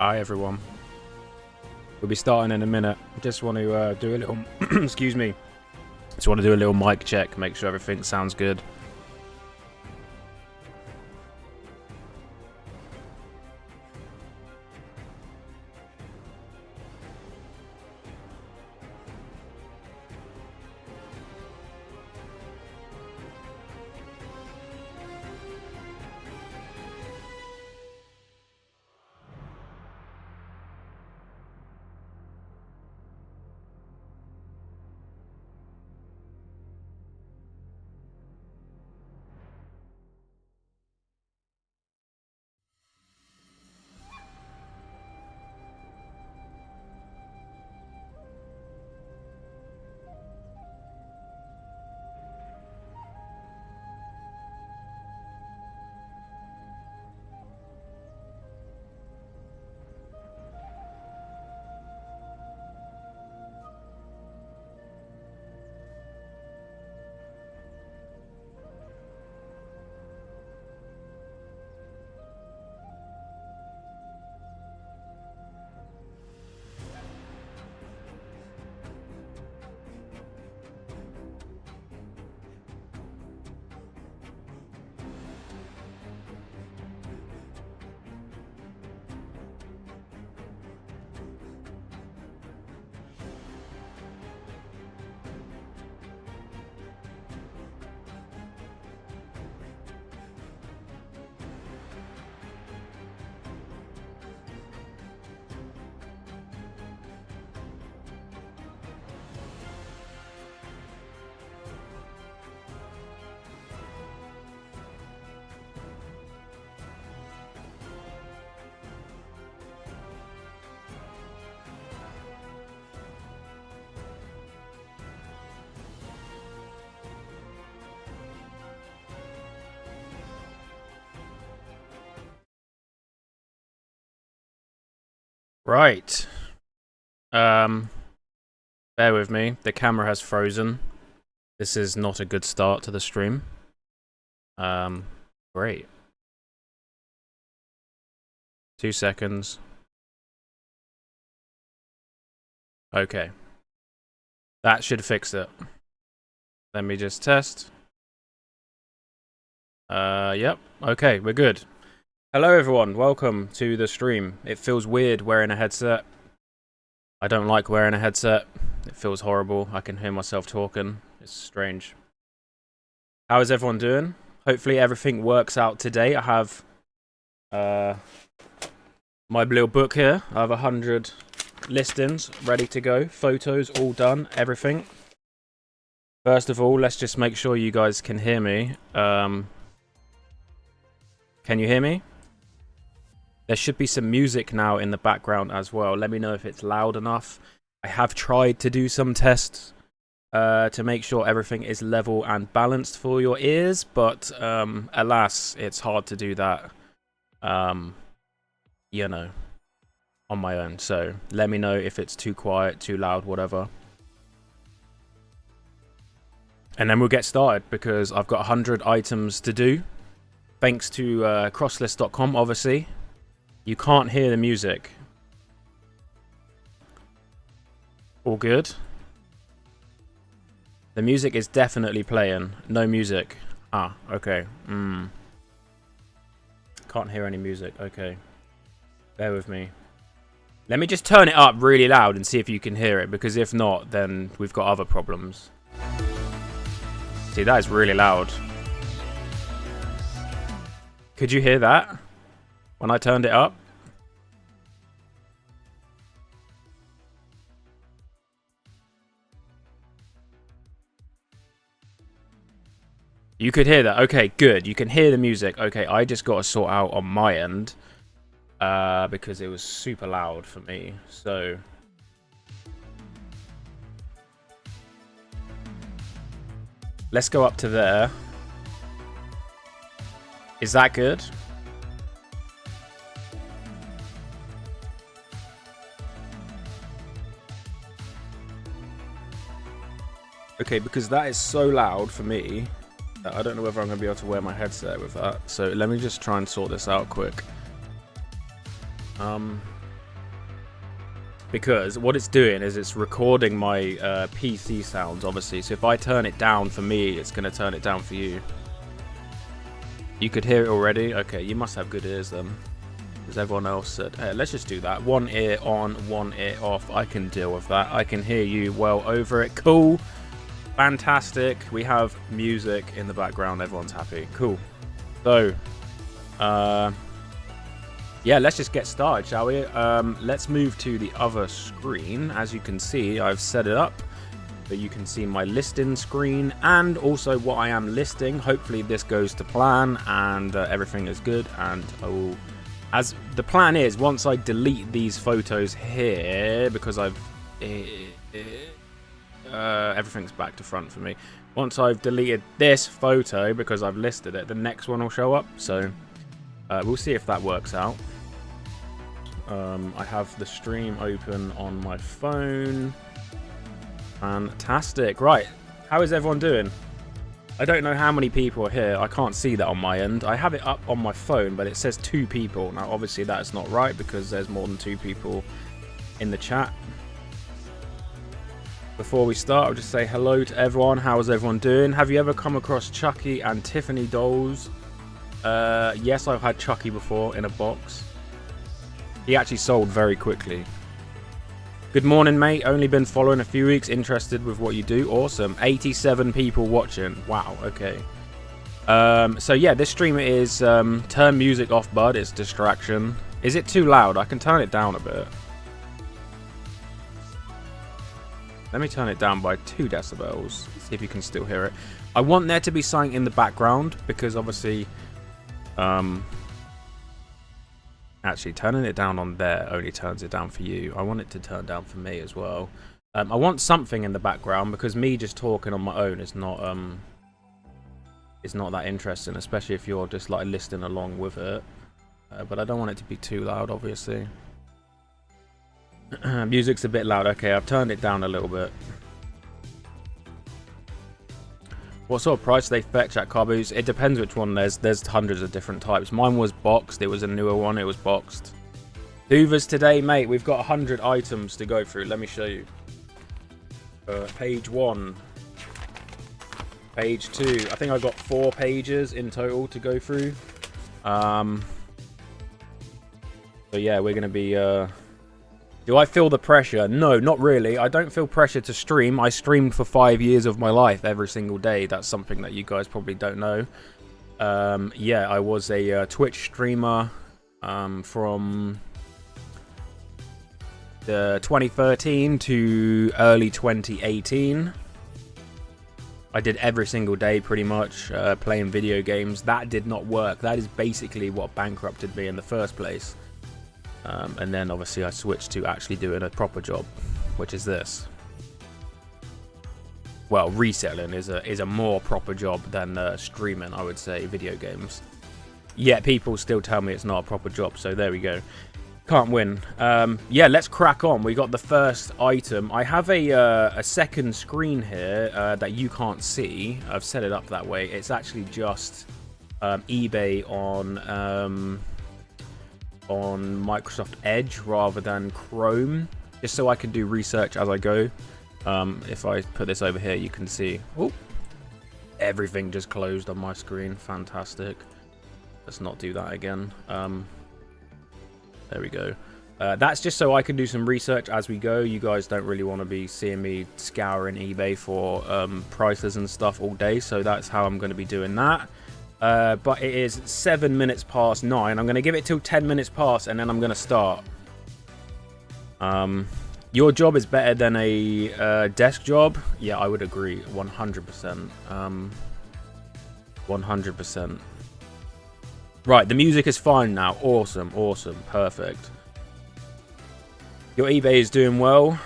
Hi everyone. We'll be starting in a minute. Just want to do a little excuse me. Just want to do a little mic check, make sure everything sounds good. Right. Bear with me. The camera has frozen. This is not a good start to the stream. Great. 2 seconds. Okay. That should fix it. Let me just test. Yep. Okay, we're good. Hello everyone, welcome to the stream. It feels weird wearing a headset. I don't like wearing a headset. It feels horrible. I can hear myself talking. It's strange. How is everyone doing? Hopefully everything works out today. I have my little book here. I have 100 listings ready to go. Photos all done, everything. First of all, let's just make sure you guys can hear me. Can you hear me? There should be some music now in the background as well. Let me know if it's loud enough. I have tried to do some tests to make sure everything is level and balanced for your ears, but alas, it's hard to do that, you know, on my own. So let me know if it's too quiet, too loud, whatever. And then we'll get started because I've got 100 items to do. Thanks to crosslist.com, obviously. You can't hear the music. All good. The music is definitely playing. No music. Ah, okay. Can't hear any music. Okay. Bear with me. Let me just turn it up really loud and see if you can hear it, because if not, then we've got other problems. See, that is really loud. Could you hear that when I turned it up? You could hear that. Okay, good. You can hear the music. Okay, I just got to sort out on my end because it was super loud for me. So let's go up to there. Is that good? Okay, because that is so loud for me that I don't know whether I'm going to be able to wear my headset with that. So let me just try and sort this out quick. because what it's doing is it's recording my PC sounds, obviously. So if I turn it down for me, it's going to turn it down for you. You could hear it already? Okay, you must have good ears then. Because everyone else said, hey, let's just do that. One ear on, one ear off. I can deal with that. I can hear you well over it. Cool. Fantastic. We have music in the background. Everyone's happy. Cool. So, yeah, let's just get started, shall we? Let's move to the other screen. As you can see, I've set it up so you can see my listing screen and also what I am listing. Hopefully this goes to plan and everything is good. And I will, as the plan is, once I delete these photos here, because I've everything's back to front for me. Once I've deleted this photo because I've listed it, the next one will show up. So we'll see if that works out. I have the stream open on my phone. Fantastic. Right, how is everyone doing? I don't know how many people are here. I can't see that on my end. I have it up on my phone, but it says 2 people. Now, obviously, that is not right because there's more than 2 people in the chat. Before we start, I'll just say hello to everyone. How is everyone doing? Have you ever come across Chucky and Tiffany dolls? Yes, I've had Chucky before in a box. He actually sold very quickly. Good morning, mate. Only been following a few weeks. Interested with what you do. Awesome. 87 people watching. Wow. Okay. So yeah, this stream is turn music off, bud. It's distraction. Is it too loud? I can turn it down a bit. Let me turn it down by 2 decibels. See if you can still hear it. I want there to be something in the background because obviously, actually turning it down on there only turns it down for you. I want it to turn down for me as well. I want something in the background because me just talking on my own is not that interesting, especially if you're just like listening along with it. But I don't want it to be too loud, obviously. Music's a bit loud. Okay, I've turned it down a little bit. What sort of price do they fetch at car booths? It depends which one. There's hundreds of different types. Mine was boxed. It was a newer one. It was boxed. Hoovers today, mate. We've got 100 items to go through. Let me show you. Page 1. Page 2. I think I've got 4 pages in total to go through. So yeah, we're going to be... Do I feel the pressure? No, not really. I don't feel pressure to stream. I streamed for 5 years of my life every single day. That's something that you guys probably don't know. Yeah, I was a Twitch streamer from the 2013 to early 2018. I did every single day pretty much playing video games. That did not work. That is basically what bankrupted me in the first place. And then obviously I switched to actually doing a proper job, which is this. Well, reselling is a more proper job than streaming, I would say, video games. Yet people still tell me it's not a proper job, so there we go. Can't win. Yeah, let's crack on. We got the first item. I have a second screen here that you can't see. I've set it up that way. It's actually just eBay on Microsoft Edge rather than Chrome, just so I can do research as I go. If I put this over here, you can see everything just closed on my screen. Fantastic. Let's not do that again. There we go. That's just so I can do some research as we go. You guys don't really want to be seeing me scouring eBay for prices and stuff all day, so that's how I'm going to be doing that. But it is 7 minutes past 9. I'm going to give it till 10 minutes past, and then I'm going to start. Your job is better than a desk job? Yeah, I would agree. 100%. 100%. Right, the music is fine now. Awesome, awesome, perfect. Your eBay is doing well.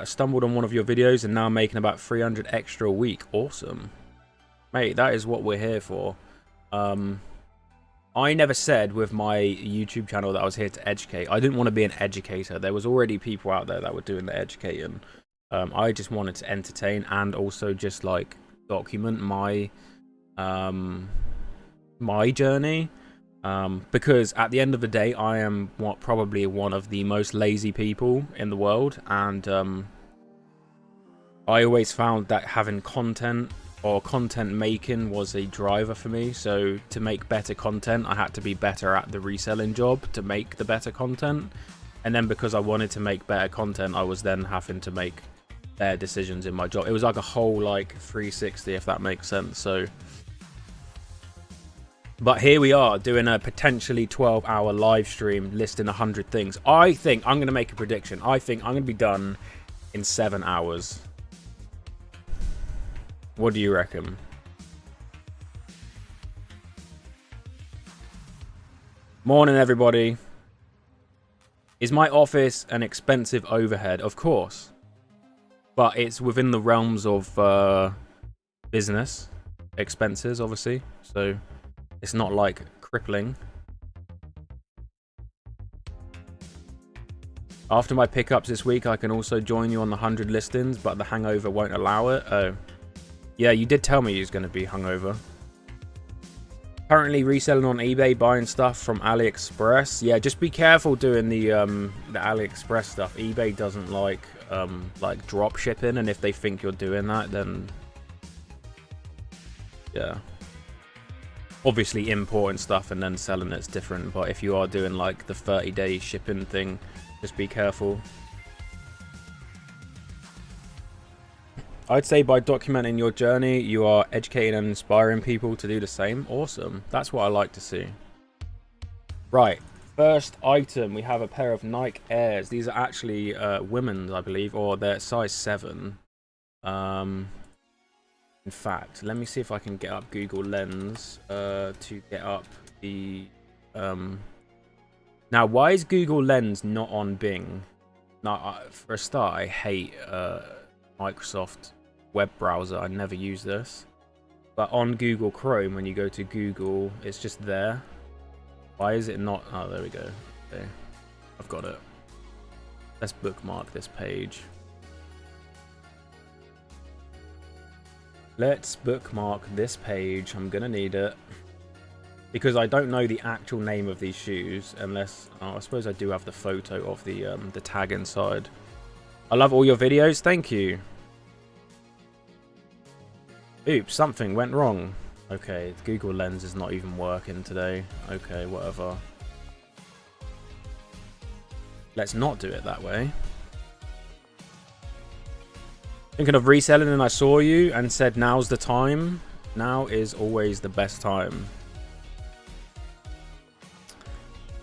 Stumbled on one of your videos and now I'm making about 300 extra a week. Awesome. Mate, that is what we're here for. I never said with my YouTube channel that I was here to educate. I didn't want to be an educator. There was already people out there that were doing the educating. I just wanted to entertain and also just like document my my journey. Because at the end of the day, I am probably one of the most lazy people in the world, and I always found that having content or content making was a driver for me. So to make better content, I had to be better at the reselling job to make the better content. And then because I wanted to make better content, I was then having to make better decisions in my job. It was like a whole like 360, if that makes sense. So, but here we are doing a potentially 12-hour live stream listing 100 things. I think I'm going to make a prediction. I think I'm going to be done in 7 hours. What do you reckon? Morning, everybody. Is my office an expensive overhead? Of course. But it's within the realms of business expenses, obviously. So it's not like crippling. After my pickups this week, I can also join you on the 100 listings, but the hangover won't allow it. Oh. Yeah, you did tell me you was going to be hungover. Currently reselling on eBay, buying stuff from AliExpress. Yeah, just be careful doing the AliExpress stuff. eBay doesn't like drop shipping, and if they think you're doing that, then yeah. Obviously importing stuff and then selling it's different, but if you are doing like the 30-day shipping thing, just be careful. I'd say by documenting your journey, you are educating and inspiring people to do the same. Awesome. That's what I like to see. Right. First item, we have a pair of Nike Airs. These are actually women's, I believe, or they're size 7. In fact, let me see if I can get up Google Lens to get up the... Now, why is Google Lens not on Bing? Now, for a start, I hate Microsoft web browser. I never use this, but on Google Chrome, when you go to Google, it's just there. Why is it not? Oh, there we go. Okay, I've got it. Let's bookmark this page. Let's bookmark this page. I'm gonna need it because I don't know the actual name of these shoes unless I suppose I do have the photo of the tag inside. I love all your videos. Thank you. Oops, something went wrong. Okay, Google Lens is not even working today. Okay, whatever. Let's not do it that way. Thinking of reselling and I saw you and said now's the time. Now is always the best time.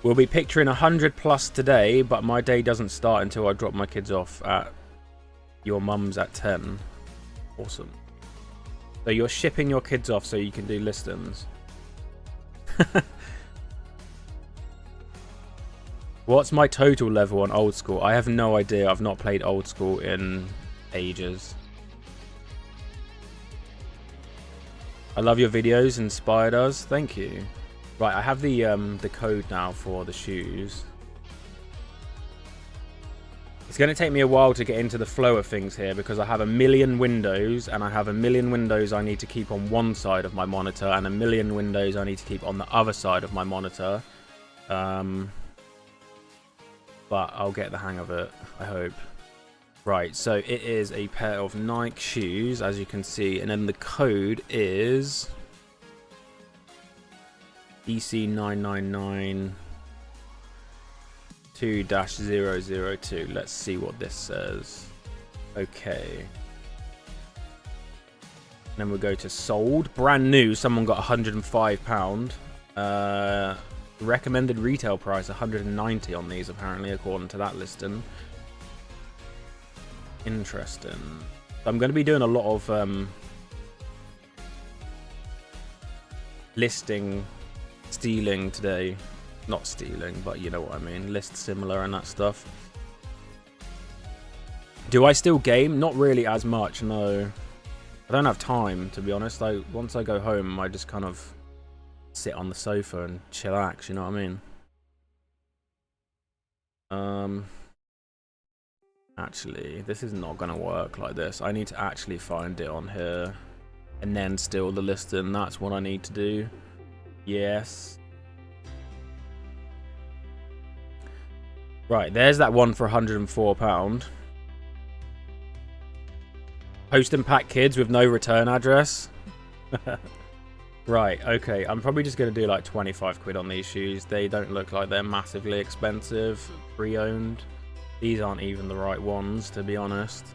We'll be picturing 100 plus today, but my day doesn't start until I drop my kids off at your mum's at 10. Awesome. So you're shipping your kids off so you can do listings. What's my total level on old school? I have no idea. I've not played old school in ages. I love your videos, inspired us. Thank you. Right, I have the code now for the shoes. It's going to take me a while to get into the flow of things here because I have a million windows and I have a million windows I need to keep on one side of my monitor and a million windows I need to keep on the other side of my monitor. But I'll get the hang of it, I hope. Right, so it is a pair of Nike shoes, as you can see, and then the code is EC999 2-002. Let's see what this says. Okay. Then we'll go to sold. Brand new. Someone got £105. Recommended retail price 190 on these, apparently, according to that listing. Interesting. I'm going to be doing a lot of stealing today. Not stealing, but you know what I mean. List similar and that stuff. Do I still game? Not really as much, no. I don't have time, to be honest. Once I go home, I just kind of sit on the sofa and chillax, you know what I mean? Actually, this is not going to work like this. I need to actually find it on here and then steal the listing. That's what I need to do. Yes. Right, there's that one for £104. Post and pack kids with no return address. Right, okay. I'm probably just going to do like 25 quid on these shoes. They don't look like they're massively expensive. Pre-owned. These aren't even the right ones, to be honest.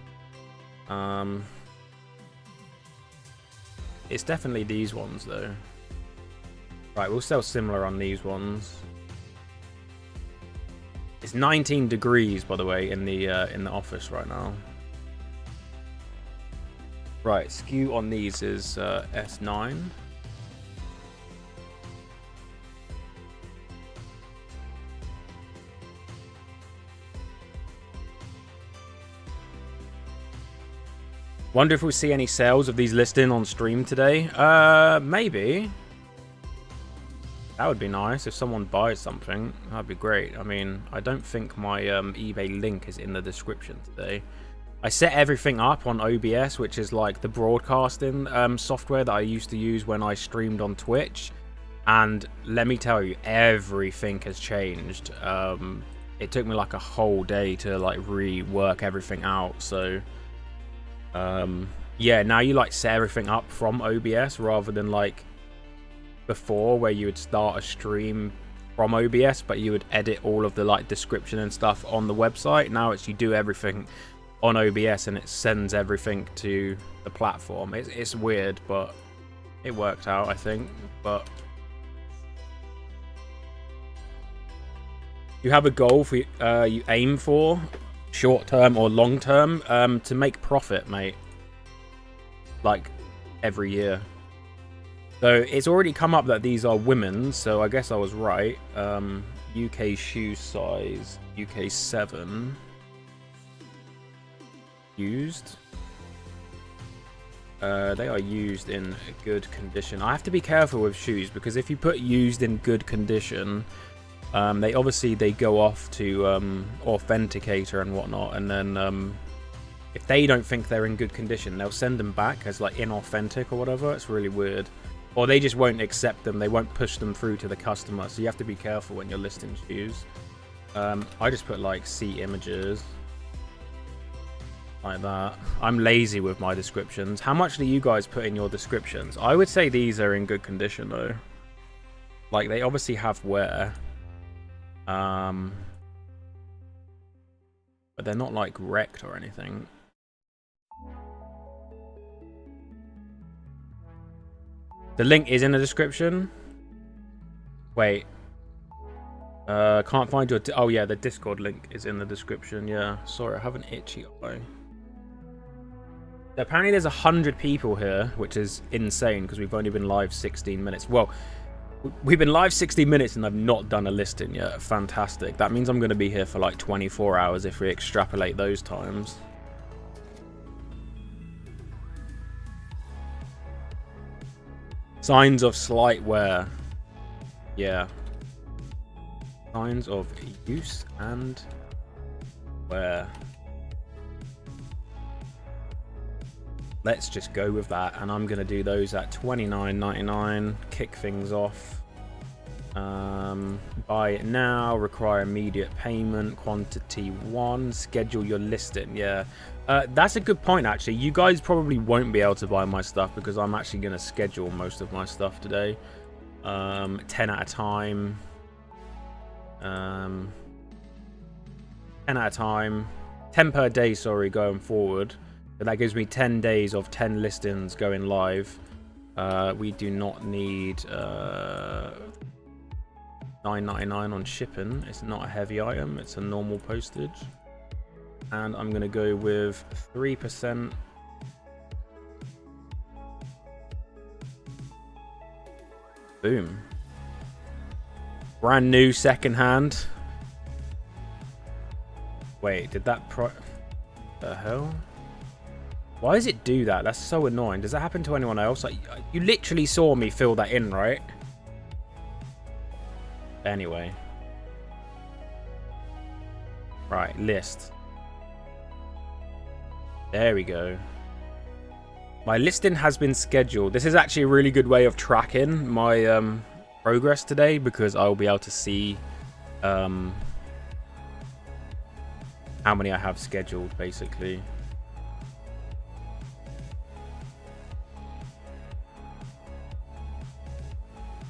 It's definitely these ones, though. Right, we'll sell similar on these ones. It's 19 degrees, by the way, in the office right now. Right, SKU on these is S9. Wonder if we'll see any sales of these listing on stream today. Maybe. That would be nice if someone buys something. That'd be great. I mean, I don't think my eBay link is in the description today. I set everything up on OBS, which is like the broadcasting software that I used to use when I streamed on Twitch. And let me tell you, everything has changed. It took me like a whole day to like rework everything out. So, yeah, now you like set everything up from OBS rather than like before where you would start a stream from OBS, but you would edit all of the like description and stuff on the website. Now it's you do everything on OBS and it sends everything to the platform. It's weird, but it worked out, I think. But you have a goal for you aim for, short term or long term, to make profit, mate. Like every year. So it's already come up that these are women's, so I guess I was right. UK shoe size, UK 7. Used. They are used in good condition. I have to be careful with shoes because if you put used in good condition, they obviously go off to authenticator and whatnot, and then if they don't think they're in good condition, they'll send them back as like inauthentic or whatever. It's really weird. Or they just won't accept them. They won't push them through to the customer. So you have to be careful when you're listing shoes. I just put like C images. Like that. I'm lazy with my descriptions. How much do you guys put in your descriptions? I would say these are in good condition though. Like they obviously have wear. But they're not like wrecked or anything. The link is in the description. Wait. Can't find your... Oh, yeah, the Discord link is in the description. Yeah, sorry, I have an itchy eye. Apparently there's 100 people here, which is insane because we've only been live 16 minutes. Well, we've been live 16 minutes and I've not done a listing yet. Fantastic. That means I'm going to be here for like 24 hours if we extrapolate those times. Signs of slight wear. Yeah. Signs of use and wear. Let's just go with that, and I'm going to do those at $29.99. Kick things off. Buy it now. Require immediate payment. Quantity 1. Schedule your listing. Yeah. That's a good point, actually. You guys probably won't be able to buy my stuff because I'm actually going to schedule most of my stuff today. 10 at a time. 10 at a time. 10 per day, sorry, going forward. But that gives me 10 days of 10 listings going live. We do not need $9.99 on shipping. It's not a heavy item. It's a normal postage. And I'm going to go with 3%. Boom. Brand new secondhand. Wait, did that the hell? Why does it do that? That's so annoying. Does that happen to anyone else? Like, you literally saw me fill that in, right? Anyway. Right, list. There we go. My listing has been scheduled. This is actually a really good way of tracking my progress today because I'll be able to see how many I have scheduled, basically.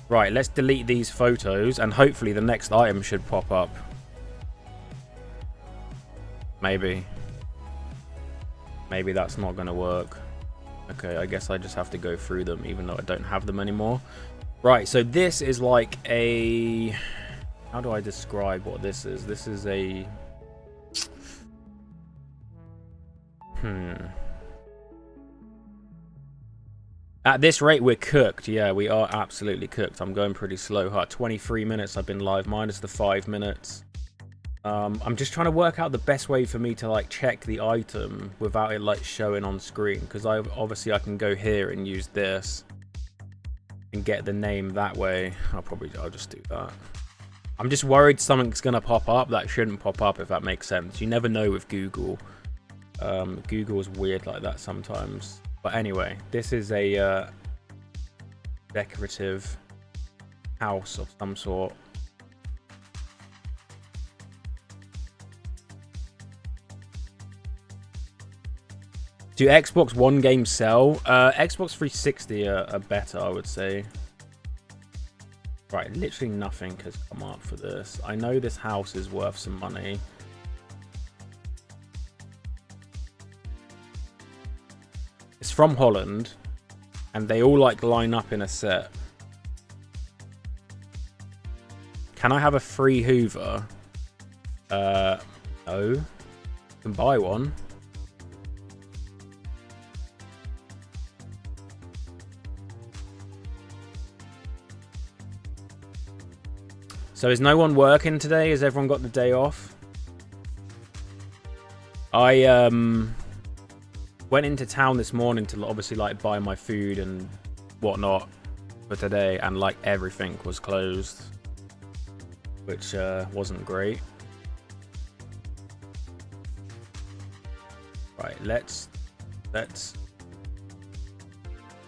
Right, let's delete these photos, and hopefully the next item should pop up. Maybe. Maybe that's not going to work. Okay, I guess I just have to go through them, even though I don't have them anymore. Right, so this is like a... How do I describe what this is? This is a... At this rate, we're cooked. Yeah, we are absolutely cooked. I'm going pretty slow. 23 minutes I've been live, minus the 5 minutes. I'm just trying to work out the best way for me to like check the item without it like showing on screen, because obviously I can go here and use this and get the name that way. I'll just do that. I'm just worried something's gonna pop up that shouldn't pop up, if that makes sense. You never know with Google. Google is weird like that sometimes. But anyway, this is a decorative house of some sort. Do Xbox One games sell? Xbox 360 are better, I would say. Right, literally nothing has come up for this. I know this house is worth some money. It's from Holland, and they all like line up in a set. Can I have a free Hoover? No. You can buy one. So is no one working today? Has everyone got the day off? I went into town this morning to obviously like buy my food and whatnot for today, and like everything was closed, which wasn't great. Right, let's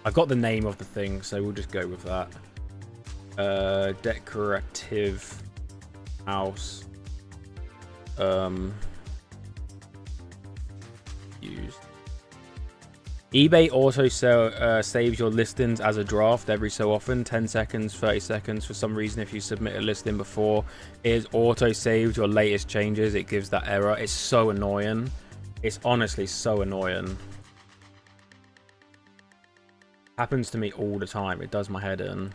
I've got the name of the thing, so we'll just go with that. Decorative house used. eBay auto saves your listings as a draft every so often, 10 seconds, 30 seconds. For some reason, if you submit a listing before it is auto saved your latest changes, it gives that error. It's so annoying. It's honestly so annoying. Happens to me all the time. It does my head in.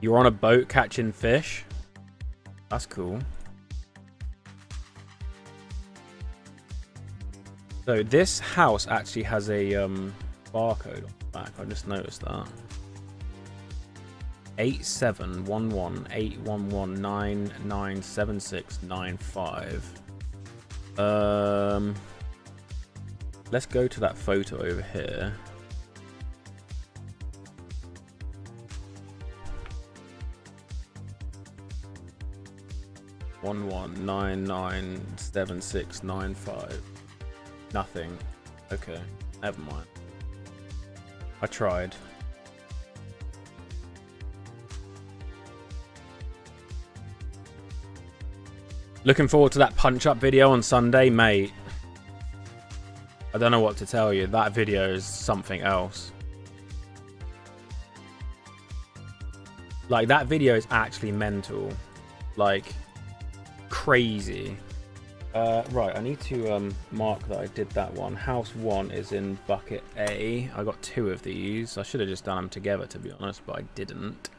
You're on a boat catching fish? That's cool. So this house actually has a barcode on the back. I just noticed that. 871181199695. Let's go to that photo over here. (11997695). Nothing. Okay, never mind. I tried. Looking forward to that punch-up video on Sunday, mate. I don't know what to tell you. That video is something else. Like, that video is actually mental. Like, crazy. Right, I need to mark that I did that one. House 1 is in bucket A. I got 2 of these. I should have just done them together, to be honest, but I didn't.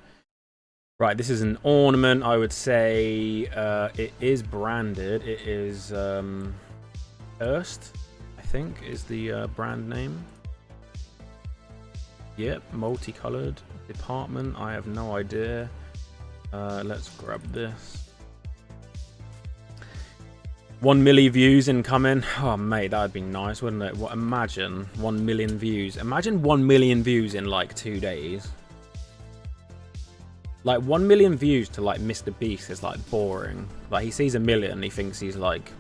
Right, this is an ornament. I would say it is branded. It is Hearst, I think, is the brand name. Yep, multicolored. Department, I have no idea. Let's grab this. 1 million views incoming. Oh, mate, that would be nice, wouldn't it? What? Imagine 1 million views. Imagine 1 million views in like 2 days. Like 1 million views to like Mr. Beast is like boring. Like he sees 1 million, he thinks he's like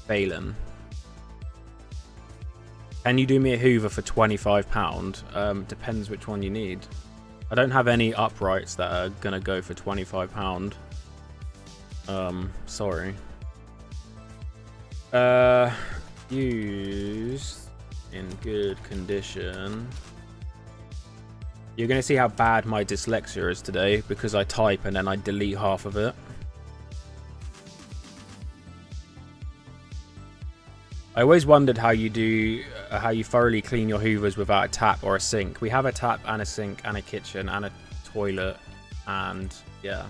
failing. Can you do me a Hoover for £25? Depends which one you need. I don't have any uprights that are gonna go for £25. Sorry. Used in good condition. You're gonna see how bad my dyslexia is today because I type and then I delete half of it. I always wondered how you thoroughly clean your hoovers without a tap or a sink. We have a tap and a sink and a kitchen and a toilet and yeah.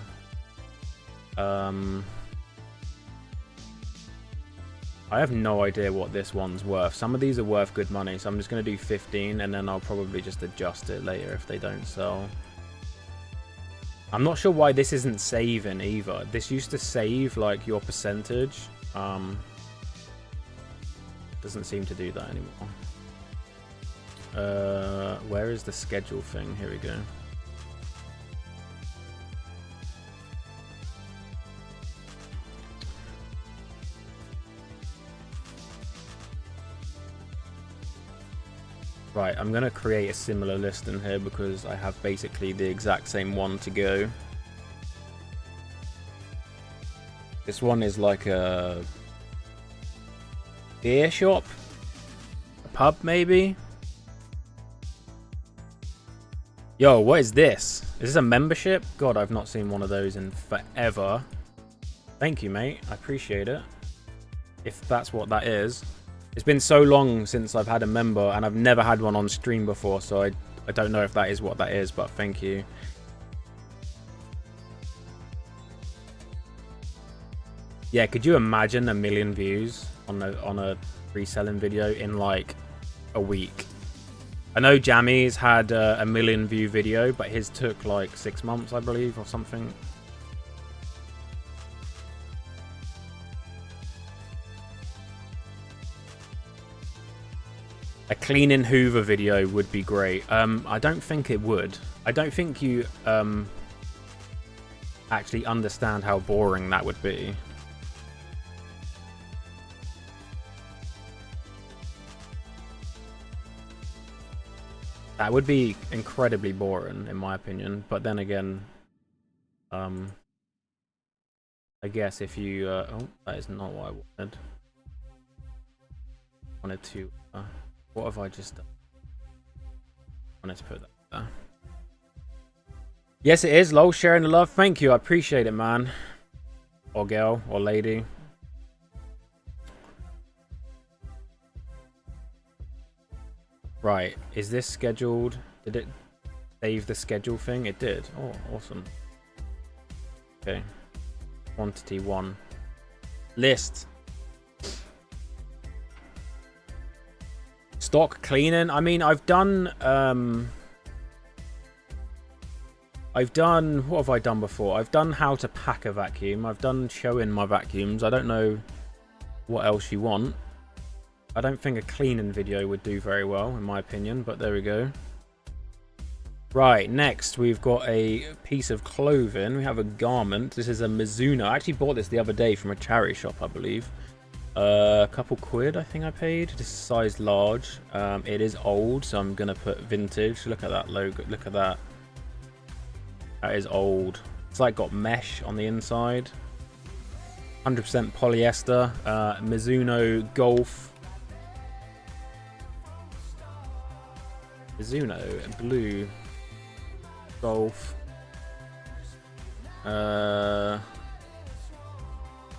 I have no idea what this one's worth. Some of these are worth good money, so I'm just going to do 15 and then I'll probably just adjust it later if they don't sell. I'm not sure why this isn't saving either. This used to save like your percentage. Doesn't seem to do that anymore. Where is the schedule thing? Here we go. Right, I'm going to create a similar list in here because I have basically the exact same one to go. This one is like a beer shop? A pub, maybe? Yo, what is this? Is this a membership? God, I've not seen one of those in forever. Thank you, mate. I appreciate it. If that's what that is. It's been so long since I've had a member, and I've never had one on stream before, so I don't know if that is what that is, but thank you. Yeah, could you imagine 1 million views on a reselling video in like a week? I know Jammy's had a 1 million view video, but his took like 6 months, I believe, or something. A cleaning Hoover video would be great. I don't think it would. I don't think you actually understand how boring that would be. That would be incredibly boring, in my opinion. But then again, I guess if you... oh, that is not what I wanted. I wanted to... what have I just done? I wanted to put that there. Yes, it is. Lol, sharing the love. Thank you. I appreciate it, man. Or girl. Or lady. Right. Is this scheduled? Did it save the schedule thing? It did. Oh, awesome. Okay. Quantity 1. List. Stock cleaning. I mean, I've done what have I done before? I've done how to pack a vacuum. I've done showing my vacuums. I don't know what else you want. I don't think a cleaning video would do very well, in my opinion, but there we go. Right, next we've got a piece of clothing. We have a garment. This is a Mizuno. I actually bought this the other day from a charity shop, I believe. A couple quid, I think I paid. This is size large. It is old, so I'm gonna put vintage. Look at that logo. Look at that. That is old. It's like got mesh on the inside. 100% polyester. Mizuno Golf. Mizuno blue Golf.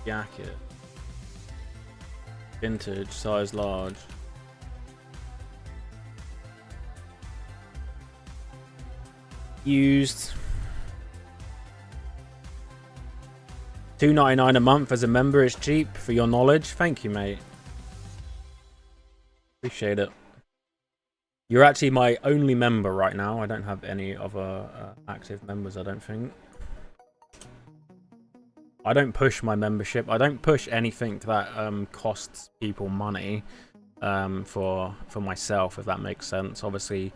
Jacket. Vintage, size large. Used. $2.99 a month as a member is cheap, for your knowledge. Thank you, mate. Appreciate it. You're actually my only member right now. I don't have any other active members, I don't think. I don't push my membership. I don't push anything that costs people money for myself, if that makes sense. Obviously,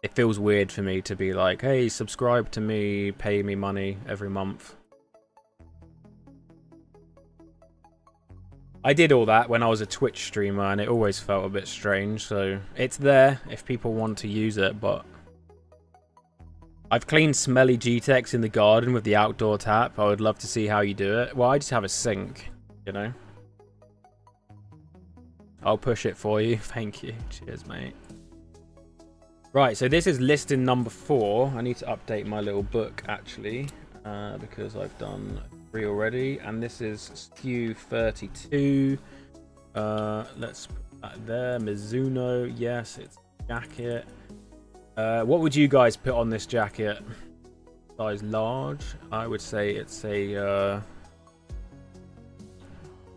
it feels weird for me to be like, hey, subscribe to me, pay me money every month. I did all that when I was a Twitch streamer, and it always felt a bit strange. So it's there if people want to use it, but I've cleaned smelly GTechs in the garden with the outdoor tap. I would love to see how you do it. Well, I just have a sink, you know. I'll push it for you. Thank you. Cheers, mate. Right, so this is listing number 4. I need to update my little book, actually, because I've done 3 already. And this is SKU 32. Let's put that there. Mizuno. Yes, it's a jacket. What would you guys put on this jacket? Size large? I would say it's a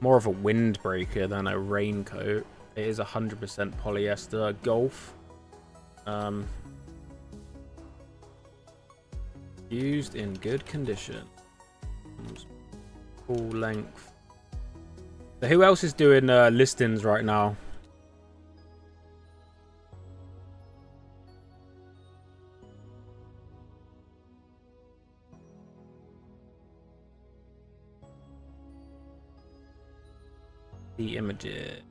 more of a windbreaker than a raincoat. It is 100% polyester Golf. Used in good condition. Full length. So who else is doing listings right now? The images.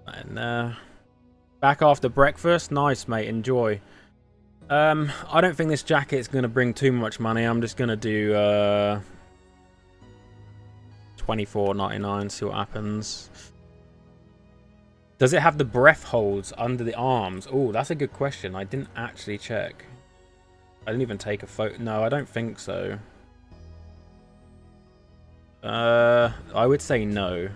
And back after breakfast. Nice, mate. Enjoy. I don't think this jacket's going to bring too much money. I'm just going to do $24.99, see what happens. Does it have the breath holds under the arms? Oh, that's a good question. I didn't actually check. I didn't even take a photo. No, I don't think so. I would say no.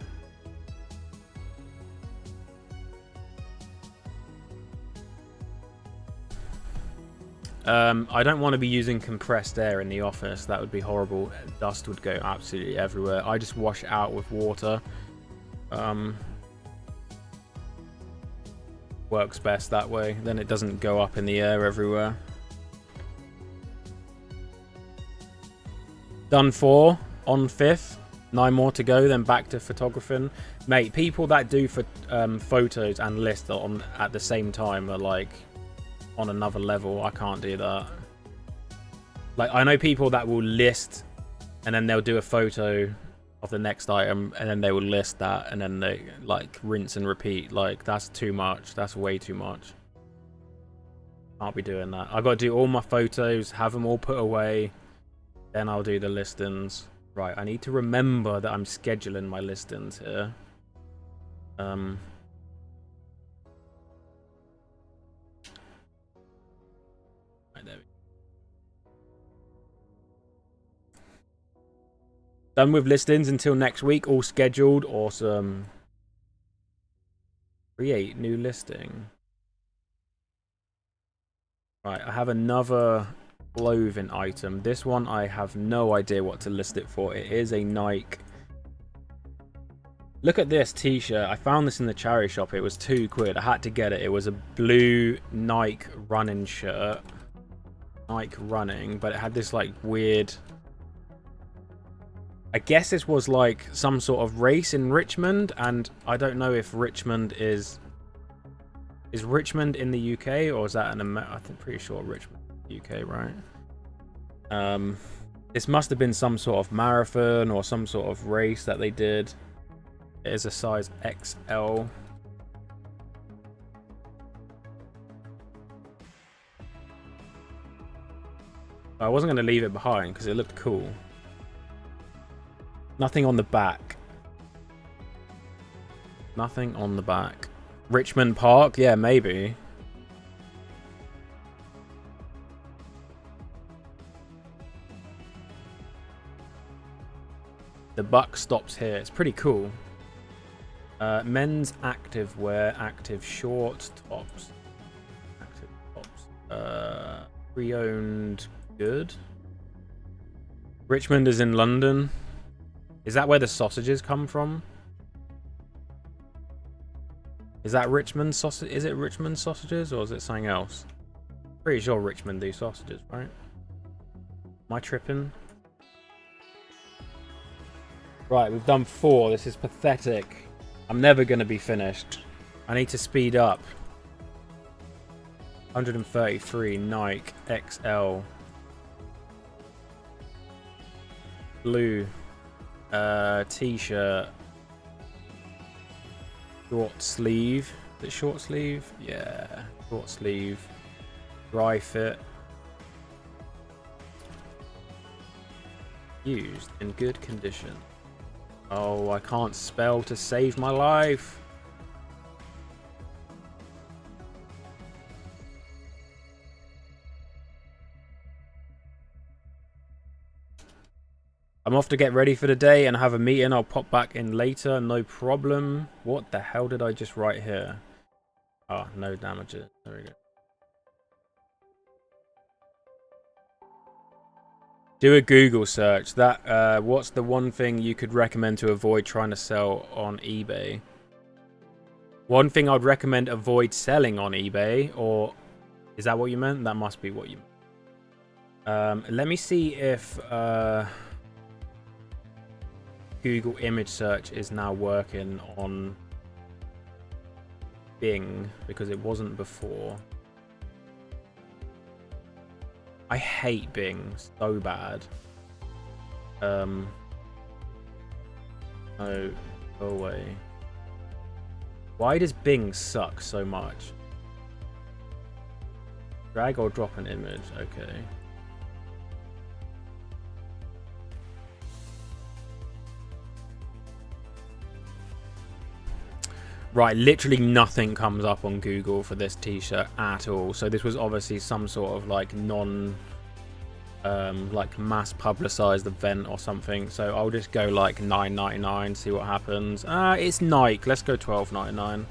I don't want to be using compressed air in the office. That would be horrible. Dust would go absolutely everywhere. I just wash it out with water. Works best that way. Then it doesn't go up in the air everywhere. Done 4 on 5th. 9 more to go, then back to photographing. Mate, people that do for photos and list on at the same time are like on another level. I can't do that. Like, I know people that will list and then they'll do a photo of the next item and then they will list that and then they like rinse and repeat. Like, that's too much. That's way too much. Can't be doing that. I've got to do all my photos, have them all put away, then I'll do the listings. Right, I need to remember that I'm scheduling my listings here. Right, there we go. Done with listings until next week, all scheduled. Awesome. Create new listing. Right, I have another clothing item. This one I have no idea what to list it for. It is a Nike. Look at this t-shirt. I found this in the charity shop. It was £2. I had to get it. It was a blue Nike running shirt. Nike running, but it had this like weird, I guess this was like some sort of race in Richmond, and I don't know if Richmond is Richmond in the UK or is that an I'm pretty sure Richmond UK, right? This must have been some sort of marathon or some sort of race that they did. It is a size XL. I wasn't going to leave it behind because it looked cool. Nothing on the back. Nothing on the back. Richmond Park? Yeah, maybe. The buck stops here. It's pretty cool. Men's active wear, active shorts, tops. Active tops. Pre-owned good. Richmond is in London. Is that where the sausages come from? Is that Richmond sausage? Is it Richmond sausages or is it something else? Pretty sure Richmond do sausages, right? Am I tripping? Right, we've done 4. This is pathetic. I'm never going to be finished. I need to speed up. 133 Nike XL. Blue. T-shirt. Short sleeve. Is it short sleeve? Yeah. Short sleeve. Dry fit. Used in good condition. Oh, I can't spell to save my life. I'm off to get ready for the day and have a meeting. I'll pop back in later. No problem. What the hell did I just write here? Ah, oh, no damages. There we go. Do a Google search. That what's the one thing you could recommend to avoid trying to sell on eBay? One thing I'd recommend avoid selling on eBay, or is that what you meant? That must be what you meant. Let me see if Google image search is now working on Bing, because it wasn't before. I hate Bing so bad. No, go away. Why does Bing suck so much? Drag or drop an image? Okay. Right, literally nothing comes up on Google for this t-shirt at all. So this was obviously some sort of like like mass publicized event or something. So I'll just go like $9.99, see what happens. It's Nike. Let's go $12.99.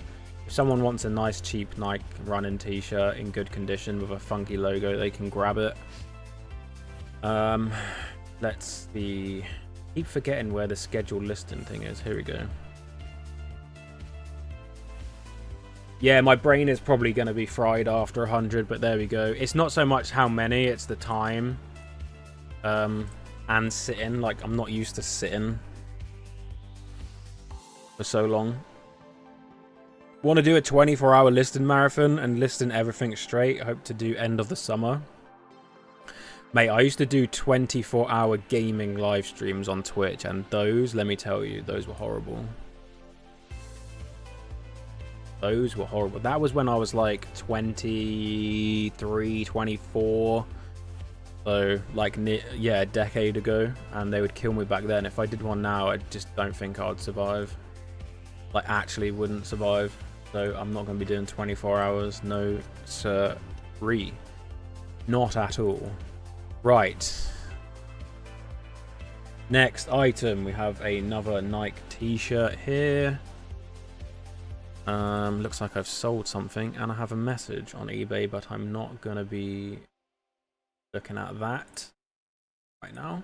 If someone wants a nice cheap Nike running t-shirt in good condition with a funky logo, they can grab it. Let's see. Keep forgetting where the scheduled listing thing is. Here we go. Yeah, my brain is probably going to be fried after 100, but there we go. It's not so much how many, it's the time. And sitting. Like, I'm not used to sitting for so long. Want to do a 24-hour listing marathon and listing everything straight. Hope to do end of the summer. Mate, I used to do 24-hour gaming live streams on Twitch, and those, let me tell you, those were horrible. Those were horrible. That was when I was like 23, 24. So like, yeah, a decade ago. And they would kill me back then. If I did one now, I just don't think I'd survive. Like, actually wouldn't survive. So I'm not going to be doing 24 hours. No, sir. Not at all. Right. Next item. We have another Nike t-shirt here. Looks like I've sold something and I have a message on eBay, but I'm not gonna be looking at that right now.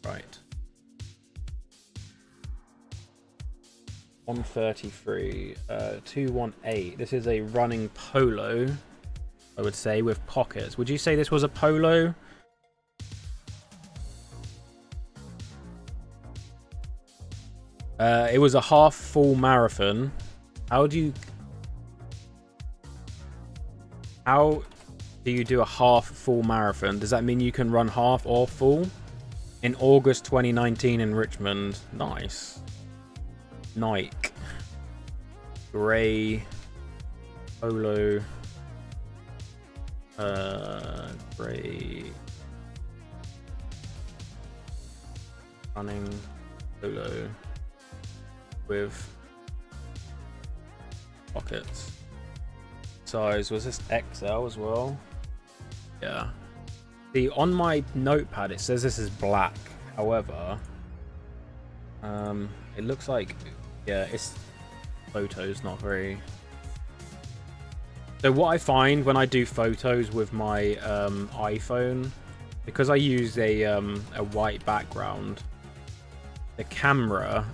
Right. 133, 218. This is a running polo, I would say, with pockets. Would you say this was a polo? It was a half full marathon. How do you do a half full marathon? Does that mean you can run half or full? In August 2019 in Richmond. Nice. Nike. Grey. Polo. Grey. Running polo. With pockets. Size, was this XL as well? Yeah. See, on my notepad it says this is black. However, it looks like, yeah, it's photos, not very. So what I find when I do photos with my iPhone, because I use a white background, the camera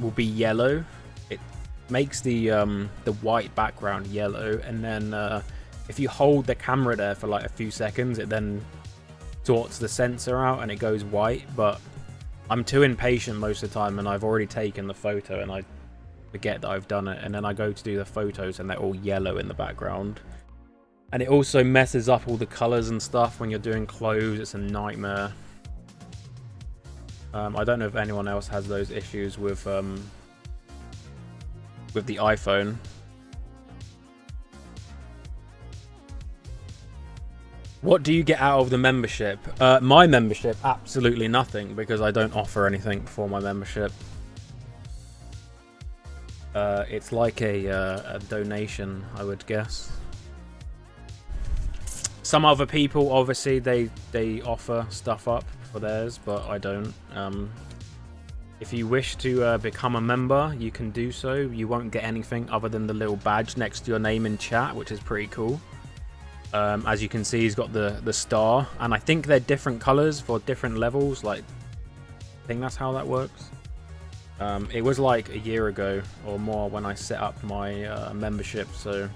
will be yellow. It makes the white background yellow, and then if you hold the camera there for like a few seconds, it then sorts the sensor out and it goes white. But I'm too impatient most of the time, and I've already taken the photo and I forget that I've done it, and then I go to do the photos and they're all yellow in the background. And it also messes up all the colors and stuff when you're doing clothes. It's a nightmare. I don't know if anyone else has those issues with the iPhone. What do you get out of the membership? My membership, absolutely nothing, because I don't offer anything for my membership. It's like a donation, I would guess. Some other people, obviously, they offer stuff up for theirs, but I don't. If you wish to become a member, you can do so. You won't get anything other than the little badge next to your name in chat, which is pretty cool. As you can see, he's got the star, and I think they're different colors for different levels. Like, I think that's how that works. It was like a year ago or more when I set up my membership, so...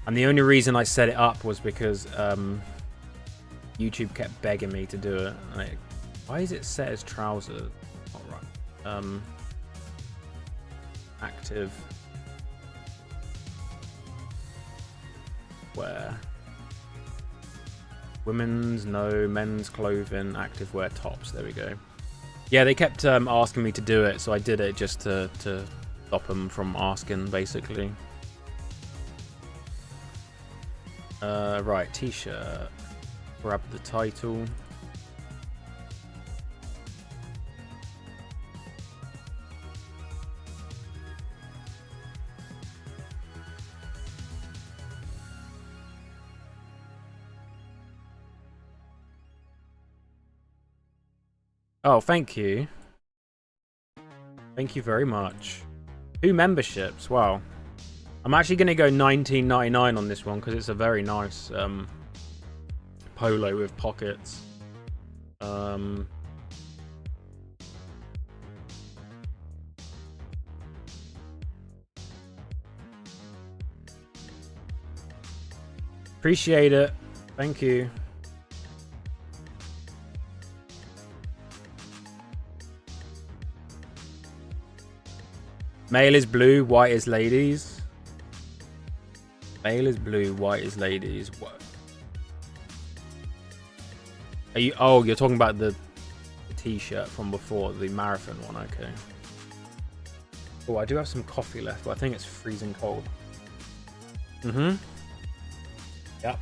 And the only reason I set it up was because YouTube kept begging me to do it. Like, why is it set as trousers? All right. Active wear. Women's, no. Men's clothing, active wear tops. There we go. Yeah, they kept asking me to do it, so I did it just to stop them from asking, basically. Right, t-shirt. Grab the title. Oh, thank you. Thank you very much. 2 memberships, wow. I'm actually going to go $19.99 on this one because it's a very nice polo with pockets. Appreciate it. Thank you. Male is blue, white is ladies. Male is blue, white is ladies. What? Are you? Oh, you're talking about the t-shirt from before, the marathon one. Okay. Oh, I do have some coffee left, but I think it's freezing cold. Mm-hmm. Yep.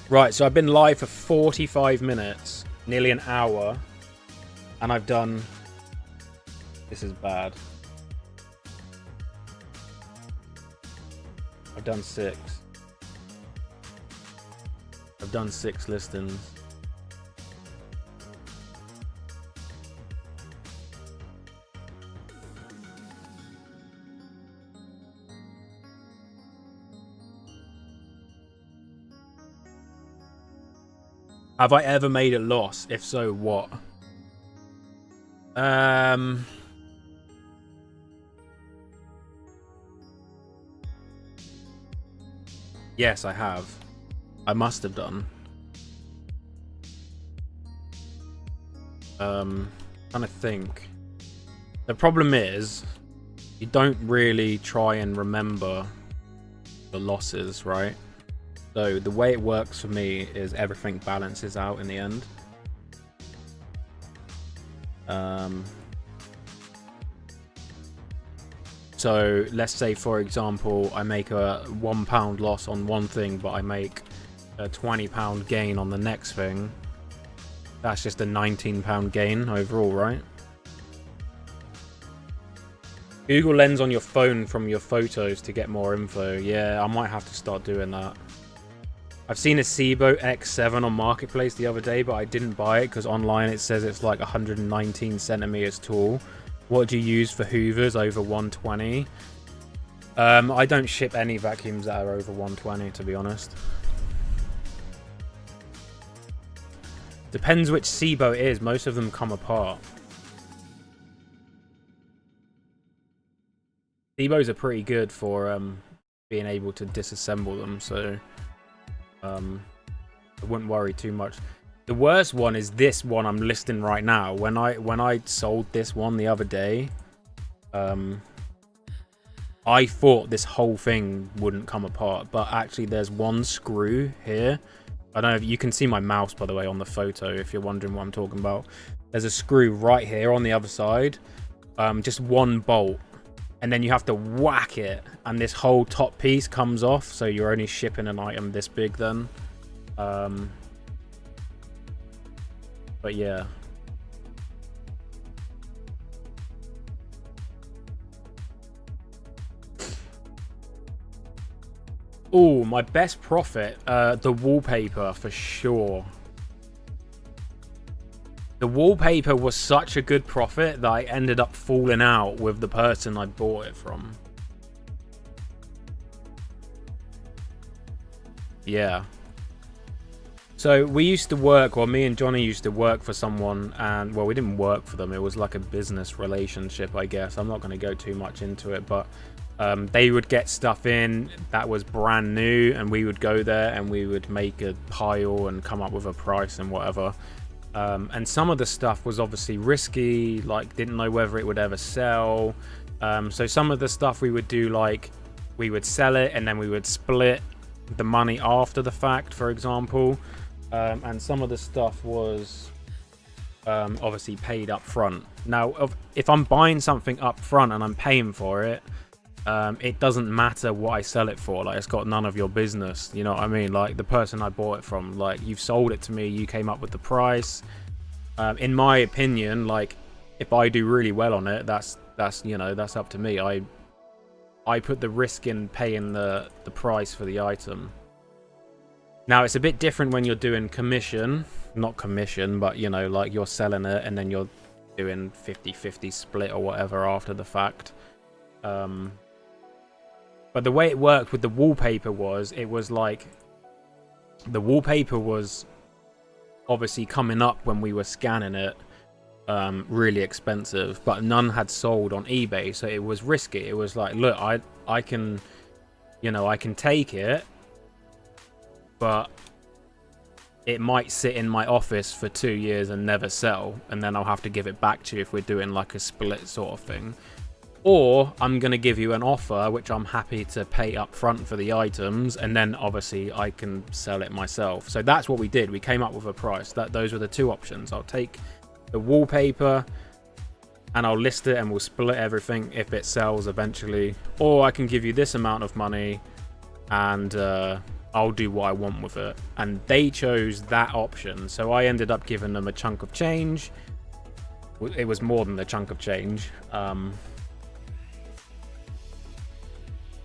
Right, so I've been live for 45 minutes, nearly an hour, and I've done... This is bad. I've done 6. I've done 6 listings. Have I ever made a loss? If so, what? Yes, I have. I must have done. Trying to think. The problem is, you don't really try and remember the losses, right? So the way it works for me is everything balances out in the end. So let's say, for example, I make a £1 loss on one thing, but I make a £20 gain on the next thing. That's just a £19 gain overall, right? Google Lens on your phone from your photos to get more info. Yeah, I might have to start doing that. I've seen a Sebo X7 on Marketplace the other day, but I didn't buy it because online it says it's like 119 centimeters tall. What do you use for hoovers over 120? I don't ship any vacuums that are over 120, to be honest. Depends which Sebo it is. Most of them come apart. Sebos are pretty good for being able to disassemble them, so... I wouldn't worry too much. The worst one is this one I'm listing right now. When I sold this one the other day, I thought this whole thing wouldn't come apart, but actually there's one screw here. I don't know if you can see my mouse, by the way, on the photo, if you're wondering what I'm talking about. There's a screw right here on the other side, just one bolt, and then you have to whack it, and this whole top piece comes off, so you're only shipping an item this big then. But yeah. Oh, my best profit, the wallpaper for sure. The wallpaper was such a good profit that I ended up falling out with the person I bought it from. Yeah. So we used to work, well, me and Johnny used to work for someone, and well, we didn't work for them. It was like a business relationship, I guess. I'm not going to go too much into it, but they would get stuff in that was brand new, and we would go there and we would make a pile and come up with a price and whatever. And some of the stuff was obviously risky, like didn't know whether it would ever sell. So some of the stuff we would do, like we would sell it and then we would split the money after the fact, for example. And some of the stuff was obviously paid up front. Now, if I'm buying something up front and I'm paying for it, it doesn't matter what I sell it for. Like, it's got none of your business, you know what I mean? Like, the person I bought it from, like, you've sold it to me, you came up with the price. In my opinion, like, if I do really well on it, that's you know, that's up to me. I put the risk in paying the price for the item. Now, it's a bit different when you're doing commission. Not commission, but, you know, like, you're selling it and then you're doing 50-50 split or whatever after the fact. But the way it worked with the wallpaper was, it was like, the wallpaper was obviously coming up when we were scanning it, really expensive, but none had sold on eBay, so it was risky. It was like, look, I can, you know, I can take it, but it might sit in my office for 2 years and never sell, and then I'll have to give it back to you if we're doing like a split sort of thing. Or I'm going to give you an offer, which I'm happy to pay up front for the items, and then obviously I can sell it myself. So that's what we did. We came up with a price. Those were the two options. I'll take the wallpaper and I'll list it and we'll split everything if it sells eventually. Or I can give you this amount of money and I'll do what I want with it. And they chose that option. So I ended up giving them a chunk of change. It was more than a chunk of change.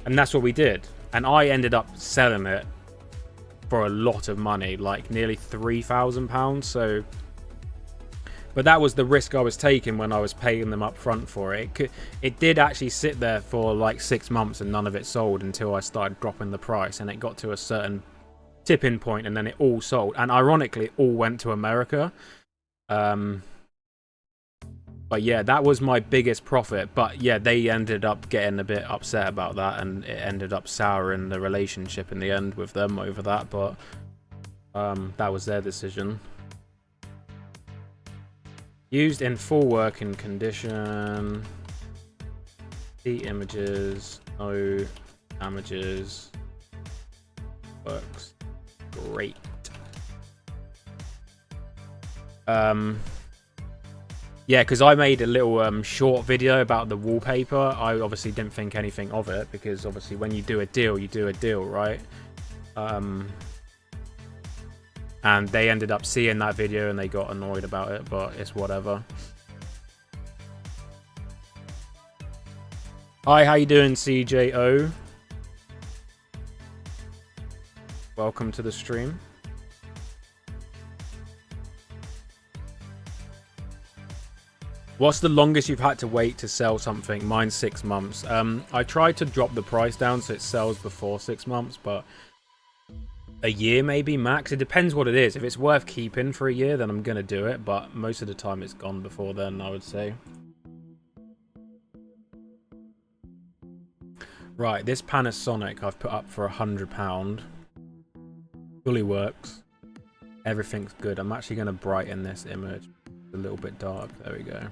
And that's what we did. And I ended up selling it for a lot of money, like nearly £3,000. So, but that was the risk I was taking when I was paying them up front for it. It did actually sit there for like 6 months and none of it sold until I started dropping the price, and it got to a certain tipping point and then it all sold. And ironically, it all went to America. But yeah, that was my biggest profit. But yeah, they ended up getting a bit upset about that, and it ended up souring the relationship in the end with them over that. But that was their decision. Used in full working condition. See images. No damages. Works great. Yeah, because I made a little short video about the wallpaper. I obviously didn't think anything of it, because obviously when you do a deal, you do a deal, right? And they ended up seeing that video and they got annoyed about it, but it's whatever. Hi, how you doing, CJO? Welcome to the stream. What's the longest you've had to wait to sell something? Mine's 6 months. I tried to drop the price down so it sells before 6 months, but a year maybe max. It depends what it is. If it's worth keeping for a year, then I'm gonna do it, but most of the time it's gone before then, I would say. Right, this Panasonic I've put up for £100. Fully works. Everything's good. I'm actually going to brighten this image a little bit dark. There we go.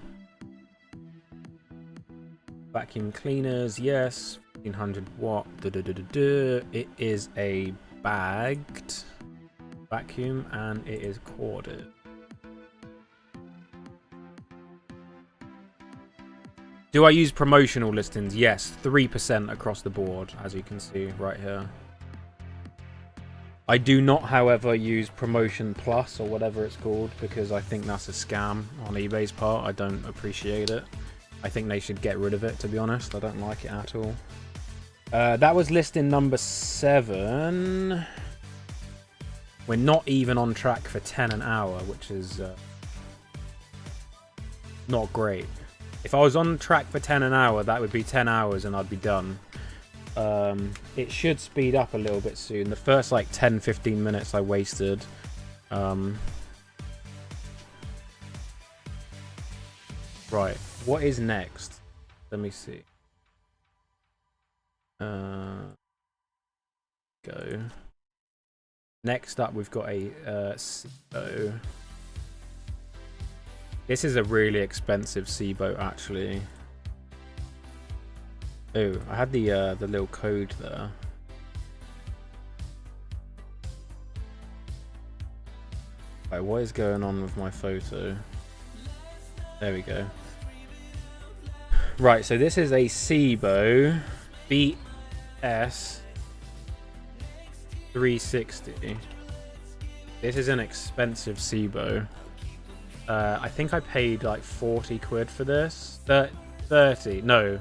Vacuum cleaners, yes. 1500 watt. It is a bagged vacuum and it is corded. Do I use promotional listings? Yes, 3% across the board, as you can see right here. I do not, however, use Promotion Plus or whatever it's called because I think that's a scam on eBay's part. I don't appreciate it. I think they should get rid of it, to be honest. I don't like it at all. That was listing number 7. We're not even on track for 10 an hour, which is not great. If I was on track for 10 an hour, that would be 10 hours and I'd be done. It should speed up a little bit soon. The first like 10-15 minutes I wasted. Right, what is next? Let me see. Go. Next up, we've got a Seaboat. This is a really expensive Seaboat, actually. Oh, I had the little code there. Right, what is going on with my photo? There we go. Right, so this is a Seaboat BS 360. This is an expensive Seaboat. I think I paid like 40 quid for this. 30, no.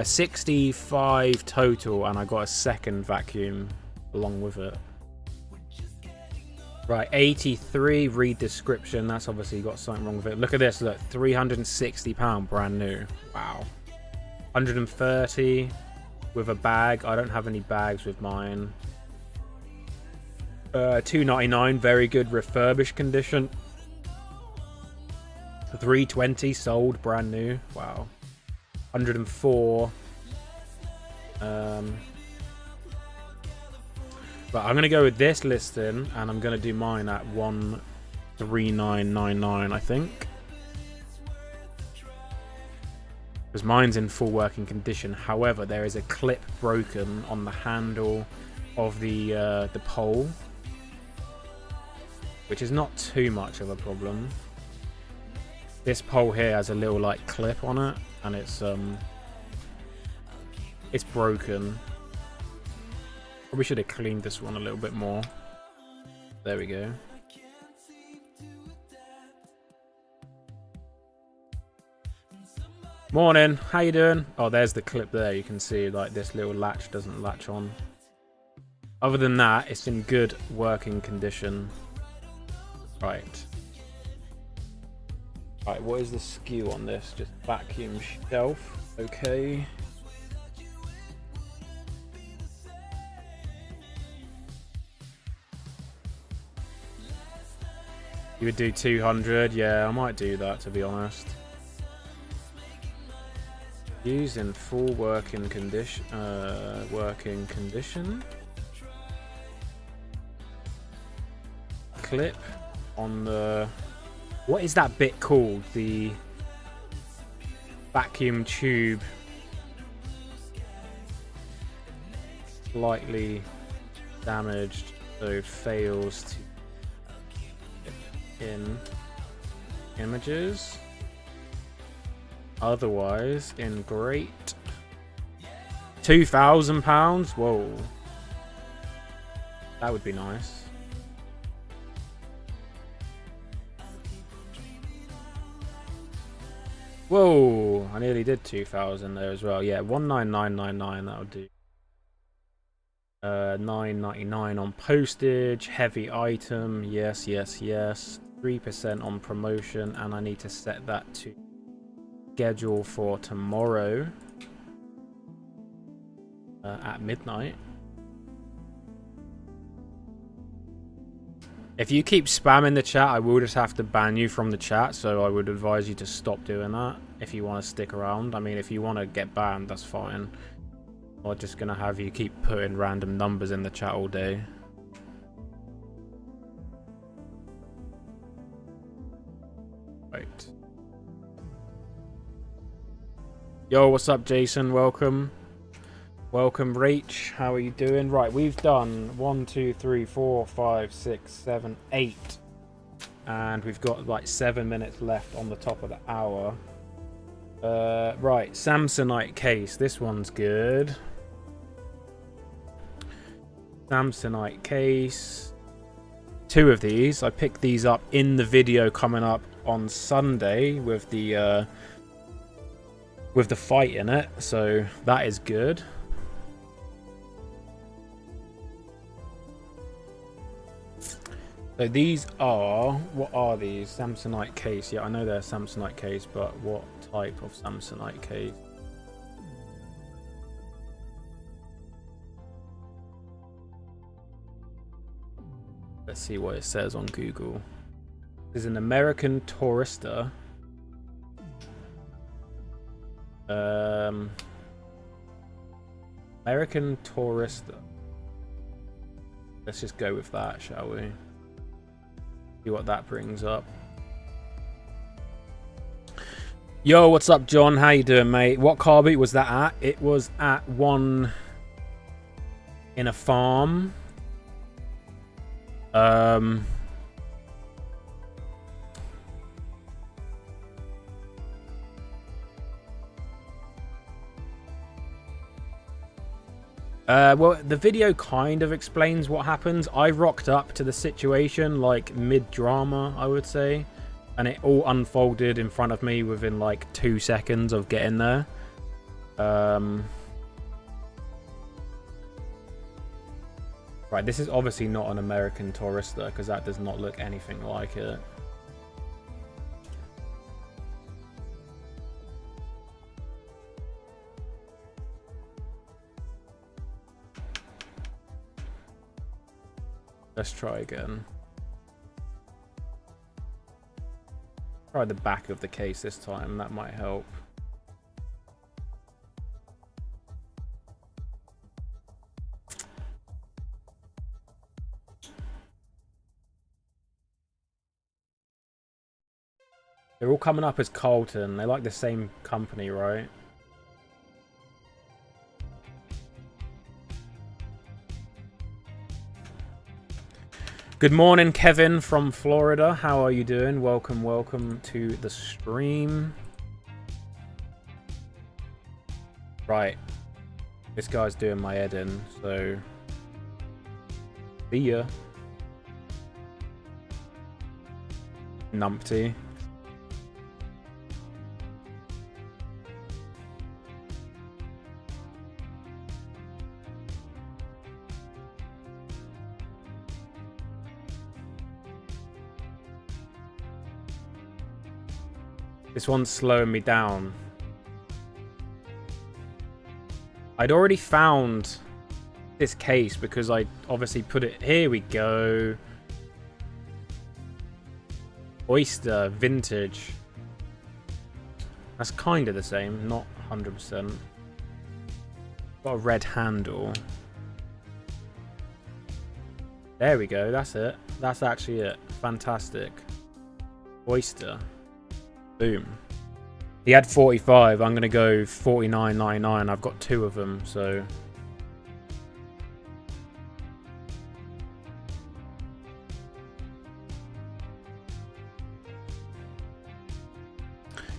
65 total, and I got a second vacuum along with it. Right, 83, read description. That's obviously got something wrong with it. Look at this, look, £360 brand new. Wow. 130 with a bag. I don't have any bags with mine. 299, very good refurbished condition. 320 sold brand new. Wow. 104. But I'm gonna go with this listing, and I'm gonna do mine at 13999, I think, because mine's in full working condition. However, there is a clip broken on the handle of the pole, which is not too much of a problem. This pole here has a little like clip on it, and it's broken. Probably should have cleaned this one a little bit more. There we go. Morning, how you doing? Oh, there's the clip there. You can see like this little latch doesn't latch on. Other than that, it's in good working condition. Right. Right, what is the skew on this? Just vacuum shelf. Okay. You would do 200? Yeah, I might do that, to be honest. Use in full working condition. Clip on the... What is that bit called? The vacuum tube. Slightly damaged, so fails to in images. Otherwise, in great. £2,000? Whoa. That would be nice. Whoa, I nearly did 2,000 there as well. Yeah, 19999, that would do. 9.99 on postage, heavy item, yes, yes, yes. 3% on promotion, and I need to set that to schedule for tomorrow at midnight. If you keep spamming the chat, I will just have to ban you from the chat, so I would advise you to stop doing that if you want to stick around. I mean, if you want to get banned, that's fine. I'm just going to have you keep putting random numbers in the chat all day. Right. Yo, what's up, Jason? Welcome. Welcome, Rach. How are you doing? Right, we've done 1, 2, 3, 4, 5, 6, 7, 8. And we've got like 7 minutes left on the top of the hour. Right, Samsonite case. This one's good. Samsonite case. 2 of these. I picked these up in the video coming up on Sunday with the fight in it, so that is good. So these are, what are these? Samsonite case. Yeah, I know they're Samsonite case, but what type of Samsonite case? Let's see what it says on Google. This is an American Tourister. American Tourister. Let's just go with that, shall we? See what that brings up. Yo, what's up, John? How you doing, mate? What car boot was that at? It was at one in a farm. Well, the video kind of explains what happens. I rocked up to the situation like mid-drama, I would say, and it all unfolded in front of me within like 2 seconds of getting there. Right, this is obviously not an American Tourister because that does not look anything like it. Let's try again. Try the back of the case this time, that might help. They're all coming up as Carlton. They like the same company, right? Good morning, Kevin from Florida. How are you doing? Welcome, welcome to the stream. Right. This guy's doing my head in, so... See ya. Numpty. This one's slowing me down. I'd already found this case because I obviously put it... Here we go. Oyster, vintage. That's kind of the same, not 100%. Got a red handle. There we go, that's it. That's actually it. Fantastic. Oyster. Boom. He had 45. I'm going to go 49.99. I've got 2 of them, so...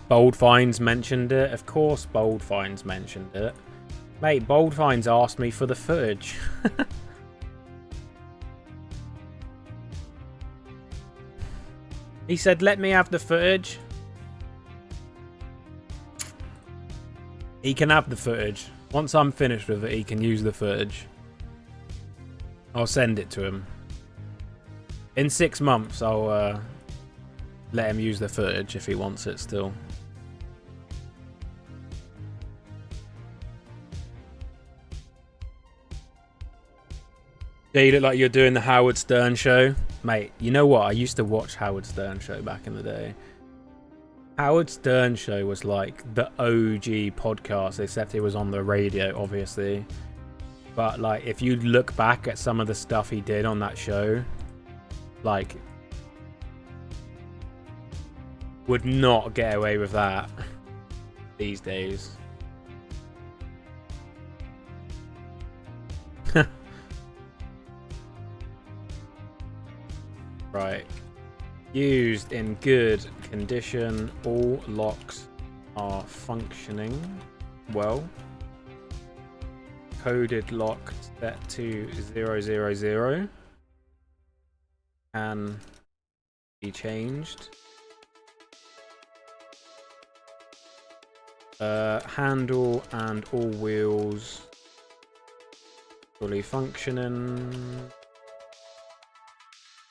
Bold Finds mentioned it. Of course Bold Finds mentioned it. Mate, Bold Finds asked me for the footage. He said, let me have the footage. He can have the footage. Once I'm finished with it, he can use the footage. I'll send it to him. In 6 months, I'll let him use the footage if he wants it still. Yeah, you look like you're doing the Howard Stern show. Mate, you know what? I used to watch Howard Stern show back in the day. Howard Stern show was like the OG podcast, except it was on the radio, obviously. But like, if you look back at some of the stuff he did on that show, like, would not get away with that these days. Right. Used in good condition. All locks are functioning well. Coded lock set to 000. Can be changed. Handle and all wheels fully functioning.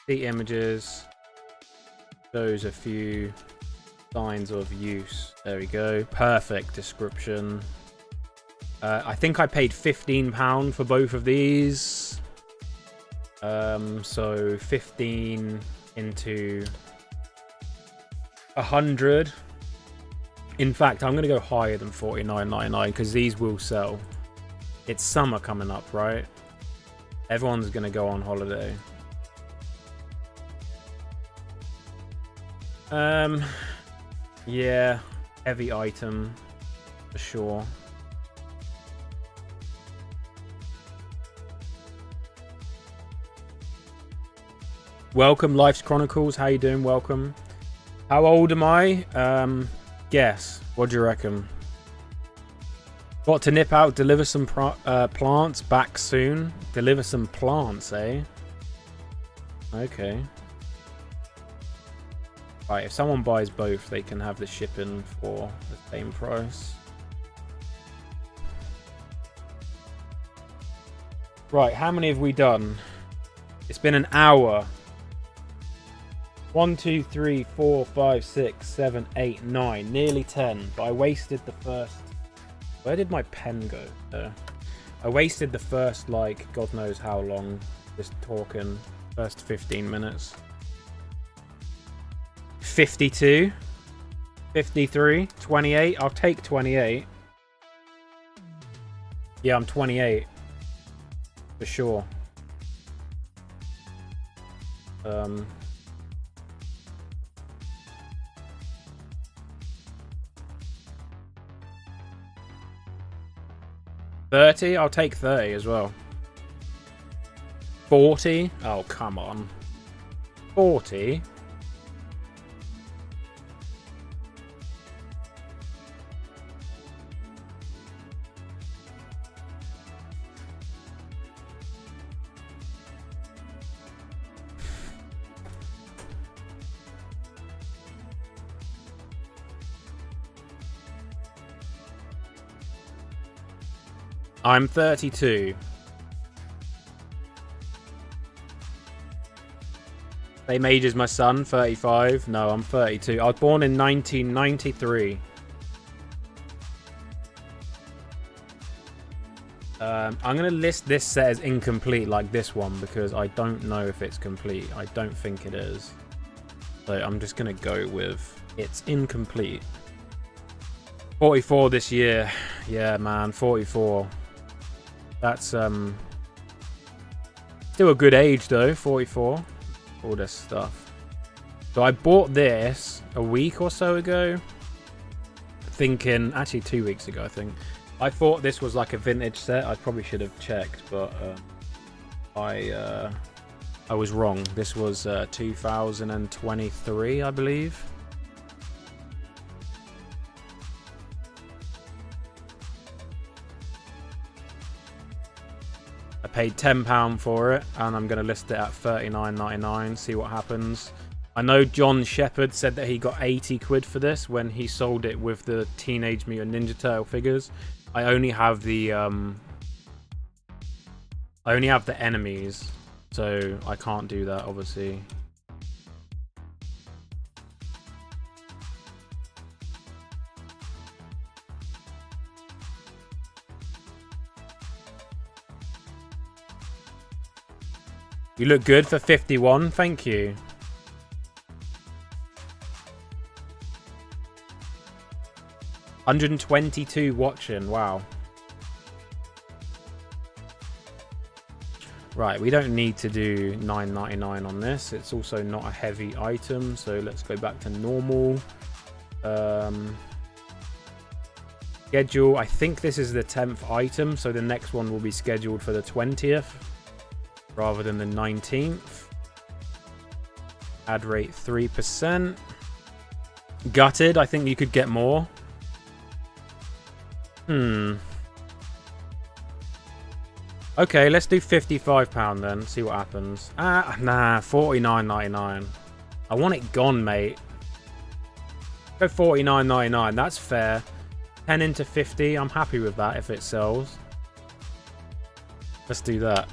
The images shows a few signs of use. There we go. Perfect description. I think I paid £15 for both of these. So 15 into 100. In fact, I'm going to go higher than $49.99 because these will sell. It's summer coming up, right? Everyone's going to go on holiday. Yeah, heavy item for sure. Welcome, Life's Chronicles. How you doing? Welcome. How old am I? Guess. What do you reckon? Got to nip out, deliver some plants. Back soon. Deliver some plants, eh? Okay. Right, if someone buys both, they can have the shipping for the same price. Right, how many have we done? It's been an hour. 1, 2, 3, 4, 5, 6, 7, 8, 9. Nearly 10. But I wasted the first... Where did my pen go? There. I wasted the first, like, God knows how long. Just talking. First 15 minutes. 52. 53. 28. I'll take 28. Yeah, I'm 28. For sure. 30? I'll take 30 as well. 40? Oh, come on. 40? I'm 32. Same age as my son, 35. No, I'm 32. I was born in 1993. I'm going to list this set as incomplete like this one because I don't know if it's complete. I don't think it is. So I'm just going to go with it's incomplete. 44 this year. Yeah, man, 44. That's still a good age though, 44. All this stuff. So I bought this a week or so ago. Thinking, actually 2 weeks ago I think. I thought this was like a vintage set. I probably should have checked, but I was wrong. This was 2023, I believe. I paid £10 for it, and I'm going to list it at $39.99, see what happens. I know John Shepherd said that he got 80 quid for this when he sold it with the Teenage Mutant Ninja Turtle figures. I only have the enemies, so I can't do that, obviously. You look good for 51, thank you. $122 watching, wow. Right, we don't need to do $9.99 on this. It's also not a heavy item, so let's go back to normal. Schedule, I think this is the 10th item, so the next one will be scheduled for the 20th rather than the 19th. Ad rate 3%. Gutted, I think you could get more. Okay, let's do £55 then, see what happens. Nah, $49.99. I want it gone, mate. Go $49.99, that's fair. 10 into 50, I'm happy with that if it sells. Let's do that.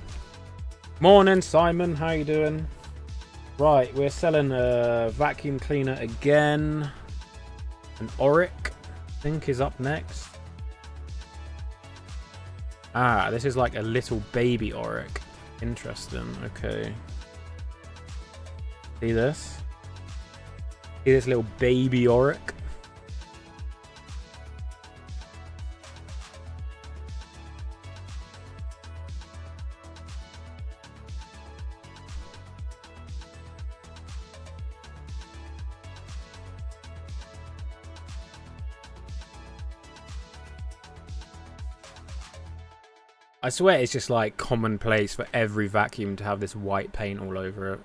Morning, Simon, how you doing? Right, we're selling a vacuum cleaner again. An Auric, I think, is up next. This is like a little baby Auric. Interesting, okay. See this? See this little baby Auric? I swear it's just like commonplace for every vacuum to have this white paint all over it.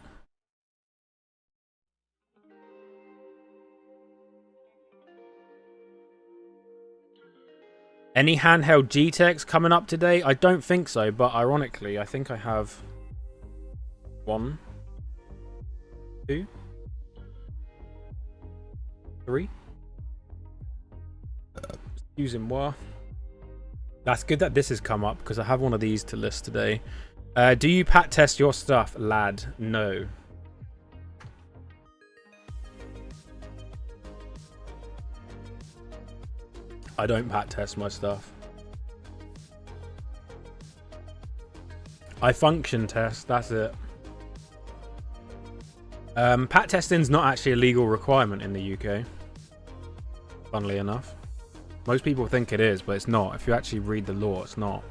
Any handheld GTechs coming up today? I don't think so, but ironically, I think I have 1, 2, 3. Using moi. That's good that this has come up because I have one of these to list today. Do you pat test your stuff, lad? No. I don't pat test my stuff. I function test, that's it. Pat testing's not actually a legal requirement in the UK. Funnily enough. Most people think it is, but it's not. If you actually read the law, it's not.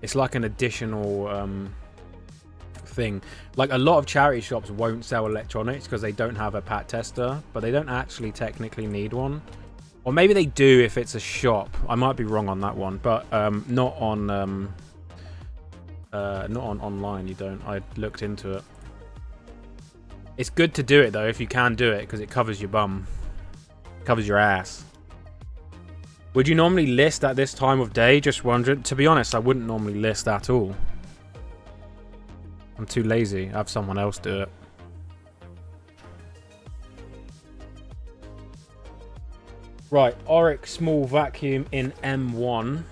It's like an additional thing. Like a lot of charity shops won't sell electronics because they don't have a pat tester, but they don't actually technically need one. Or maybe they do if it's a shop. I might be wrong on that one, but not on online. You don't. I looked into it. It's good to do it though if you can do it because it covers your bum, covers your ass. Would you normally list at this time of day? Just wondering. To be honest, I wouldn't normally list at all. I'm too lazy. Have someone else do it. Right, Auric small vacuum in M1.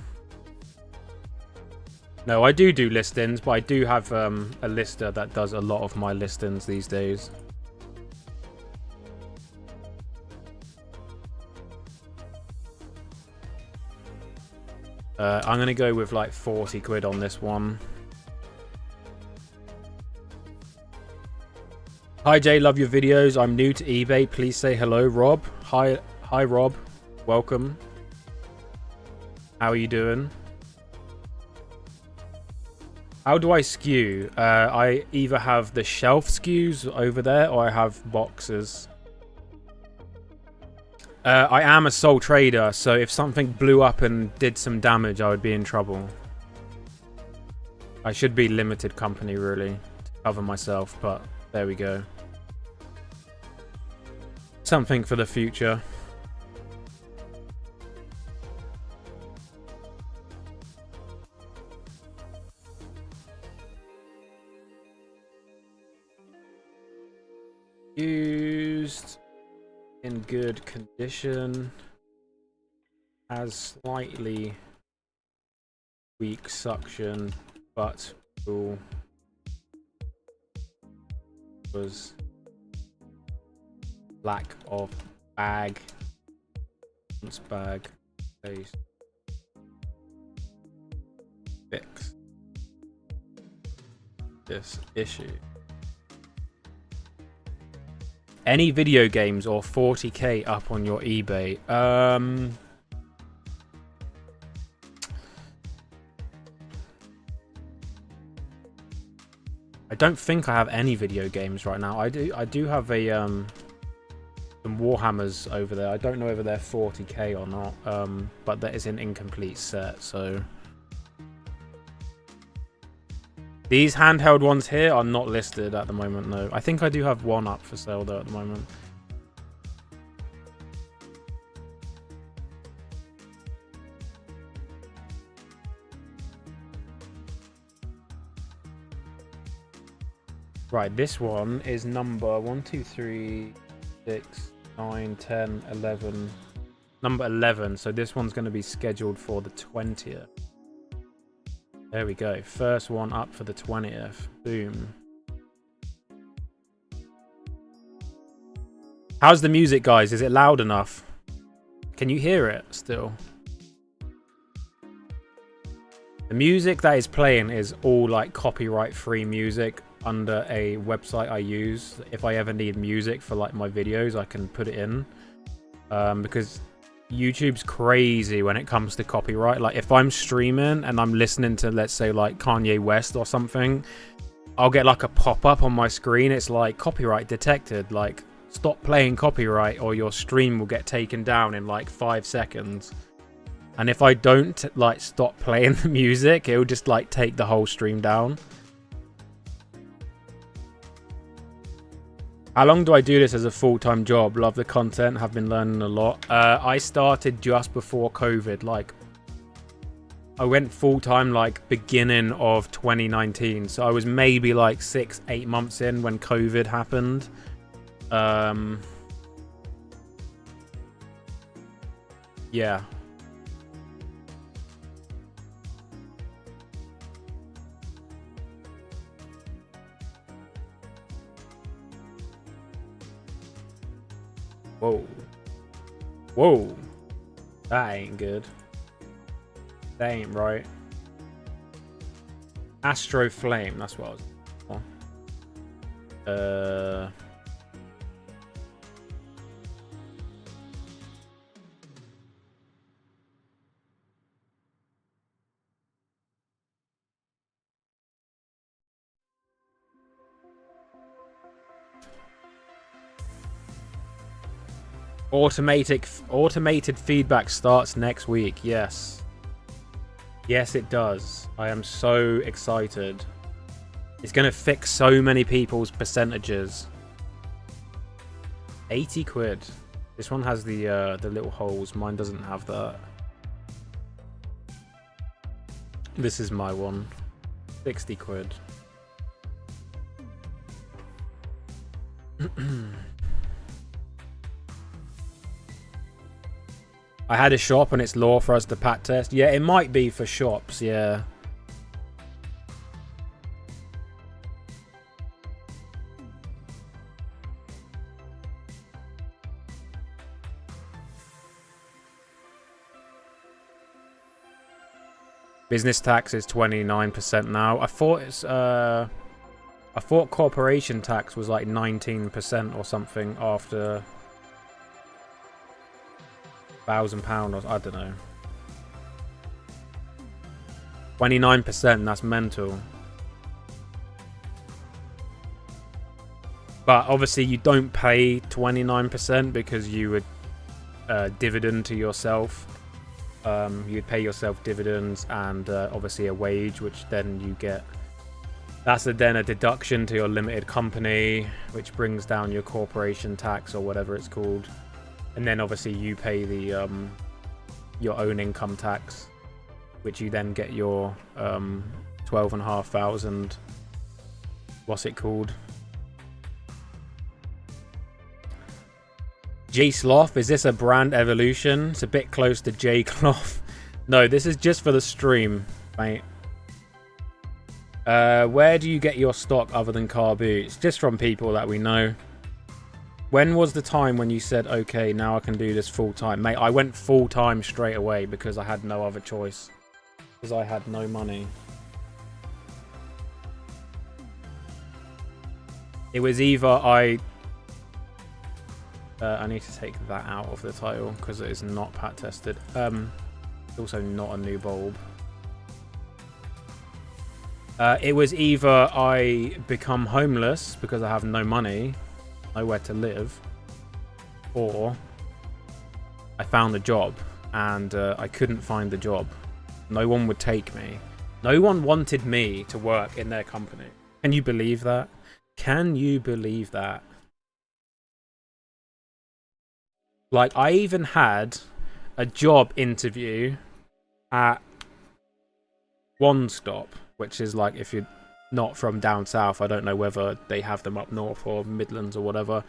No, I do listings, but I do have a lister that does a lot of my listings these days. I'm going to go with like 40 quid on this one. Hi Jay, love your videos. I'm new to eBay. Please say hello, Rob. Hi Rob. Welcome. How are you doing? How do I skew? I either have the shelf skews over there or I have boxes. I am a sole trader, so if something blew up and did some damage, I would be in trouble. I should be limited company, really, to cover myself, but there we go. Something for the future. Used in good condition, has slightly weak suction, but was lack of bag, bag space. Fix this issue. Any video games or 40k up on your eBay? I don't think I have any video games right now. I do have a some Warhammers over there. I don't know whether they're 40k or not, but that is an incomplete set, so... These handheld ones here are not listed at the moment, no. I think I do have one up for sale, though, at the moment. Right, this one is number 1, 2, 3, 6, 9, 10, 11. Number 11, so this one's going to be scheduled for the 20th. There we go. First one up for the 20th. Boom. How's the music, guys? Is it loud enough? Can you hear it still? The music that is playing is all like copyright-free music under a website I use. If I ever need music for like my videos, I can put it in. Because YouTube's crazy when it comes to copyright. Like if I'm streaming and I'm listening to, let's say, like Kanye West or something, I'll get like a pop-up on my screen. It's like copyright detected, like stop playing copyright or your stream will get taken down in like 5 seconds. And if I don't like stop playing the music, it will just like take the whole stream down. How long do I do this as a full-time job? Love the content, have been learning a lot. I started just before COVID. Like, I went full-time like beginning of 2019. So I was maybe like 6-8 months in when COVID happened. Yeah. Whoa. Whoa. That ain't good. That ain't right. Astro Flame, that's what I was... Automated feedback starts next week. Yes. Yes, it does. I am so excited. It's going to fix so many people's percentages. 80 quid. This one has the little holes. Mine doesn't have that. This is my one. 60 quid. I had a shop and it's law for us to pat test. Yeah, it might be for shops, yeah. Business tax is 29% now. I thought corporation tax was like 19% or something after £1,000 or I don't know. 29%, that's mental. But obviously you don't pay 29% because you would dividend to yourself. You'd pay yourself dividends and obviously a wage, which then you get. That's then a deduction to your limited company, which brings down your corporation tax or whatever it's called. And then obviously you pay the your own income tax, which you then get your 12,500. What's it called? Sloth, is this a brand evolution? It's a bit close to Cloth. No, this is just for the stream, mate. Where do you get your stock other than car boots? Just from people that we know. When was the time when you said, okay, now I can do this full time? Mate, I went full time straight away because I had no other choice. Because I had no money. It was either I need to take that out of the title because it is not pat tested. It's also not a new bulb. It was either I become homeless because I have no money, nowhere to live, or I found a job and I couldn't find the job. No one would take me. No one wanted me to work in their company. Can you believe that? Can you believe that? Like, I even had a job interview at One Stop, which is like, if you're not from down south, I don't know whether they have them up north or Midlands or whatever.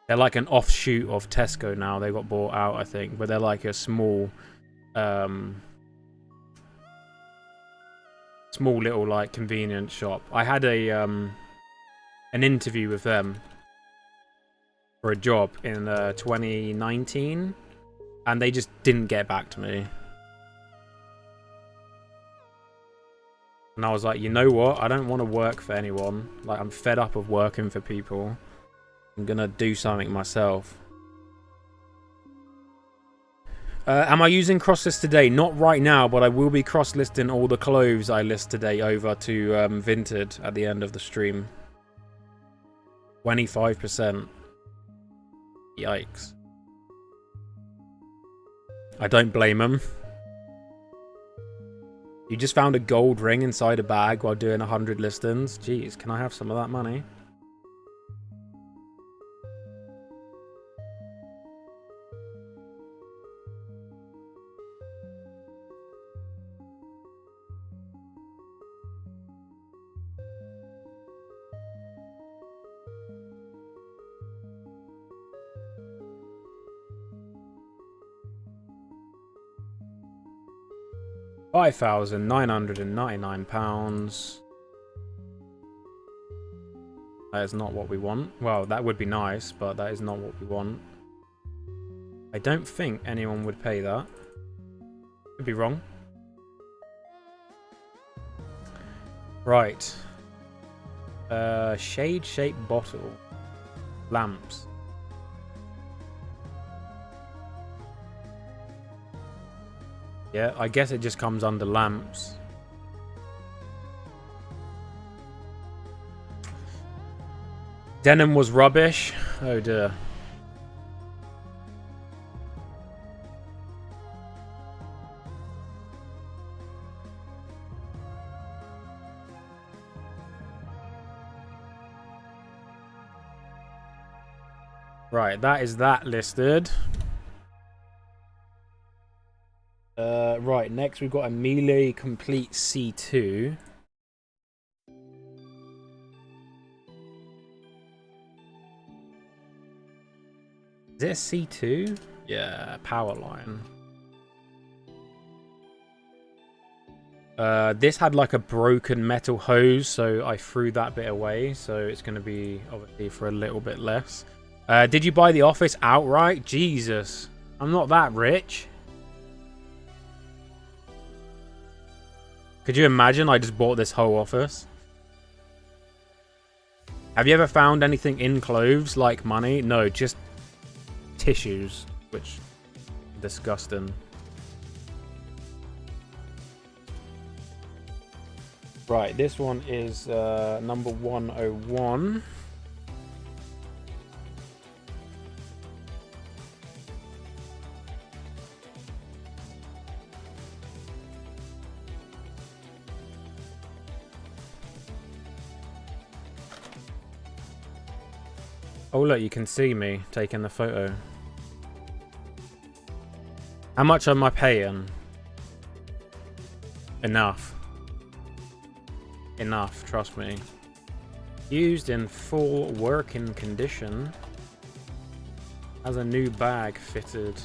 They're like an offshoot of Tesco now. They got bought out, I think, but they're like a small small little like convenience shop. I had a an interview with them for a job in 2019, and they just didn't get back to me. And I was like, you know what? I don't want to work for anyone. Like, I'm fed up of working for people. I'm gonna do something myself. Am I using cross-list today? Not right now, but I will be cross-listing all the clothes I list today over to Vinted at the end of the stream. 25%. Yikes. I don't blame them. You just found a gold ring inside a bag while doing 100 listings? Jeez, can I have some of that money? £5,999. That is not what we want. Well, that would be nice, but that is not what we want. I don't think anyone would pay that. Could be wrong. Right. Shade-shaped bottle. Lamps. Yeah, I guess it just comes under lamps. Denim was rubbish. Oh dear. Right, that is that listed. Right, next we've got a Melee Complete C2. Is it a C2? Yeah, power line. This had like a broken metal hose, so I threw that bit away. So it's going to be obviously for a little bit less. Did you buy the office outright? Jesus, I'm not that rich. Could you imagine I just bought this whole office? Have you ever found anything in clothes like money? No, just tissues, which disgusting. Right, this one is number 101. Oh look, you can see me taking the photo. How much am I paying? Enough. Enough, trust me. Used in full working condition. Has a new bag fitted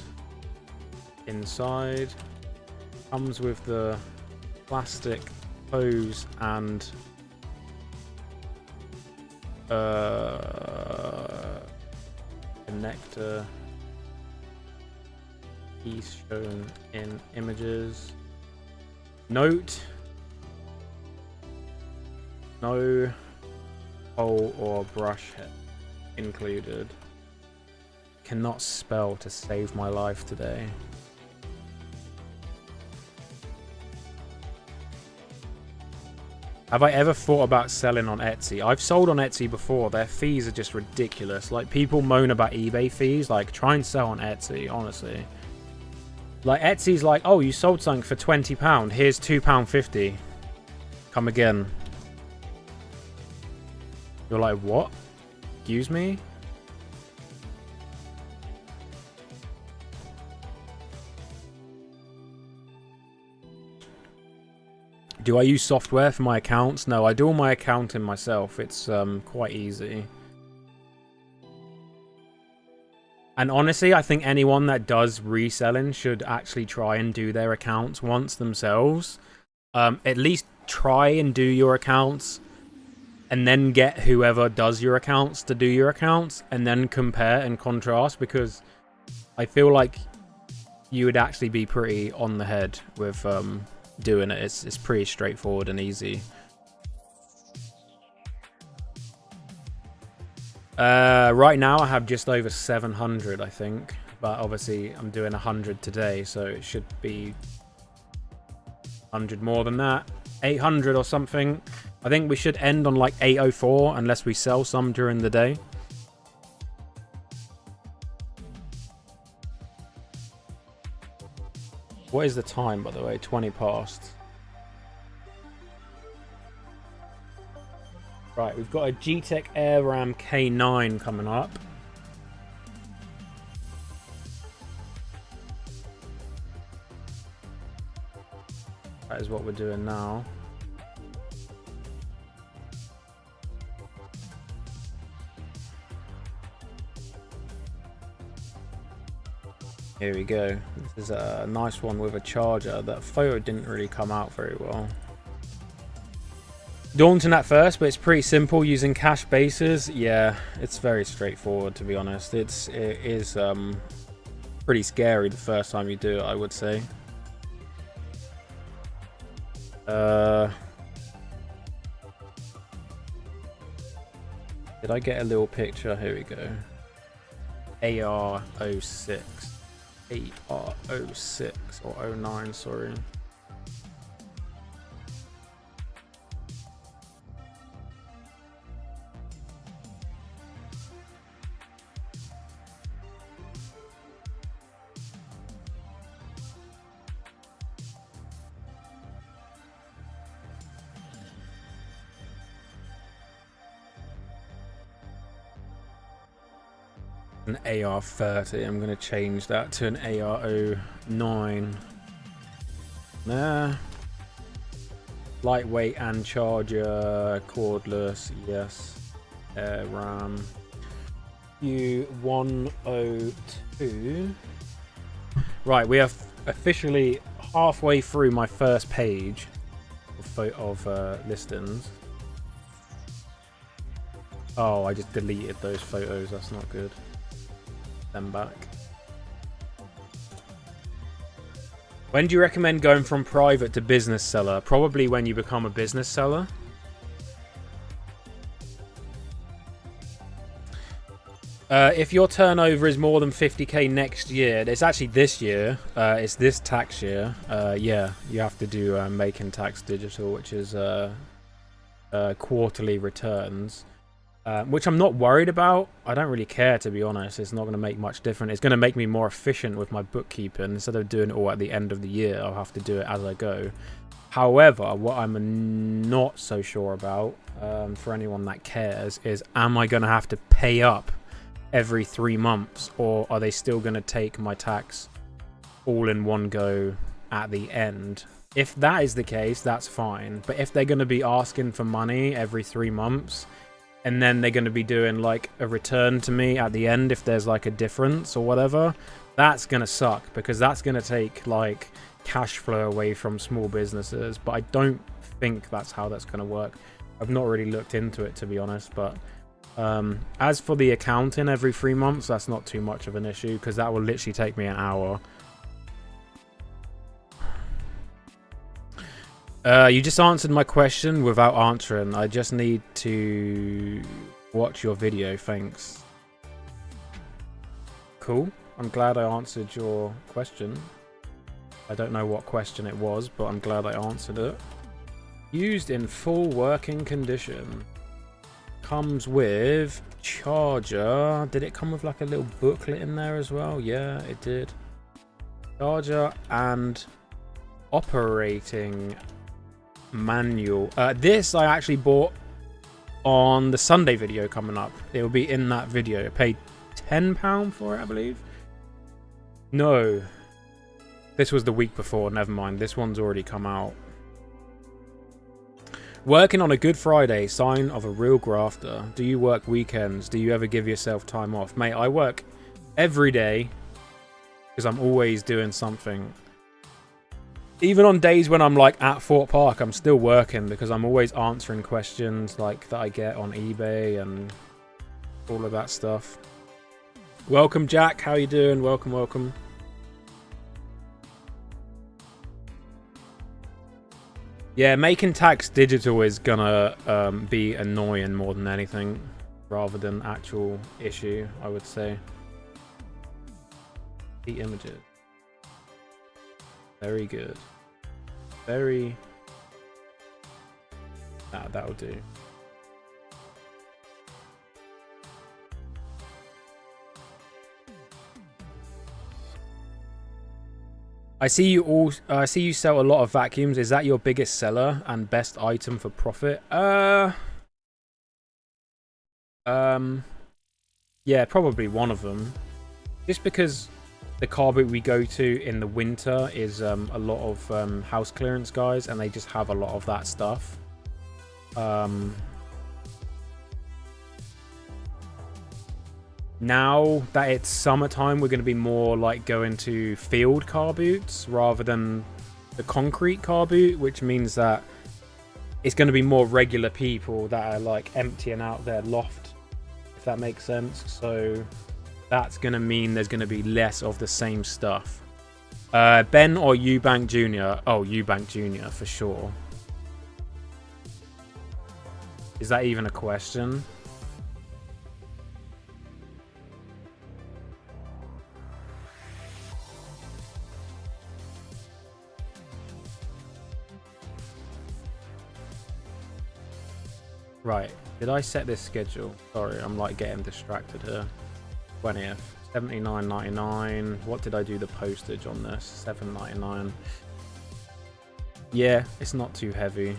inside. Comes with the plastic hose and connector piece shown in images. Note: no hole or brush head included. Cannot spell to save my life today. Have I ever thought about selling on Etsy? I've sold on Etsy before. Their fees are just ridiculous. Like, people moan about eBay fees. Like, try and sell on Etsy, honestly. Like, Etsy's like, oh, you sold something for £20. Here's £2.50. Come again. You're like, what? Excuse me? Do I use software for my accounts? No, I do all my accounting myself. It's quite easy. And honestly, I think anyone that does reselling should actually try and do their accounts once themselves. At least try and do your accounts, and then get whoever does your accounts to do your accounts, and then compare and contrast, because I feel like you would actually be pretty on the head with doing it. It's pretty straightforward and easy. Right now I have just over 700, I think, but obviously I'm doing 100 today, so it should be 100 more than that, 800 or something. I think we should end on like 804 unless we sell some during the day. What is the time, by the way? 20 past. Right, we've got a GTech AirRam K9 coming up. That is what we're doing now. Here we go. This is a nice one with a charger. That photo didn't really come out very well. Daunting at first, but it's pretty simple using cash bases. Yeah, it's very straightforward, to be honest. It is pretty scary the first time you do it, I would say. Did I get a little picture? Here we go. AR06. AR06 or 09, sorry. An AR30. I'm going to change that to an AR09. Nah. Lightweight and charger, cordless, yes. RAM. U102. Right, we are officially halfway through my first page of listings. Oh, I just deleted those photos. That's not good. Them back. When do you recommend going from private to business seller? Probably when you become a business seller. If your turnover is more than 50k next year, it's actually this year, it's this tax year, yeah, you have to do making tax digital, which is quarterly returns. Which I'm not worried about. I don't really care, to be honest. It's not going to make much difference. It's going to make me more efficient with my bookkeeping. Instead of doing it all at the end of the year, I'll have to do it as I go. However, what I'm not so sure about, for anyone that cares, is am I going to have to pay up every 3 months, or are they still going to take my tax all in one go at the end? If that is the case, that's fine. But if they're going to be asking for money every 3 months, and then they're going to be doing like a return to me at the end if there's like a difference or whatever, that's going to suck, because that's going to take like cash flow away from small businesses. But I don't think that's how that's going to work. I've not really looked into it, to be honest. But as for the accounting every 3 months, that's not too much of an issue, because that will literally take me an hour. You just answered my question without answering. I just need to watch your video, thanks. Cool. I'm glad I answered your question. I don't know what question it was, but I'm glad I answered it. Used in full working condition. Comes with charger. Did it come with like a little booklet in there as well? Yeah, it did. Charger and operating manual. This I actually bought on the Sunday video coming up. It will be in that video. I paid £10 for it, I believe. No. This was the week before. Never mind. This one's already come out. Working on a Good Friday, sign of a real grafter. Do you work weekends? Do you ever give yourself time off? Mate, I work every day because I'm always doing something. Even on days when I'm like at Fort Park, I'm still working because I'm always answering questions like that I get on eBay and all of that stuff. Welcome, Jack. How you doing? Welcome, welcome. Yeah, making tax digital is gonna be annoying more than anything, rather than actual issue, I would say. The images. Very good. Very... that'll do. I see you sell a lot of vacuums. Is that your biggest seller and best item for profit? Yeah, probably one of them. Just because the car boot we go to in the winter is a lot of house clearance guys, and they just have a lot of that stuff. Now that it's summertime, we're going to be more like going to field car boots rather than the concrete car boot, which means that it's going to be more regular people that are like emptying out their loft, if that makes sense. So that's going to mean there's going to be less of the same stuff. Ben or Eubank Jr.? Oh, Eubank Jr. for sure. Is that even a question? Right, did I set this schedule? Sorry, I'm like getting distracted here. 20th, $79.99. What did I do the postage on this? $7.99. Yeah, it's not too heavy.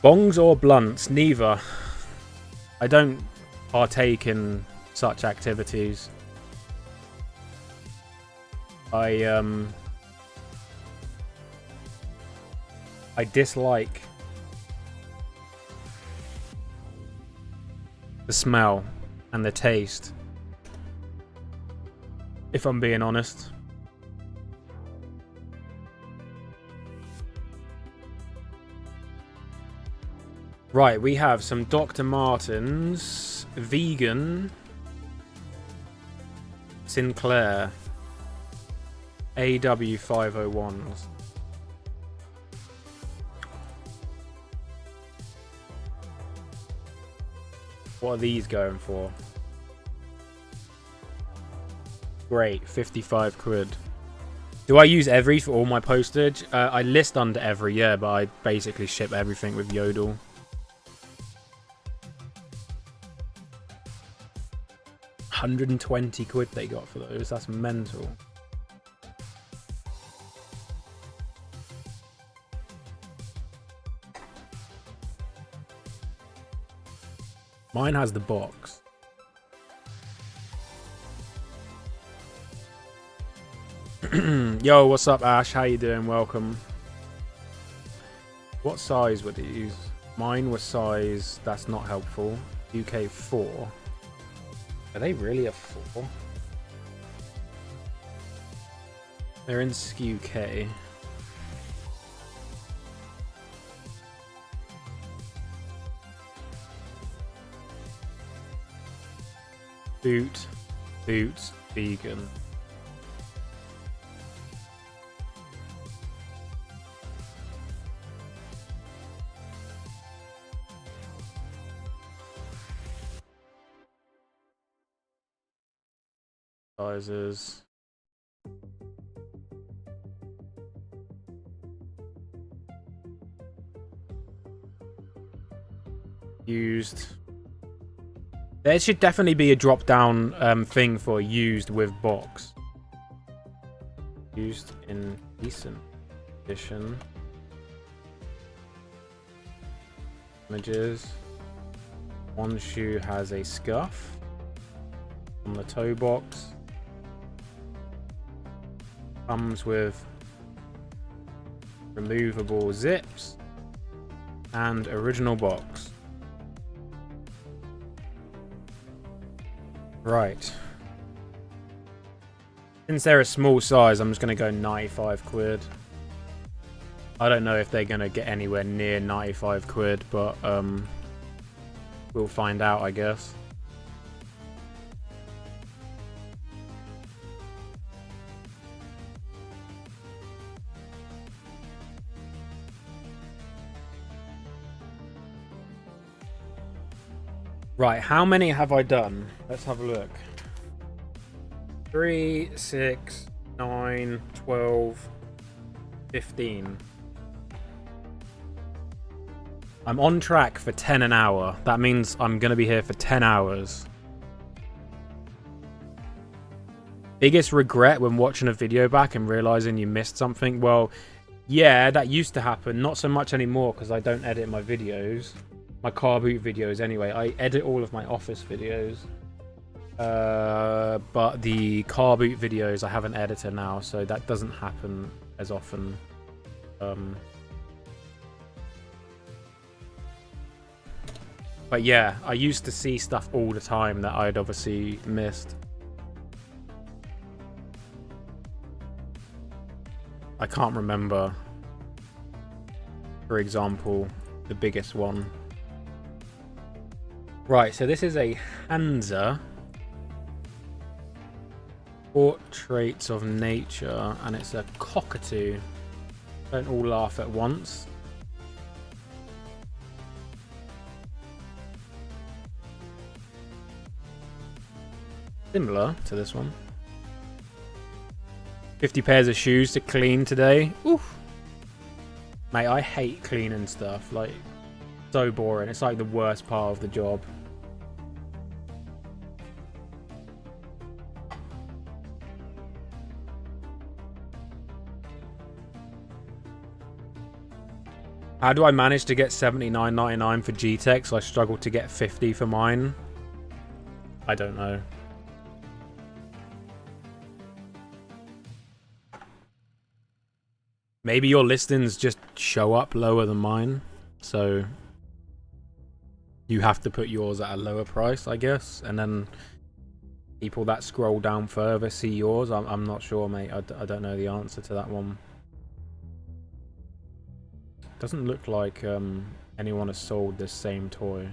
Bongs or blunts? Neither. I don't partake in such activities. I dislike the smell and the taste, if I'm being honest. Right, we have some Dr. Martens, vegan, Sinclair, AW501s. What are these going for? Great, 55 quid. Do I use Every for all my postage? I list under Every, yeah, but I basically ship everything with Yodel. £120 they got for those. That's mental. Mine has the box. Yo, what's up, Ash? How you doing? Welcome. What size were these? Mine was size... That's not helpful. UK 4. Are they really a 4? They're in SKU K. Boot, boots, vegan. Sizes. Used. There should definitely be a drop-down thing for used with box. Used in decent condition. Images. One shoe has a scuff on the toe box. Comes with removable zips and original box. Right. Since they're a small size, I'm just going to go 95 quid. I don't know if they're going to get anywhere near 95 quid, but we'll find out, I guess. Right, how many have I done? Let's have a look. 3, 6, 9, 12, 15. I'm on track for 10 an hour. That means I'm going to be here for 10 hours. Biggest regret when watching a video back and realizing you missed something? Well, yeah, that used to happen. Not so much anymore because I don't edit my videos. My car boot videos anyway. I edit all of my office videos. But the car boot videos I have an editor now, so that doesn't happen as often. But yeah, I used to see stuff all the time that I'd obviously missed. I can't remember, for example, the biggest one. Right, so this is a Hansa Portraits of Nature, and it's a cockatoo. Don't all laugh at once. Similar to this one. 50 pairs of shoes to clean today. Oof. Mate, I hate cleaning stuff. Like, so boring. It's like the worst part of the job. How do I manage to get $79.99 for GTech, so I struggle to get 50 for mine? I don't know. Maybe your listings just show up lower than mine, so you have to put yours at a lower price, I guess, and then people that scroll down further see yours. I'm not sure, mate. I don't know the answer to that one. Doesn't look like anyone has sold this same toy.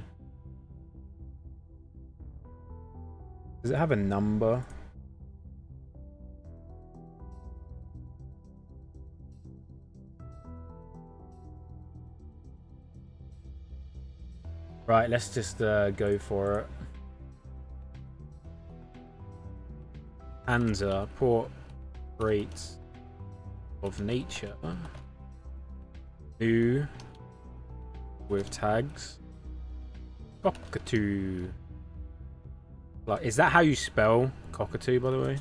Does it have a number? Right, let's just go for it. Hansa Portraits of Nature. New with tags. Cockatoo. Like, is that how you spell cockatoo, by the way?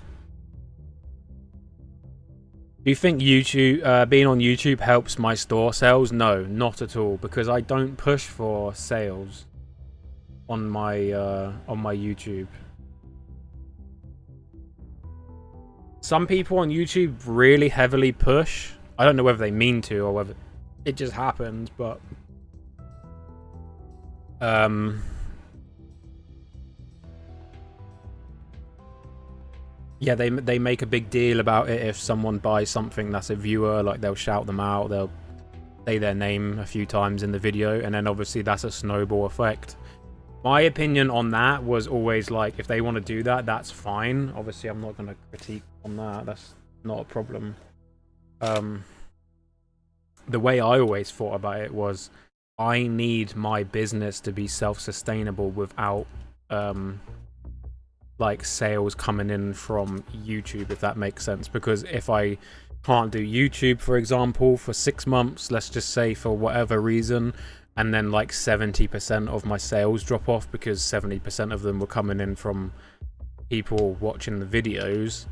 Do you think YouTube, being on YouTube helps my store sales? No, not at all, because I don't push for sales on my YouTube. Some people on YouTube really heavily push. I don't know whether they mean to or whether it just happens, but yeah, they make a big deal about it if someone buys something that's a viewer. Like, they'll shout them out, they'll say their name a few times in the video, and then obviously that's a snowball effect. My opinion on that was always, like, if they want to do that, that's fine. Obviously, I'm not going to critique on that. That's not a problem. The way I always thought about it was, I need my business to be self-sustainable without like sales coming in from YouTube, if that makes sense. Because if I can't do YouTube, for example, for 6 months, let's just say, for whatever reason, and then like 70% of my sales drop off because 70% of them were coming in from people watching the videos,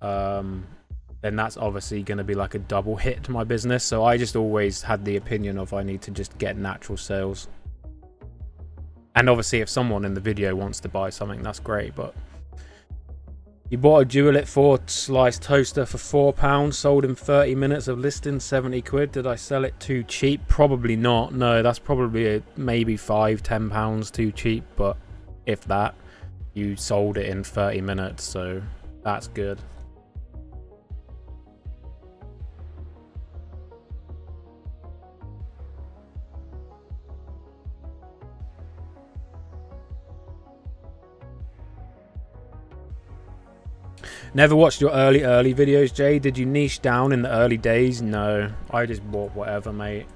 then that's obviously going to be like a double hit to my business. So I just always had the opinion of I need to just get natural sales. And obviously if someone in the video wants to buy something, that's great. But you bought a Dualit 4 slice toaster for £4, sold in 30 minutes of listing, 70 quid. Did I sell it too cheap? Probably not. No, that's probably maybe £5-10 too cheap, but if that, you sold it in 30 minutes, so that's good. Never watched your early videos, Jay. Did you niche down in the early days? No, I just bought whatever, mate.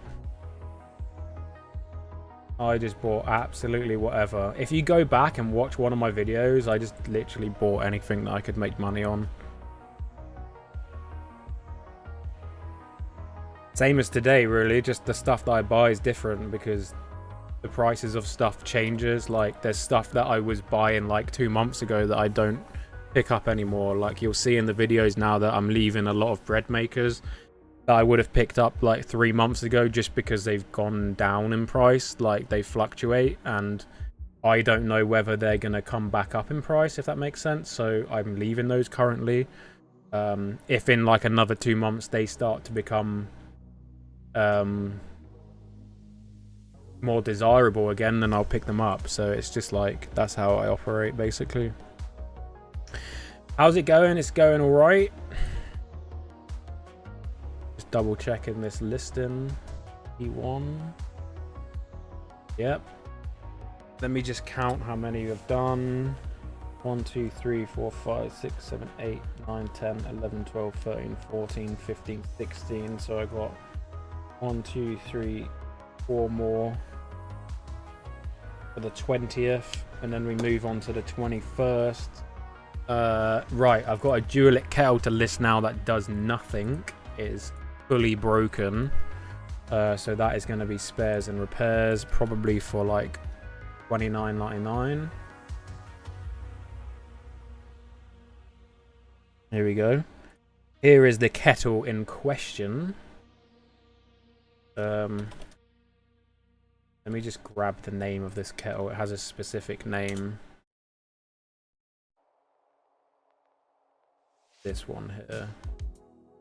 I just bought absolutely whatever. If you go back and watch one of my videos, I just literally bought anything that I could make money on. Same as today, really. Just the stuff that I buy is different because the prices of stuff changes. Like, there's stuff that I was buying like 2 months ago that I don't pick up anymore. Like, you'll see in the videos now that I'm leaving a lot of bread makers that I would have picked up like 3 months ago just because they've gone down in price. Like, they fluctuate and I don't know whether they're going to come back up in price, if that makes sense. So I'm leaving those currently. If in like another 2 months they start to become more desirable again, then I'll pick them up. So it's just like, that's how I operate basically. How's it going? It's going all right. Just double checking this listing. E1. Yep. Let me just count how many we've done. 1, 2, 3, 4, 5, 6, 7, 8, 9, 10, 11, 12, 13, 14, 15, 16. So I got 1, 2, 3, 4 more for the 20th, and then we move on to the 21st. Right, I've got a Dualit kettle to list now that does nothing. It is fully broken. So that is going to be spares and repairs, probably for like $29.99. Here we go. Here is the kettle in question. Let me just grab the name of this kettle. It has a specific name. This one here.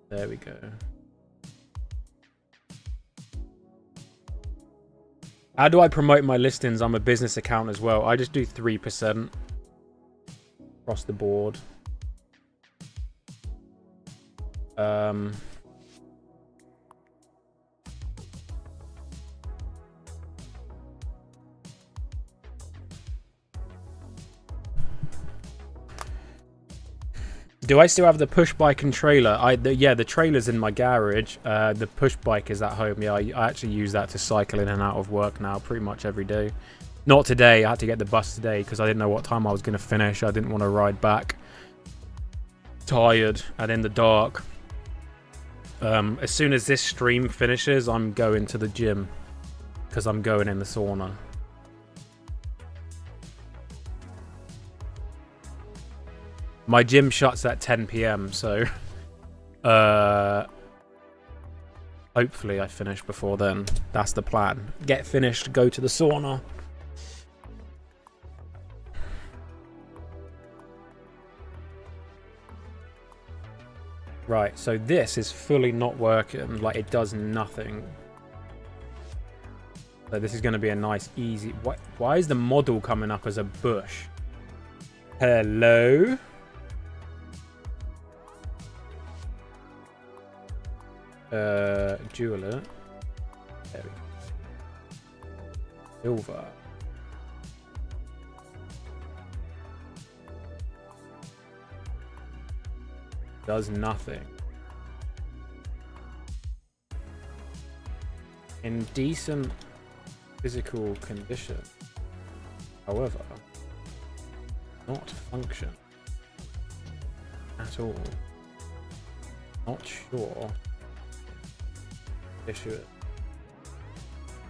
There we go. How do I promote my listings? I'm a business account as well. I just do 3% across the board. Do I still have the push bike and trailer? Yeah, the trailer's in my garage. The push bike is at home. Yeah, I actually use that to cycle in and out of work now pretty much every day. Not today. I had to get the bus today because I didn't know what time I was going to finish. I didn't want to ride back tired and in the dark. As soon as this stream finishes, I'm going to the gym because I'm going in the sauna. My gym shuts at 10 PM, so hopefully I finish before then. That's the plan. Get finished, go to the sauna. Right, so this is fully not working. Like, it does nothing. So this is going to be a nice, easy... Why is the model coming up as a bush? Hello? Dualit. There we go. Silver. Does nothing. In decent physical condition. However, not function at all. Not sure. Issue it.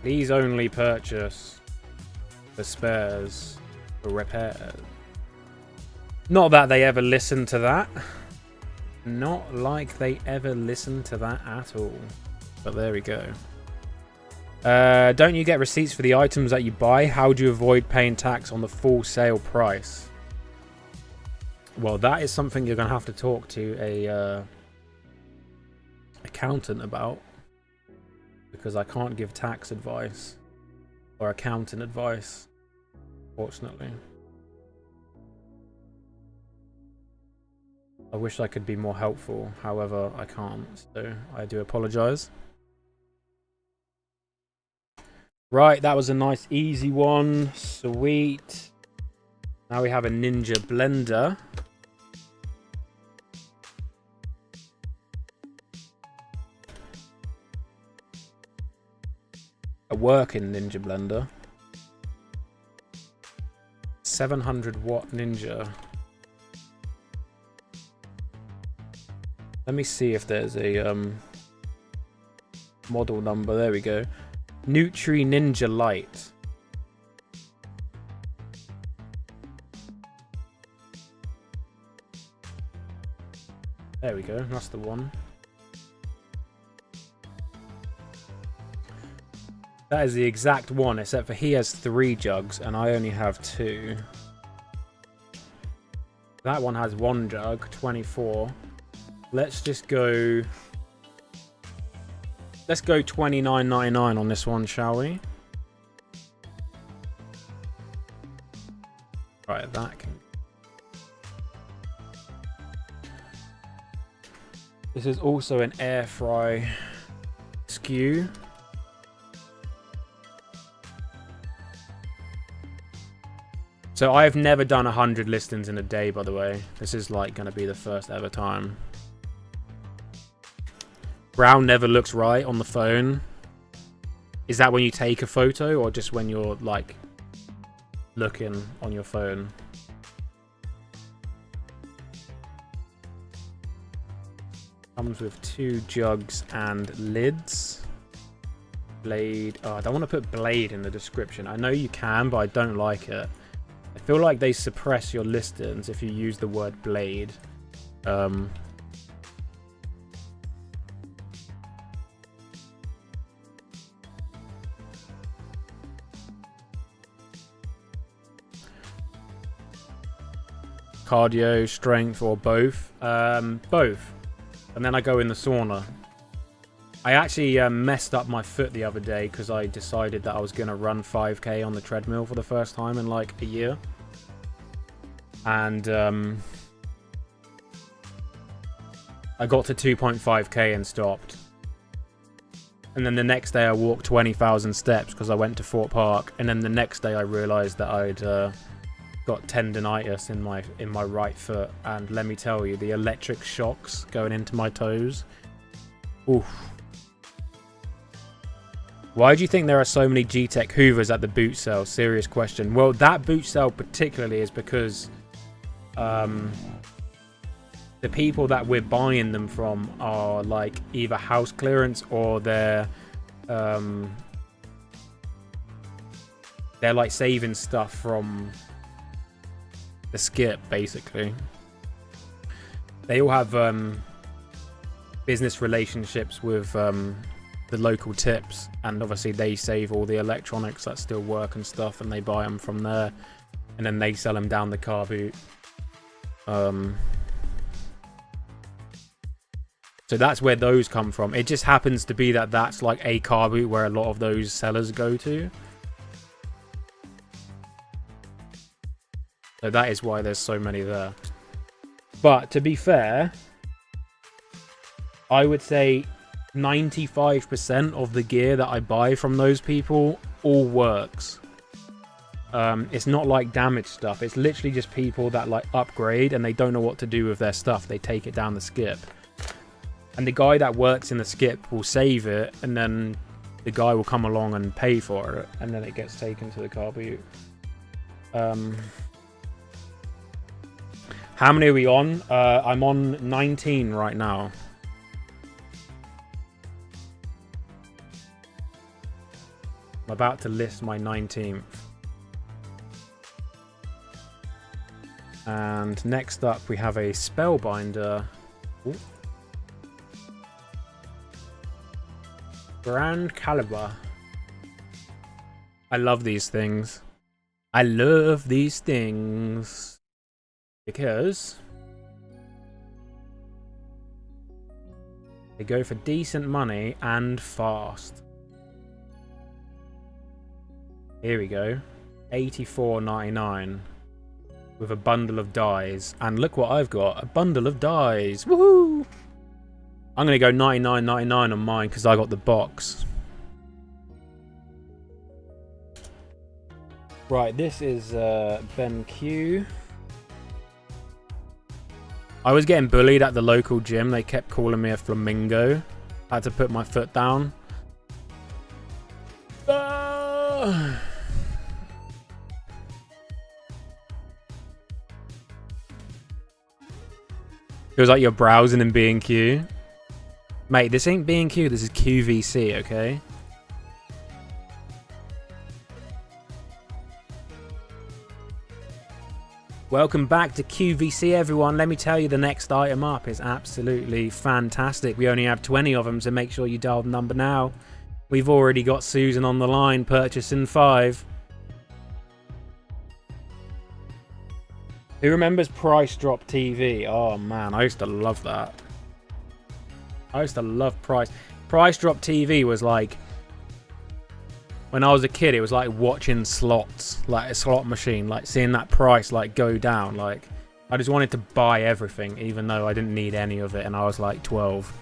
Please only purchase the spares for repairs. Not that they ever listen to that. Not like they ever listen to that at all. But there we go. Don't you get receipts for the items that you buy? How do you avoid paying tax on the full sale price? Well, that is something you're going to have to talk to a accountant about. Because I can't give tax advice. Or accountant advice. Fortunately. I wish I could be more helpful. However, I can't. So, I do apologise. Right, that was a nice easy one. Sweet. Now we have a Ninja blender. A working Ninja blender. 700 watt Ninja. Let me see if there's a model number. There we go. Nutri Ninja Lite. There we go. That's the one. That is the exact one, except for he has 3 jugs and I only have 2. That one has 1 jug, 24. Let's just go... Let's go $29.99 on this one, shall we? Right, that can... This is also an air fry SKU. So I've never done 100 listings in a day, by the way. This is like going to be the first ever time. Brown never looks right on the phone. Is that when you take a photo or just when you're like looking on your phone? Comes with 2 jugs and lids. Blade. Oh, I don't want to put blade in the description. I know you can, but I don't like it. I feel like they suppress your listings if you use the word blade. Cardio, strength, or both? Both. And then I go in the sauna. I actually messed up my foot the other day because I decided that I was going to run 5k on the treadmill for the first time in like a year. And I got to 2.5k and stopped. And then the next day I walked 20,000 steps because I went to Fort Park. And then the next day I realised that I'd got tendonitis in my right foot. And let me tell you, the electric shocks going into my toes. Oof. Why do you think there are so many GTech Hoovers at the boot sale? Serious question. Well, that boot sale particularly is because the people that we're buying them from are like either house clearance or they're like saving stuff from the skip, basically. They all have business relationships with the local tips, and obviously they save all the electronics that still work and stuff, and they buy them from there, and then they sell them down the car boot. So that's where those come from. It just happens to be that that's like a car boot where a lot of those sellers go to. So that is why there's so many there. But to be fair, I would say 95% of the gear that I buy from those people all works. It's not like damaged stuff. It's literally just people that like upgrade and they don't know what to do with their stuff. They take it down the skip. And the guy that works in the skip will save it, and then the guy will come along and pay for it, and then it gets taken to the car boot. How many are we on? I'm on 19 right now. I'm about to list my 19th. And next up we have a Spellbinder. Ooh. Grand Caliber. I love these things. I love these things. Because they go for decent money and fast. Here we go. $84.99 with a bundle of dies. And look what I've got. A bundle of dies. Woohoo! I'm going to go $99.99 on mine because I got the box. Right, this is Ben Q. I was getting bullied at the local gym. They kept calling me a flamingo. I had to put my foot down. It was like you're browsing in B&Q. Mate, this ain't B&Q, this is QVC, okay? Welcome back to QVC, everyone. Let me tell you, the next item up is absolutely fantastic. We only have 20 of them, so make sure you dial the number now. We've already got Susan on the line, purchasing 5. Who remembers Price Drop TV? Oh man, I used to love that. I used to love Price Drop TV was like, when I was a kid, it was like watching slots, like a slot machine, like seeing that price like go down. Like, I just wanted to buy everything, even though I didn't need any of it, and I was like 12.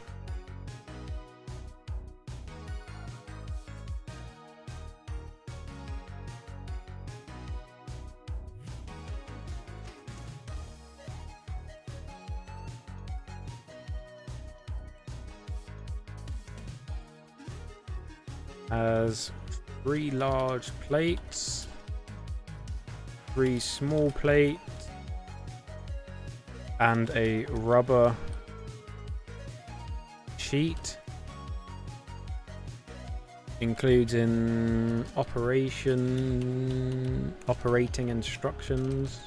Has 3 large plates, 3 small plates, and a rubber sheet. Includes in operating instructions.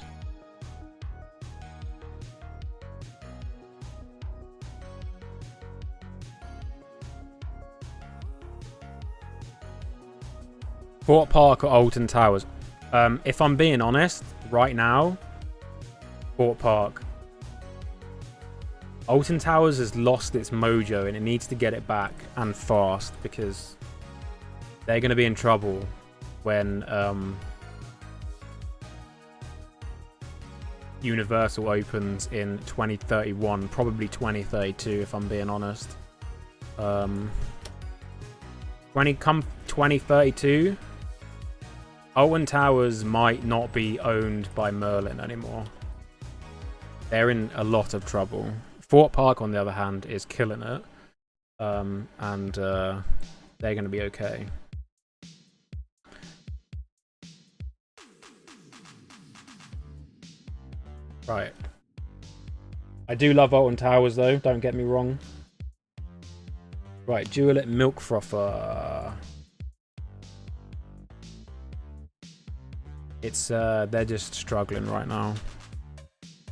Fort Park or Alton Towers? If I'm being honest, right now, Fort Park. Alton Towers has lost its mojo and it needs to get it back, and fast, because they're going to be in trouble when Universal opens in 2031, probably 2032 if I'm being honest. 2032, Alton Towers might not be owned by Merlin anymore. They're in a lot of trouble. Fort Park, on the other hand, is killing it. And they're going to be okay. Right. I do love Alton Towers, though. Don't get me wrong. Right, Duelit Milk Frother. It's they're just struggling right now.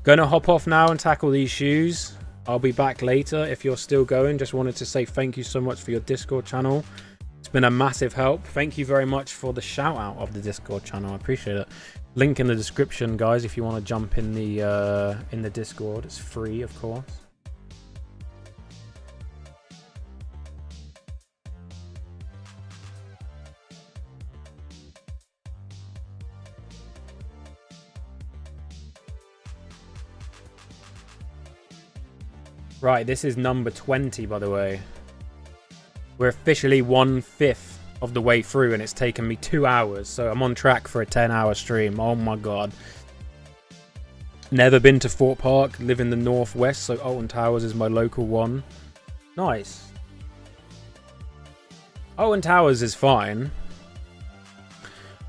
Gonna hop off now and tackle these shoes. I'll be back later if you're still going. Just wanted to say thank you so much for your Discord channel. It's been a massive help. Thank you very much for the shout out of the Discord channel. I appreciate it. Link in the description, guys, if you want to jump in the Discord. It's free, of course. Right, this is number 20, by the way. We're officially 1/5 of the way through, and it's taken me 2 hours, so I'm on track for a 10-hour stream. Oh my god. Never been to Fort Park, live in the northwest, so Alton Towers is my local one. Nice. Alton Towers is fine.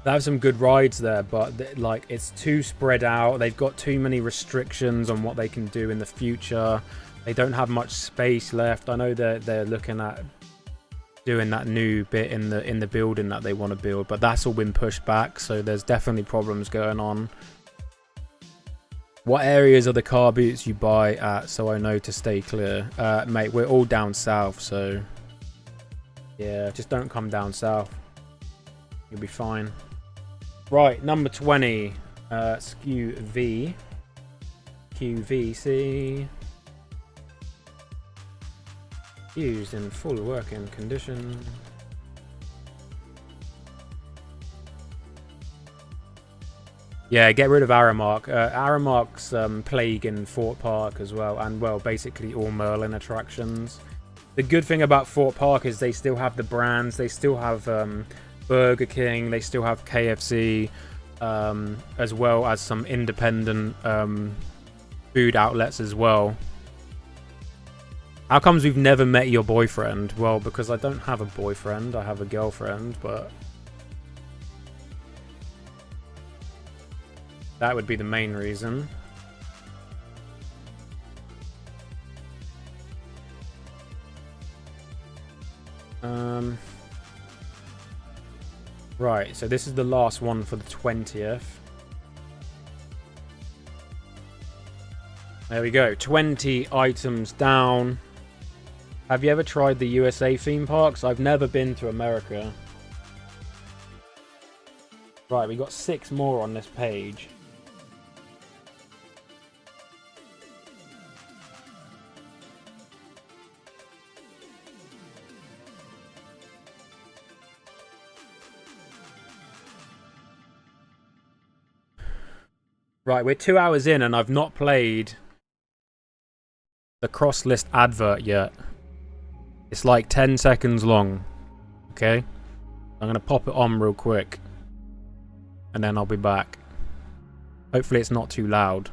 They have some good rides there, but like, it's too spread out. They've got too many restrictions on what they can do in the future. They don't have much space left. I know they're looking at doing that new bit in the building that they want to build, but that's all been pushed back, so there's definitely problems going on. What areas are the car boots you buy at, so I know to stay clear? Mate, we're all down south, so yeah, just don't come down south. You'll be fine. Right, number 20, SKU V, QVC. Used in full working condition. Yeah, get rid of Aramark. Aramark's plague in Fort Park as well, and well, basically all Merlin attractions. The good thing about Fort Park is they still have the brands. They still have Burger King. They still have KFC, as well as some independent food outlets as well. How comes we've never met your boyfriend? Well, because I don't have a boyfriend. I have a girlfriend, but that would be the main reason. Right, so this is the last one for the 20th. There we go, 20 items down. Have you ever tried the USA theme parks? I've never been to America. Right, we got 6 more on this page. Right, we're 2 hours in and I've not played the cross list advert yet. It's like 10 seconds long. Okay? I'm going to pop it on real quick. And then I'll be back. Hopefully it's not too loud.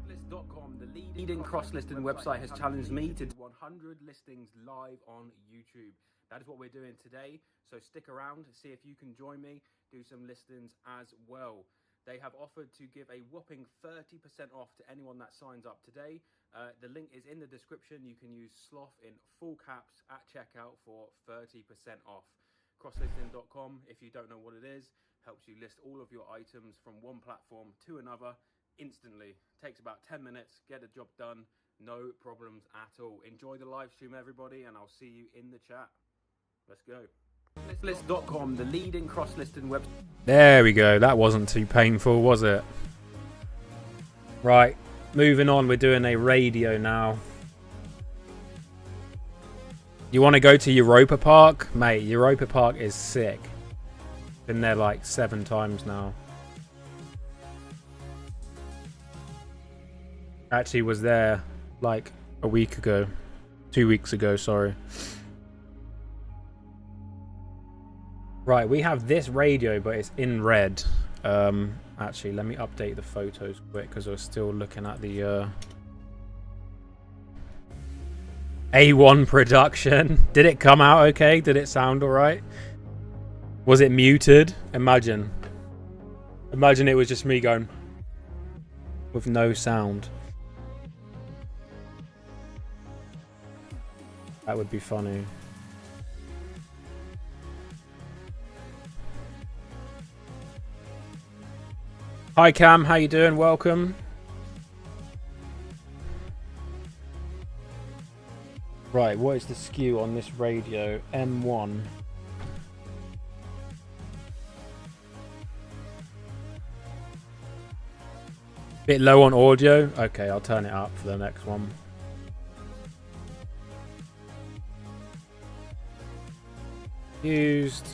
List.com, the leading cross-listing website, has challenged me to do 100 listings live on YouTube. That is what we're doing today. So stick around, see if you can join me, do some listings as well. They have offered to give a whopping 30% off to anyone that signs up today. The link is in the description. You can use Sloth in full caps at checkout for 30% off. Crosslisting.com, if you don't know what it is, helps you list all of your items from one platform to another instantly. Takes about 10 minutes, get a job done, no problems at all. Enjoy the live stream, everybody, and I'll see you in the chat. Let's go. List.com, the leading cross-listing website. There we go. That wasn't too painful, was it? Right, moving on. We're doing a radio now. You want to go to Europa Park? Mate, Europa Park is sick. Been there like 7 times now. Actually was there like a week ago. 2 weeks ago, sorry. Right, we have this radio, but it's in red. Actually, let me update the photos quick because we're still looking at the A1 production. Did it come out okay? Did it sound alright? Was it muted? Imagine it was just me going with no sound. That would be funny. Hi Cam, how you doing? Welcome. Right, what is the SKU on this radio? M1. Bit low on audio? Okay, I'll turn it up for the next one. Used.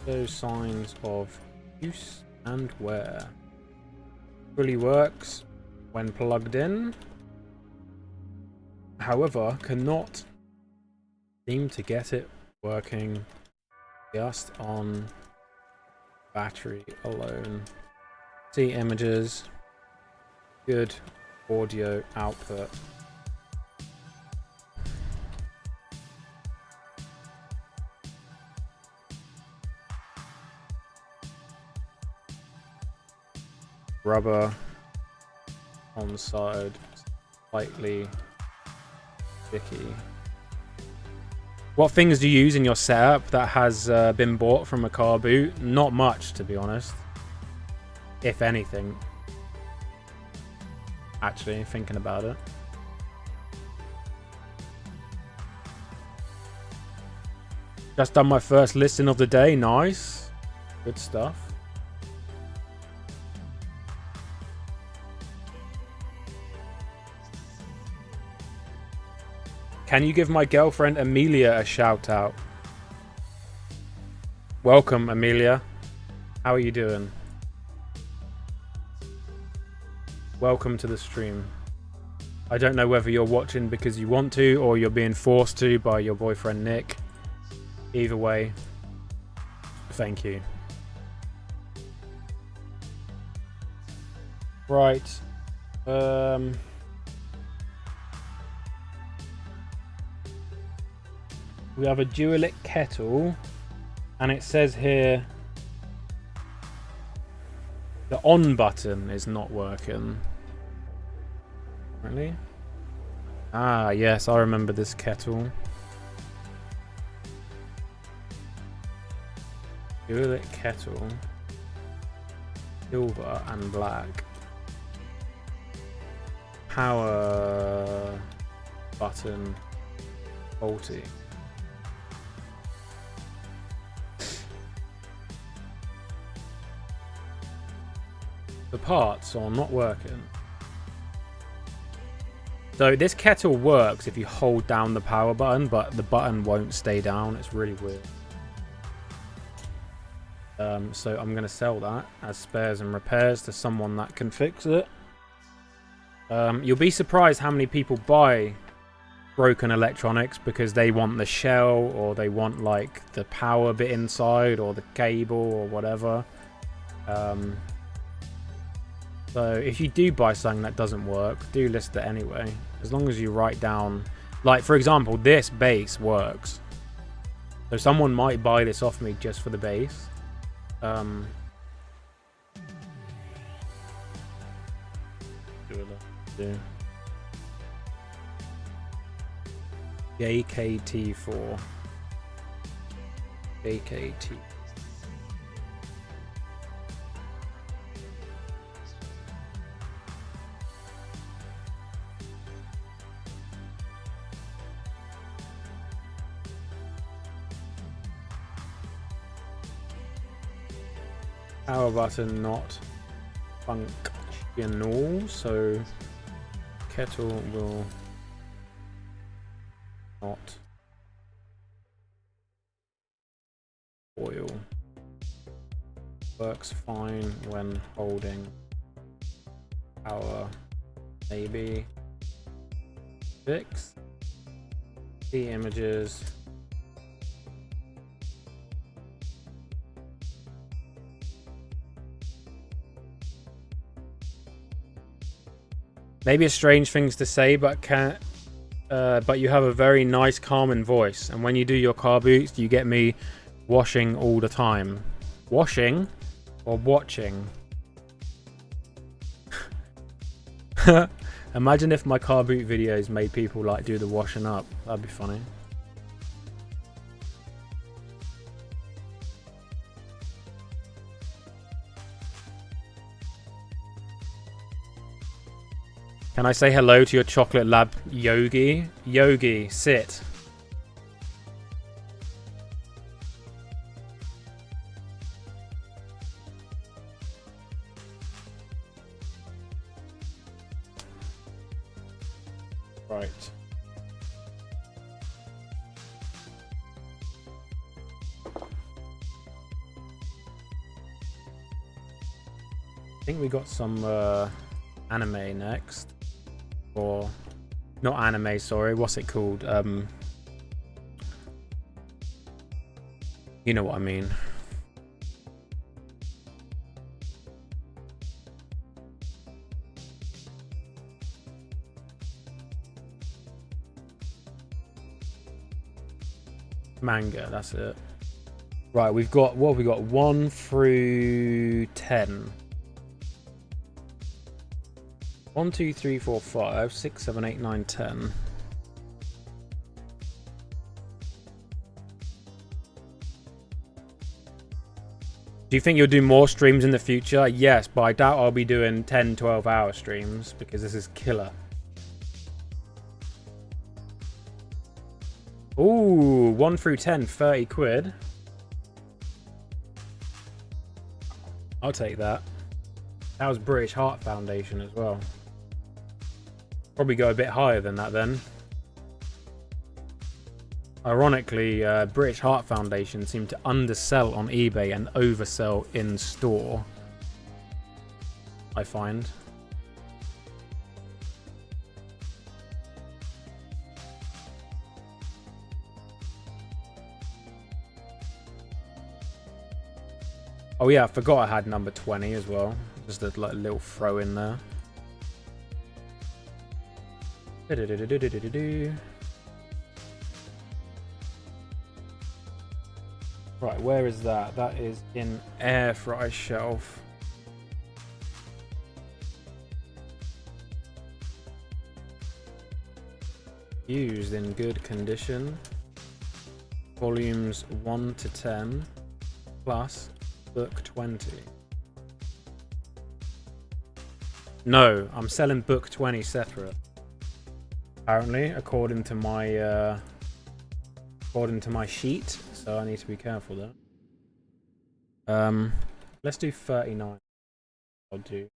Those signs of use and wear. Fully works when plugged in. However, cannot seem to get it working just on battery alone. See images. Good audio output. Rubber on the side, slightly Sticky. What things do you use in your setup that has been bought from a car boot? Not much, to be honest. If anything. Actually, thinking about it. Just done my first listing of the day. Nice. Good stuff. Can you give my girlfriend Amelia a shout out? Welcome, Amelia. How are you doing? Welcome to the stream. I don't know whether you're watching because you want to or you're being forced to by your boyfriend Nick. Either way, thank you. Right. We have a Dualic kettle, and it says here the on button is not working. Really? Ah, yes, I remember this kettle. Dualic kettle, silver and black. Power button faulty. The parts are not working. So this kettle works if you hold down the power button, but the button won't stay down. It's really weird. So I'm going to sell that as spares and repairs to someone that can fix it. You'll be surprised how many people buy broken electronics because they want the shell, or they want like the power bit inside, or the cable, or whatever. So if you do buy something that doesn't work, do list it anyway. As long as you write down, like for example, this base works. So someone might buy this off me just for the base. JKT4. JKT. Power button not functional, so kettle will not boil. Works fine when holding power. Maybe fix the images. Maybe a strange things to say, but but you have a very nice, calming voice. And when you do your car boots, you get me washing all the time. Washing or watching? Imagine if my car boot videos made people like do the washing up. That'd be funny. Can I say hello to your chocolate lab, Yogi? Yogi, sit. Right. I think we got some anime next. Or not anime, sorry, what's it called? You know what I mean. Manga, that's it. Right, we've got, what have we got? 1 through 10. 1, 2, 3, 4, 5, 6, 7, 8, 9, 10. Do you think you'll do more streams in the future? Yes, but I doubt I'll be doing 10, 12-hour streams because this is killer. Ooh, 1 through 10, 30 quid. I'll take that. That was British Heart Foundation as well. Probably go a bit higher than that then. Ironically, British Heart Foundation seem to undersell on eBay and oversell in store, I find. Oh yeah, I forgot I had number 20 as well. Just a like, little throw in there. Right, where is that? That is in air fry shelf. Used in good condition. Volumes 1 to 10 plus book 20. No, I'm selling book 20 separate. Apparently, according to my sheet, so I need to be careful there. Let's do 39. I'll do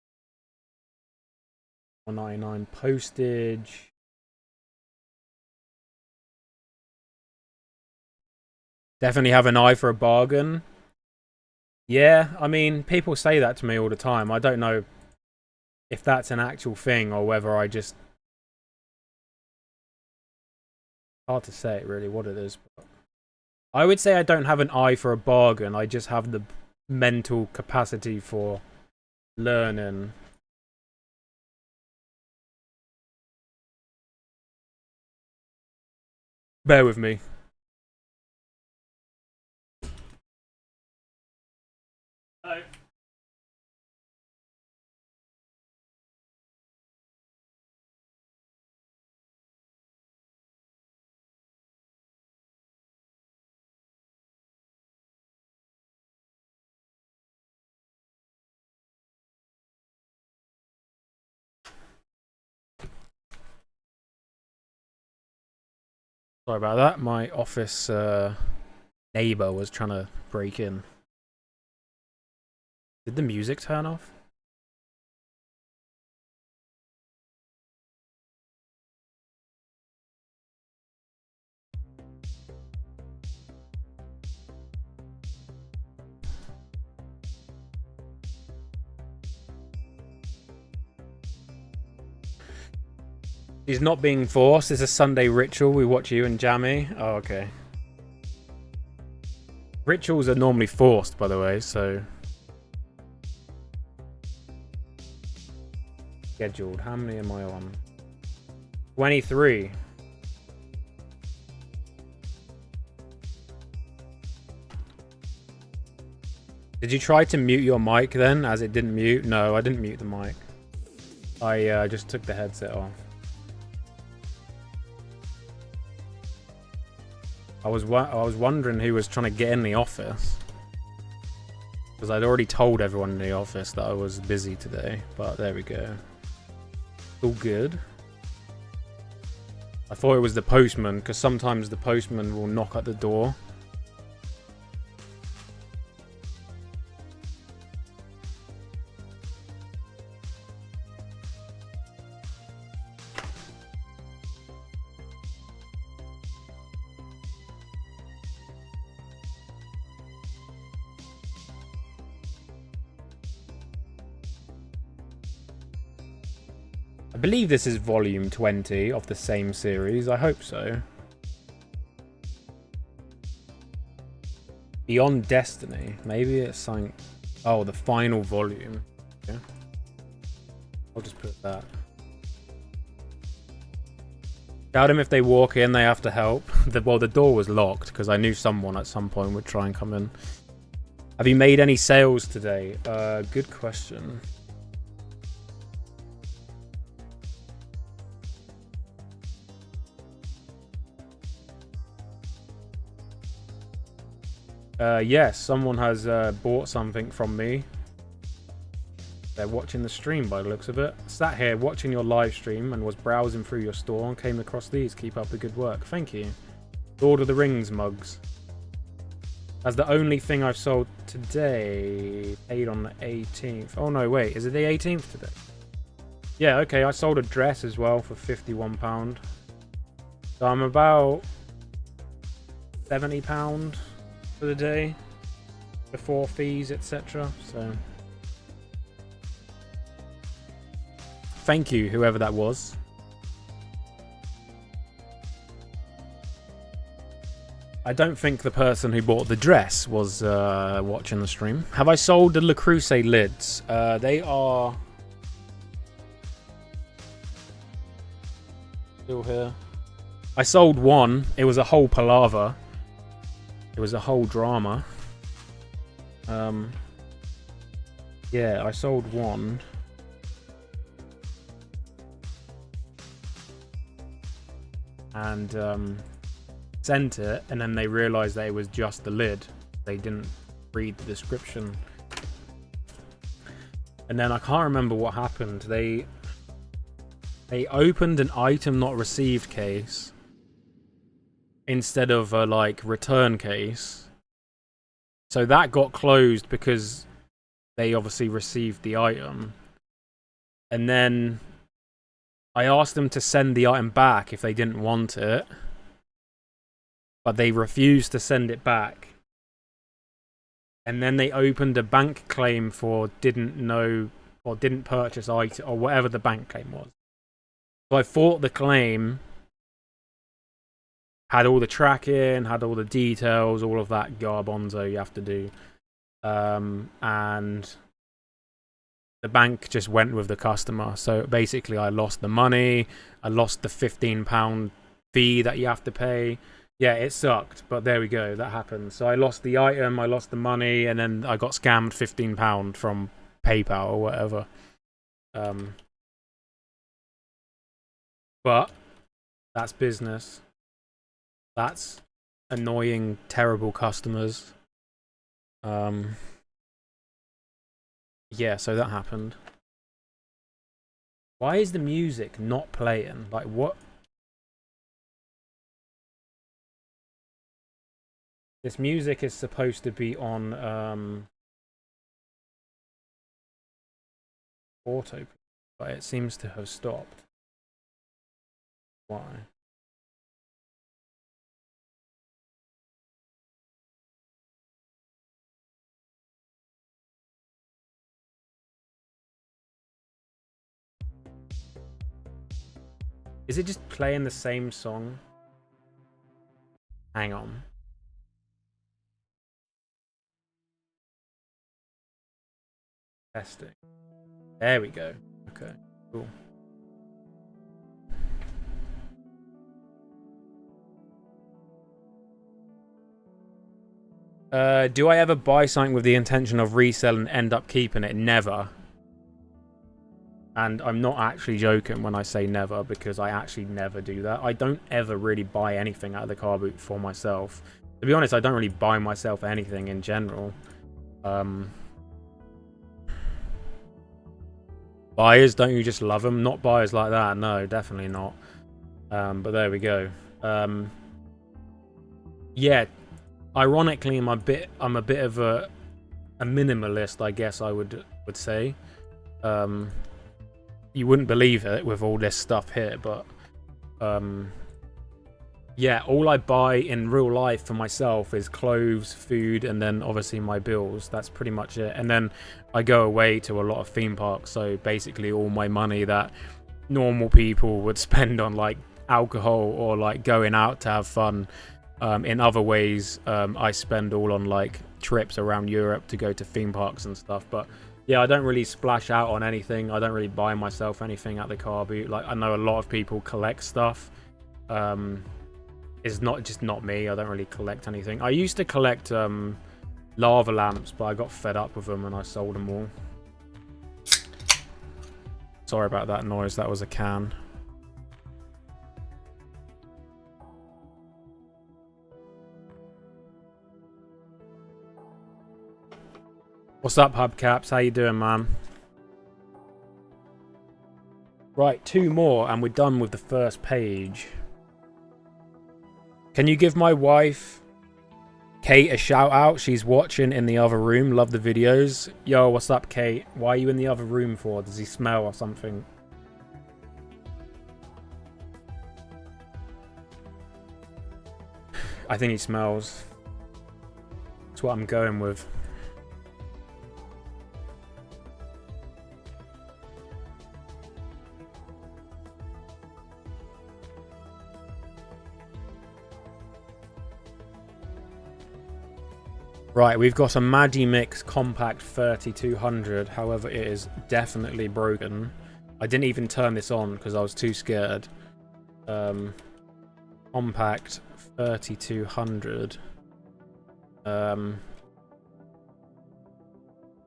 199 postage. Definitely have an eye for a bargain. Yeah, I mean, people say that to me all the time. I don't know if that's an actual thing or whether I just... Hard to say really what it is. But I would say I don't have an eye for a bargain. I just have the mental capacity for learning. Bear with me. Hello. Sorry about that. My office neighbor was trying to break in. Did the music turn off? He's not being forced. It's a Sunday ritual. We watch you and Jammy. Oh, okay. Rituals are normally forced, by the way, so... Scheduled. How many am I on? 23. Did you try to mute your mic then, as it didn't mute? No, I didn't mute the mic. I just took the headset off. I was wondering who was trying to get in the office. Because I'd already told everyone in the office that I was busy today. But there we go. All good. I thought it was the postman, because sometimes the postman will knock at the door. I believe this is volume 20 of the same series. I hope so. Beyond Destiny. Maybe it's something... Oh, the final volume. Yeah. I'll just put that. Doubt him if they walk in, they have to help. Well, the door was locked because I knew someone at some point would try and come in. Have you made any sales today? Good question. Yes, someone has bought something from me. They're watching the stream by the looks of it. Sat here watching your live stream and was browsing through your store and came across these. Keep up the good work. Thank you. Lord of the Rings mugs. That's the only thing I've sold today. Paid on the 18th. Oh no, wait. Is it the 18th today? Yeah, okay. I sold a dress as well for £51. So I'm about £70 for the day. Before fees, etc. So... thank you, whoever that was. I don't think the person who bought the dress was watching the stream. Have I sold the Le Creuset lids? They are still here. I sold one. It was a whole palaver. It was a whole drama. Yeah, I sold one. And sent it, and then they realized that it was just the lid. They didn't read the description, and then I can't remember what happened. They opened an item not received case instead of a like return case, so that got closed because they obviously received the item. And then I asked them to send the item back if they didn't want it, but they refused to send it back. And then they opened a bank claim for didn't know or didn't purchase item or whatever the bank claim was. So I thought the claim had all the tracking, had all the details, all of that garbonzo you have to do. And the bank just went with the customer. So basically I lost the money. I lost the £15 fee that you have to pay. Yeah, it sucked, but there we go. That happened. So I lost the item, I lost the money, and then I got scammed £15 from PayPal or whatever. But that's business. That's annoying, terrible customers. Yeah, so that happened. Why is the music not playing? Like, what? This music is supposed to be on auto, but it seems to have stopped. Why? Is it just playing the same song? Hang on. Testing. There we go. Okay, cool. Do I ever buy something with the intention of resell and end up keeping it? Never. And I'm not actually joking when I say never, because I actually never do that. I don't ever really buy anything out of the car boot for myself. To be honest, I don't really buy myself anything in general. Buyers, don't you just love them? Not buyers like that. No, definitely not. But there we go. Yeah, ironically, I'm a bit of a minimalist, I guess I would say. You wouldn't believe it with all this stuff here, but yeah, all I buy in real life for myself is clothes, food, and then obviously my bills. That's pretty much it. And then I go away to a lot of theme parks, so basically all my money that normal people would spend on like alcohol or like going out to have fun in other ways, I spend all on like trips around Europe to go to theme parks and stuff. But yeah, I don't really splash out on anything. I don't really buy myself anything at the car boot. Like, I know a lot of people collect stuff. It's not me. I don't really collect anything. I used to collect lava lamps, but I got fed up with them and I sold them all. Sorry about that noise. That was a can. What's up, Hubcaps? How you doing, man? Right, 2 more and we're done with the first page. Can you give my wife, Kate, a shout out? She's watching in the other room. Love the videos. Yo, what's up, Kate? Why are you in the other room for? Does he smell or something? I think he smells. That's what I'm going with. Right, we've got a Magimix Compact 3200. However, it is definitely broken. I didn't even turn this on because I was too scared. Compact 3200.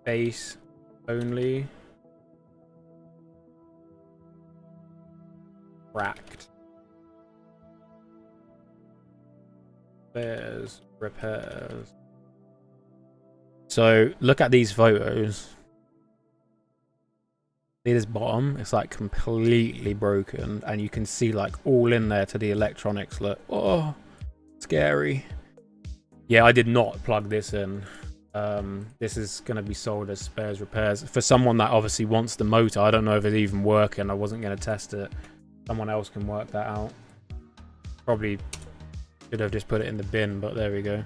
Base only. Cracked. There's repairs. So look at these photos. See this bottom? It's like completely broken, and you can see like all in there to the electronics. Look, oh, scary. Yeah, I did not plug this in. This is going to be sold as spares repairs for someone that obviously wants the motor. I don't know if it's even working. I wasn't going to test it. Someone else can work that out. Probably should have just put it in the bin, but there we go.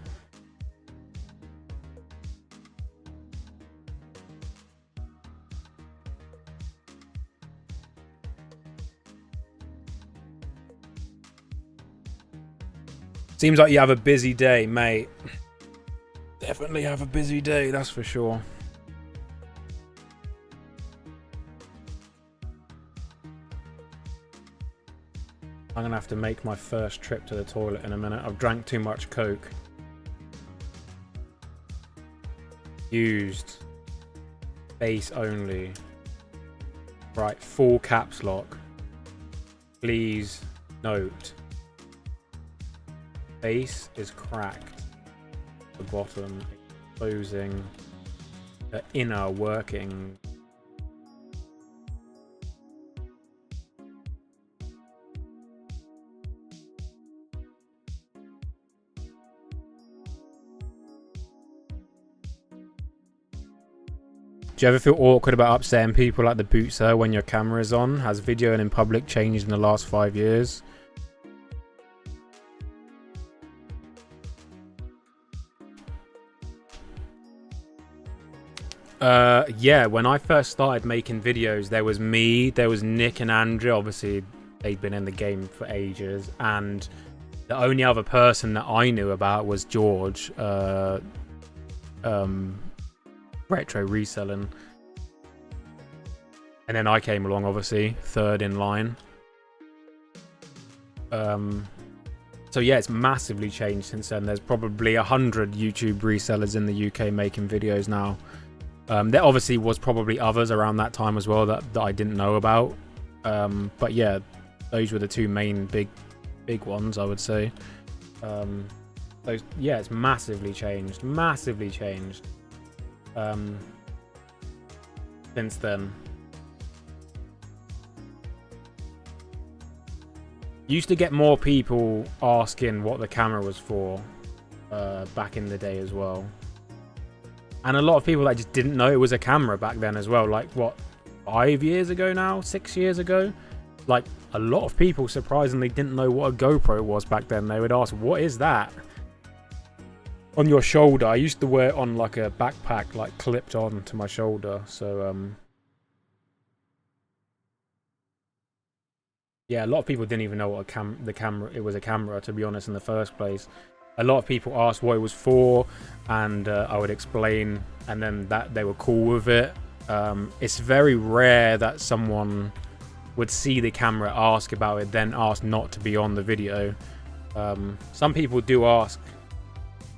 Seems like you have a busy day, mate. Definitely have a busy day, that's for sure. I'm gonna have to make my first trip to the toilet in a minute. I've drank too much Coke. Used. Base only. Right, full caps lock. Please note. Base is cracked. The bottom exposing the inner working. Do you ever feel awkward about upsetting people like the boot sir when your camera is on? Has videoing in public changed in the last 5 years? Yeah, when I first started making videos, there was me, there was Nick and Andrew. Obviously, they'd been in the game for ages, and the only other person that I knew about was George, retro reselling. And then I came along, obviously, third in line. So yeah, it's massively changed since then. There's probably 100 YouTube resellers in the UK making videos now. There obviously was probably others around that time as well that I didn't know about. But yeah, those were the two main big ones, I would say. Yeah, it's massively changed. Massively changed. Since then. Used to get more people asking what the camera was for back in the day as well. And a lot of people that just didn't know it was a camera back then as well. Like, what, 5 years ago now? 6 years ago? Like, a lot of people surprisingly didn't know what a GoPro was back then. They would ask, what is that? On your shoulder. I used to wear it on like a backpack, like clipped on to my shoulder. So, yeah, a lot of people didn't even know what it was a camera, to be honest, in the first place. A lot of people asked what it was for, and I would explain, and then that they were cool with it. It's very rare that someone would see the camera, ask about it, then ask not to be on the video. Some people do ask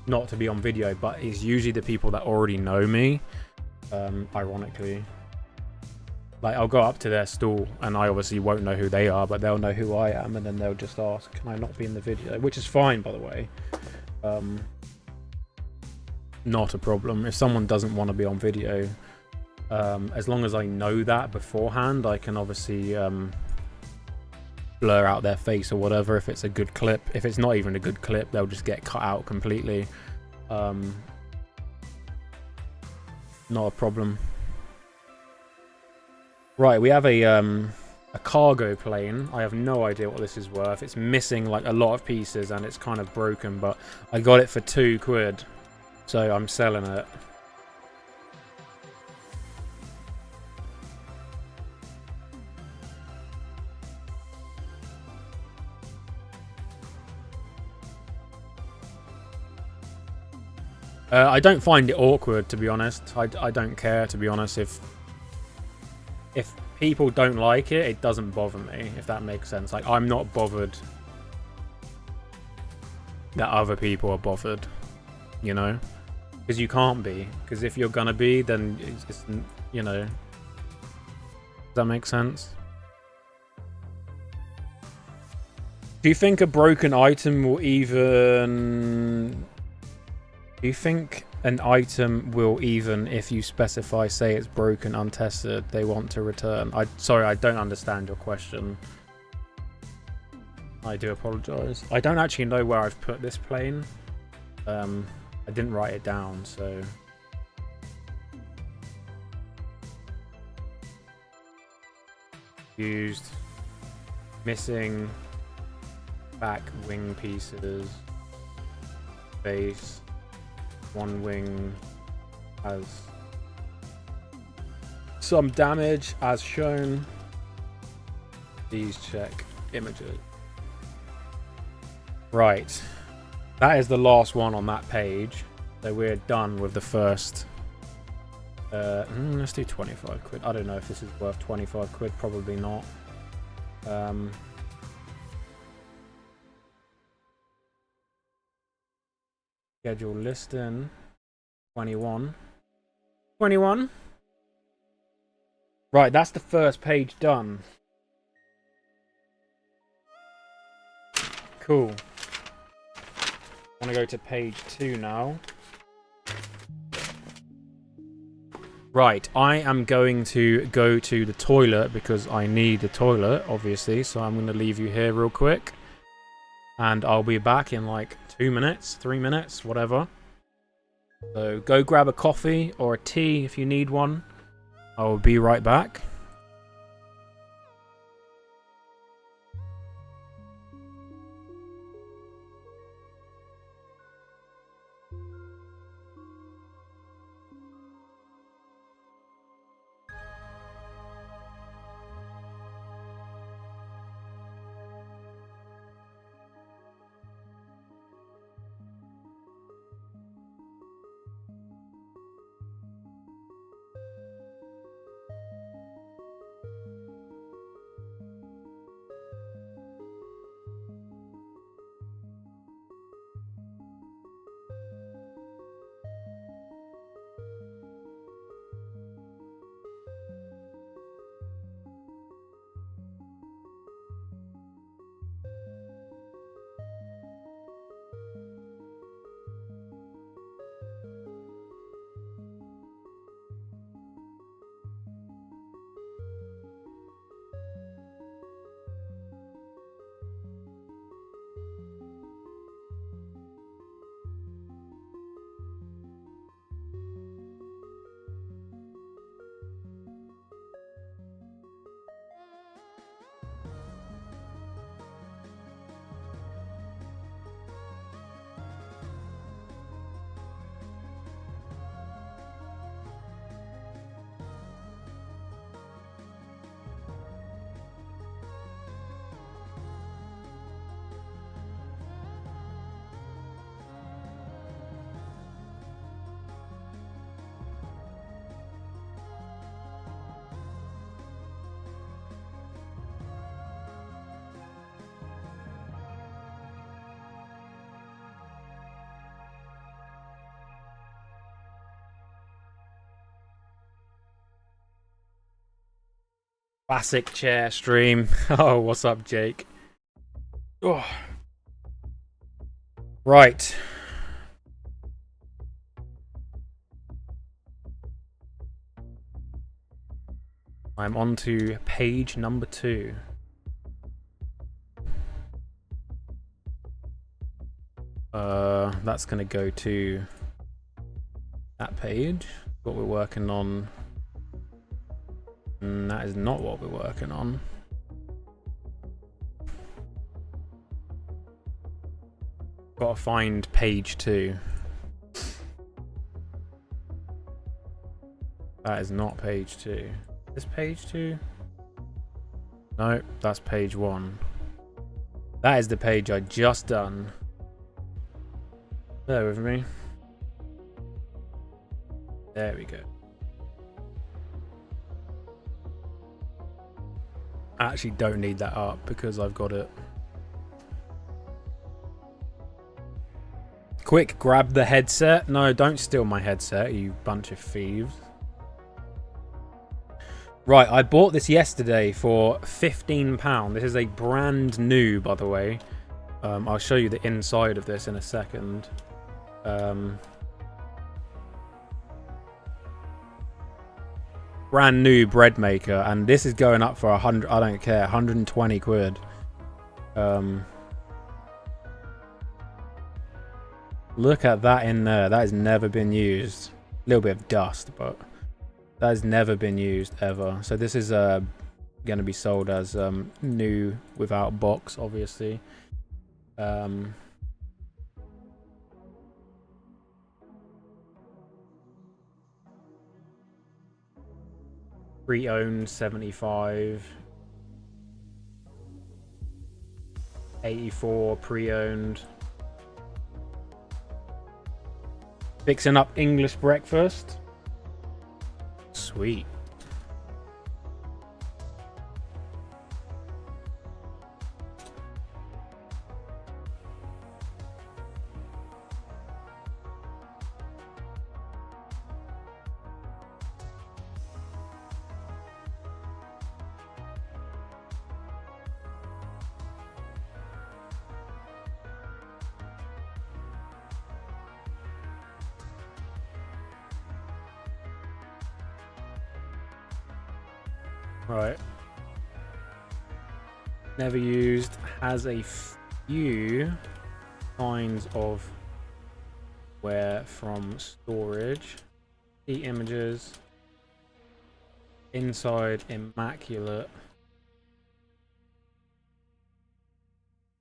not to be on video, but it's usually the people that already know me, ironically. Like, I'll go up to their stall, and I obviously won't know who they are, but they'll know who I am, and then they'll just ask, can I not be in the video? Which is fine, by the way. not a problem. If someone doesn't want to be on video, as long as I know that beforehand, I can obviously blur out their face or whatever if it's a good clip. If it's not even a good clip, they'll just get cut out completely. Not a problem. Right, we have a cargo plane. I have no idea what this is worth. It's missing like a lot of pieces and it's kind of broken, but I got it for £2, so I'm selling it. I don't find it awkward, to be honest. I don't care, to be honest. If people don't like it, it doesn't bother me, if that makes sense. Like, I'm not bothered that other people are bothered, you know? Because you can't be. Because if you're gonna be, then it's, you know... Does that make sense? Do you think a broken item will even... Do you think an item will even if you specify, say it's broken, untested, they want to return? Sorry, I don't understand your question. I do apologize. I don't actually know where I've put this plane. I didn't write it down, so... Used. Missing. Back wing pieces. Base. One wing has some damage as shown. Please check images. Right, that is the last one on that page, so we're done with the first. Let's do 25 quid. I don't know if this is worth 25 quid, probably not. Schedule listing 21. Right, that's the first page done. Cool. I'm gonna go to page 2 now. Right, I am going to go to the toilet because I need the toilet, obviously. So I'm gonna leave you here real quick. And I'll be back in like 2 minutes, 3 minutes, whatever. So go grab a coffee or a tea if you need one. I'll be right back. Classic chair stream. Oh, what's up, Jake? Oh. Right. I'm on to page number 2. That's going to go to that page. What we're working on. And that is not what we're working on. Gotta find page 2. That is not page 2. Is page 2? No, that's page 1. That is the page I just done. Bear with me. There we go. I actually don't need that up because I've got it. Quick, grab the headset. No, don't steal my headset, you bunch of thieves. Right, I bought this yesterday for £15. This is a brand new, by the way. I'll show you the inside of this in a second. Brand new bread maker, and this is going up for 100. I don't care, 120 quid. Look at that in there. That has never been used. A little bit of dust, but that has never been used ever. So this is going to be sold as new without box, obviously. Pre-owned 75, 84 pre-owned. Fixing up English breakfast. Sweet. Right. Never used. Has a few kinds of wear from storage. The images. Inside immaculate.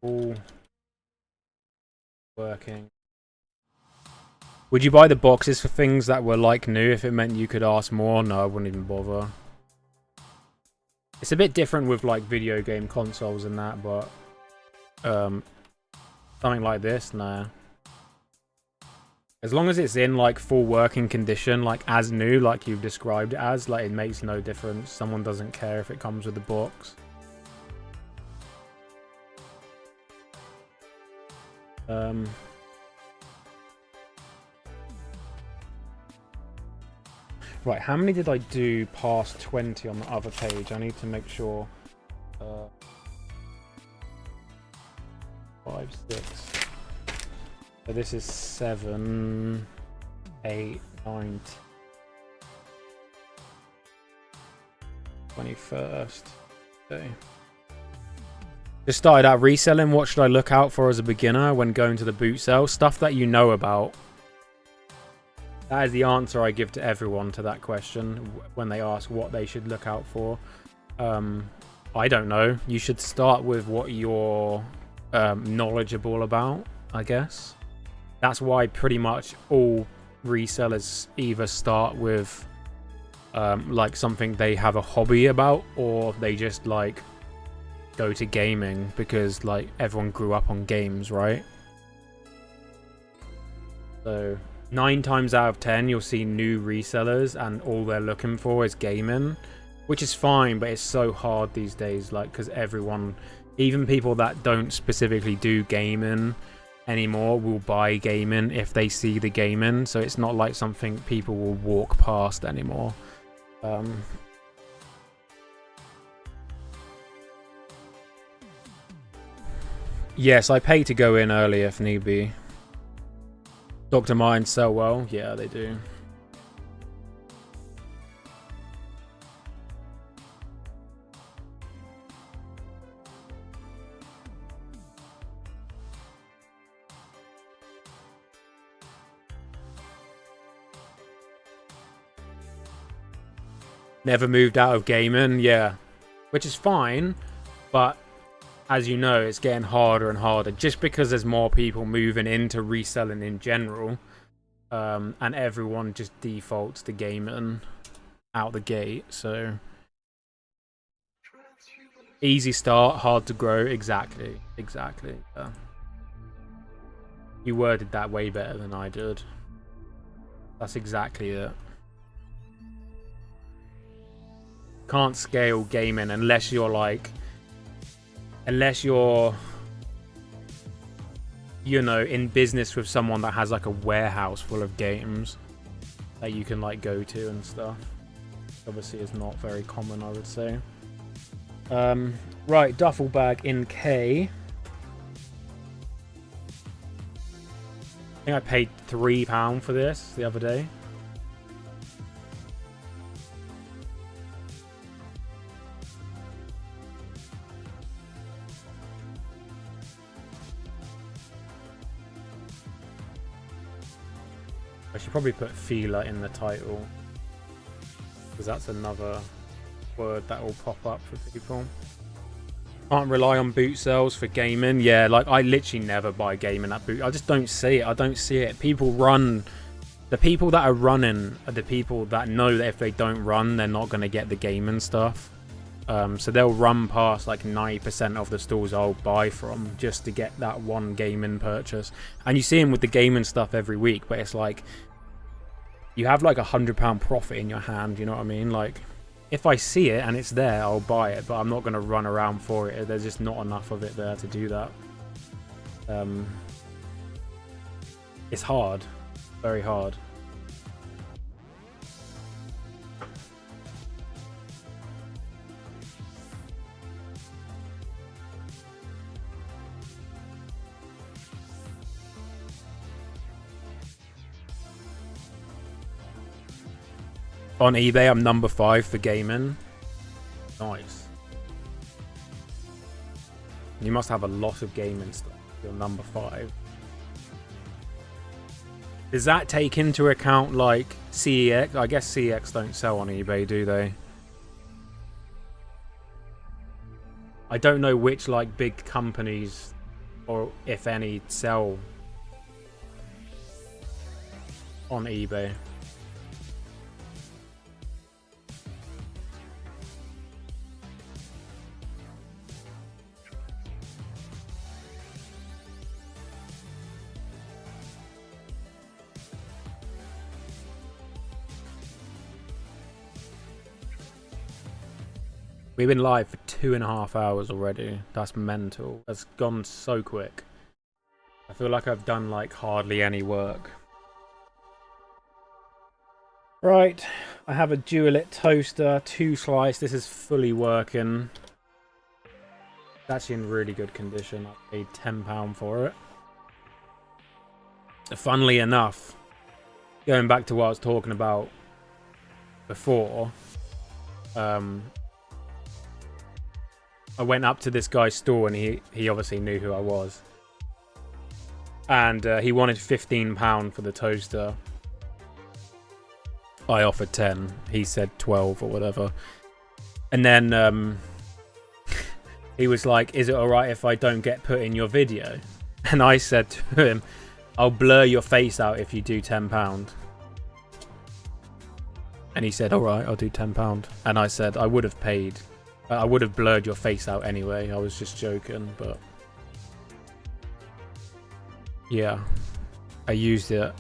All working. Would you buy the boxes for things that were like new if it meant you could ask more? No, I wouldn't even bother. It's a bit different with like video game consoles and that, but something like this, nah. As long as it's in like full working condition, like as new, like you've described it as, like it makes no difference. Someone doesn't care if it comes with the box. Right, how many did I do past 20 on the other page? I need to make sure. 5, 6. So this is 7, 8, 9, 21st. Okay. Just started out reselling. What should I look out for as a beginner when going to the boot sale? Stuff that you know about. That is the answer I give to everyone to that question when they ask what they should look out for. I don't know. You should start with what you're knowledgeable about, I guess. That's why pretty much all resellers either start with like something they have a hobby about, or they just like go to gaming because like everyone grew up on games, right? So 9 times out of 10 you'll see new resellers and all they're looking for is gaming, which is fine, but it's so hard these days, like, because everyone, even people that don't specifically do gaming anymore, will buy gaming if they see the gaming, so it's not like something people will walk past anymore. Yes, I pay to go in early if need be. Dr. Mines sell well. Yeah, they do. Never moved out of gaming, yeah. Which is fine, but as you know, it's getting harder and harder just because there's more people moving into reselling in general. And everyone just defaults to gaming out the gate, so easy start, hard to grow. Exactly. Yeah. You worded that way better than I did. That's exactly it. Can't scale gaming unless you're like, you know, in business with someone that has like a warehouse full of games that you can like go to and stuff. Obviously is not very common, I would say. Right, duffel bag in K. I think I paid £3 for this the other day. I should probably put feeler in the title, because that's another word that will pop up for people. Can't rely on boot sales for gaming. Yeah, like I literally never buy gaming at boot. I just don't see it. I don't see it. People run. The people that are running are the people that know that if they don't run, they're not going to get the gaming stuff. So they'll run past like 90% of the stores I'll buy from just to get that one gaming purchase. And you see them with the gaming stuff every week, but it's like you have like £100 profit in your hand. You know what I mean? Like, if I see it and it's there, I'll buy it, but I'm not going to run around for it. There's just not enough of it there to do that. It's hard. Very hard. On eBay, I'm number 5 for gaming. Nice. You must have a lot of gaming stuff. You're number 5. Does that take into account like CEX? I guess CEX don't sell on eBay, do they? I don't know which like big companies, or if any, sell on eBay. We've been live for 2.5 hours already. That's mental. That's gone so quick. I feel like I've done like hardly any work. Right, I have a Dualit toaster, 2 slice. This is fully working. It's actually in really good condition. I paid £10 for it. Funnily enough, going back to what I was talking about before, I went up to this guy's store and he obviously knew who I was. And he wanted £15 for the toaster. I offered 10. He said 12 or whatever. And then he was like, is it alright if I don't get put in your video? And I said to him, I'll blur your face out if you do £10. And he said, alright, I'll do £10. And I said, I would have paid. I would have blurred your face out anyway. I was just joking, but yeah, I used it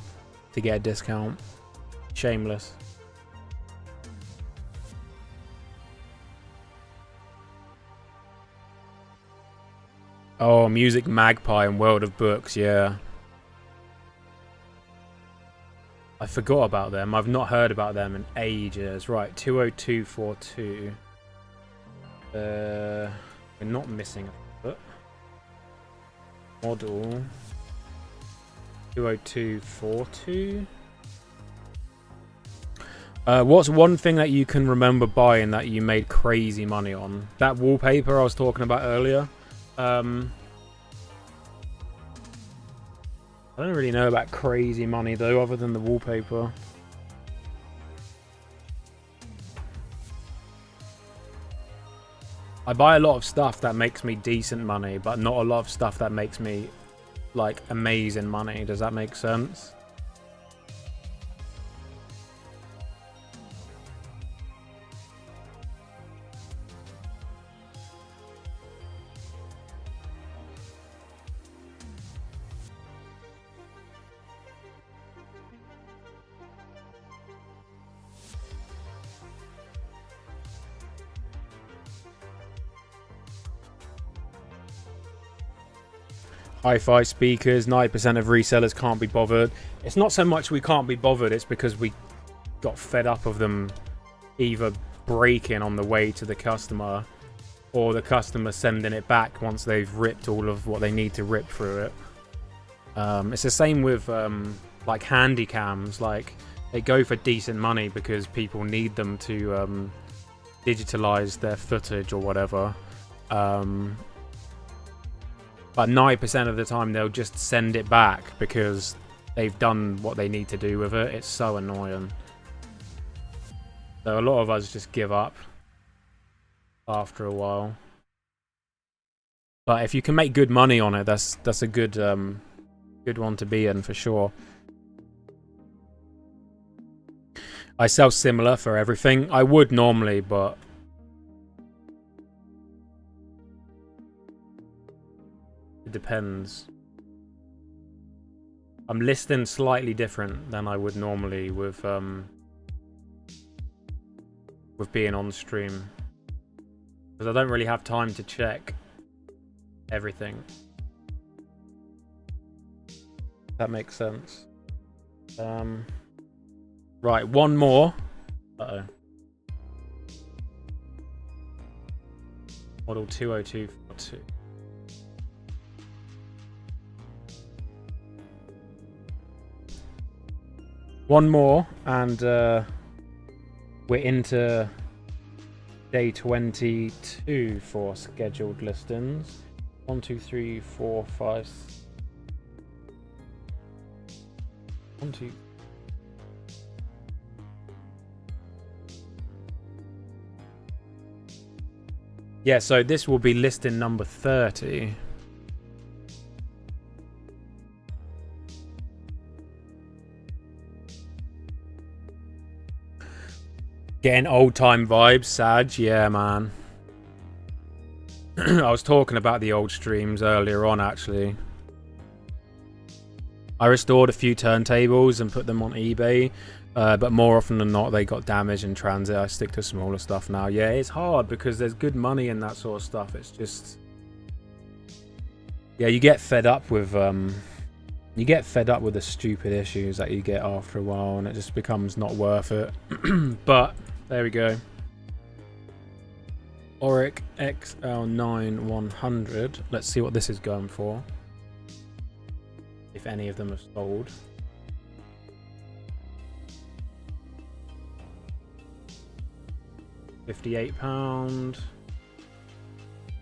to get a discount. Shameless. Oh, Music Magpie and World of Books, yeah. I forgot about them. I've not heard about them in ages. Right, 20242. We're not missing a foot. Model 20242. What's one thing that you can remember buying that you made crazy money on? That wallpaper I was talking about earlier. I don't really know about crazy money though, other than the wallpaper. I buy a lot of stuff that makes me decent money, but not a lot of stuff that makes me like amazing money. Does that make sense? Hi-fi speakers, 90% of resellers can't be bothered. It's not so much we can't be bothered, it's because we got fed up of them either breaking on the way to the customer or the customer sending it back once they've ripped all of what they need to rip through it. It's the same with like handy cams. Like, they go for decent money because people need them to digitalize their footage or whatever. But 90% of the time they'll just send it back because they've done what they need to do with it. It's so annoying. So a lot of us just give up after a while. But if you can make good money on it, that's a good good one to be in for sure. I sell similar for everything. I would normally, but it depends. I'm listing slightly different than I would normally with being on stream, because I don't really have time to check everything. That makes sense. Right, one more. Uh-oh. Model 20242. One more, and we're into day 22 for scheduled listings. 1, 2, 3, 4, 5. 1, 2. Yeah, so this will be listing number 30. Getting old time vibes, Sag. Yeah, man. I was talking about the old streams earlier on, actually. I restored a few turntables and put them on eBay, but more often than not, they got damaged in transit. I stick to smaller stuff now. Yeah, it's hard because there's good money in that sort of stuff. It's just, yeah, you get fed up with the stupid issues that you get after a while, and it just becomes not worth it. But there we go. Auric XL9 100. Let's see what this is going for. If any of them have sold. £58.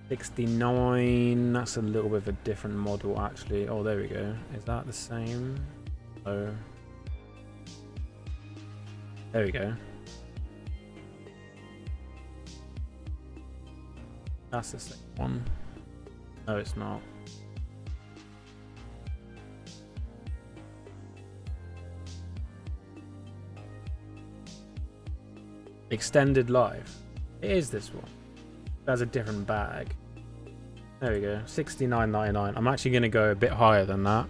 69. That's a little bit of a different model, actually. Oh, there we go. Is that the same? Oh. There we go. That's the same one. No, it's not. Extended life. It is this one. That's a different bag. There we go. $69.99. I'm actually going to go a bit higher than that.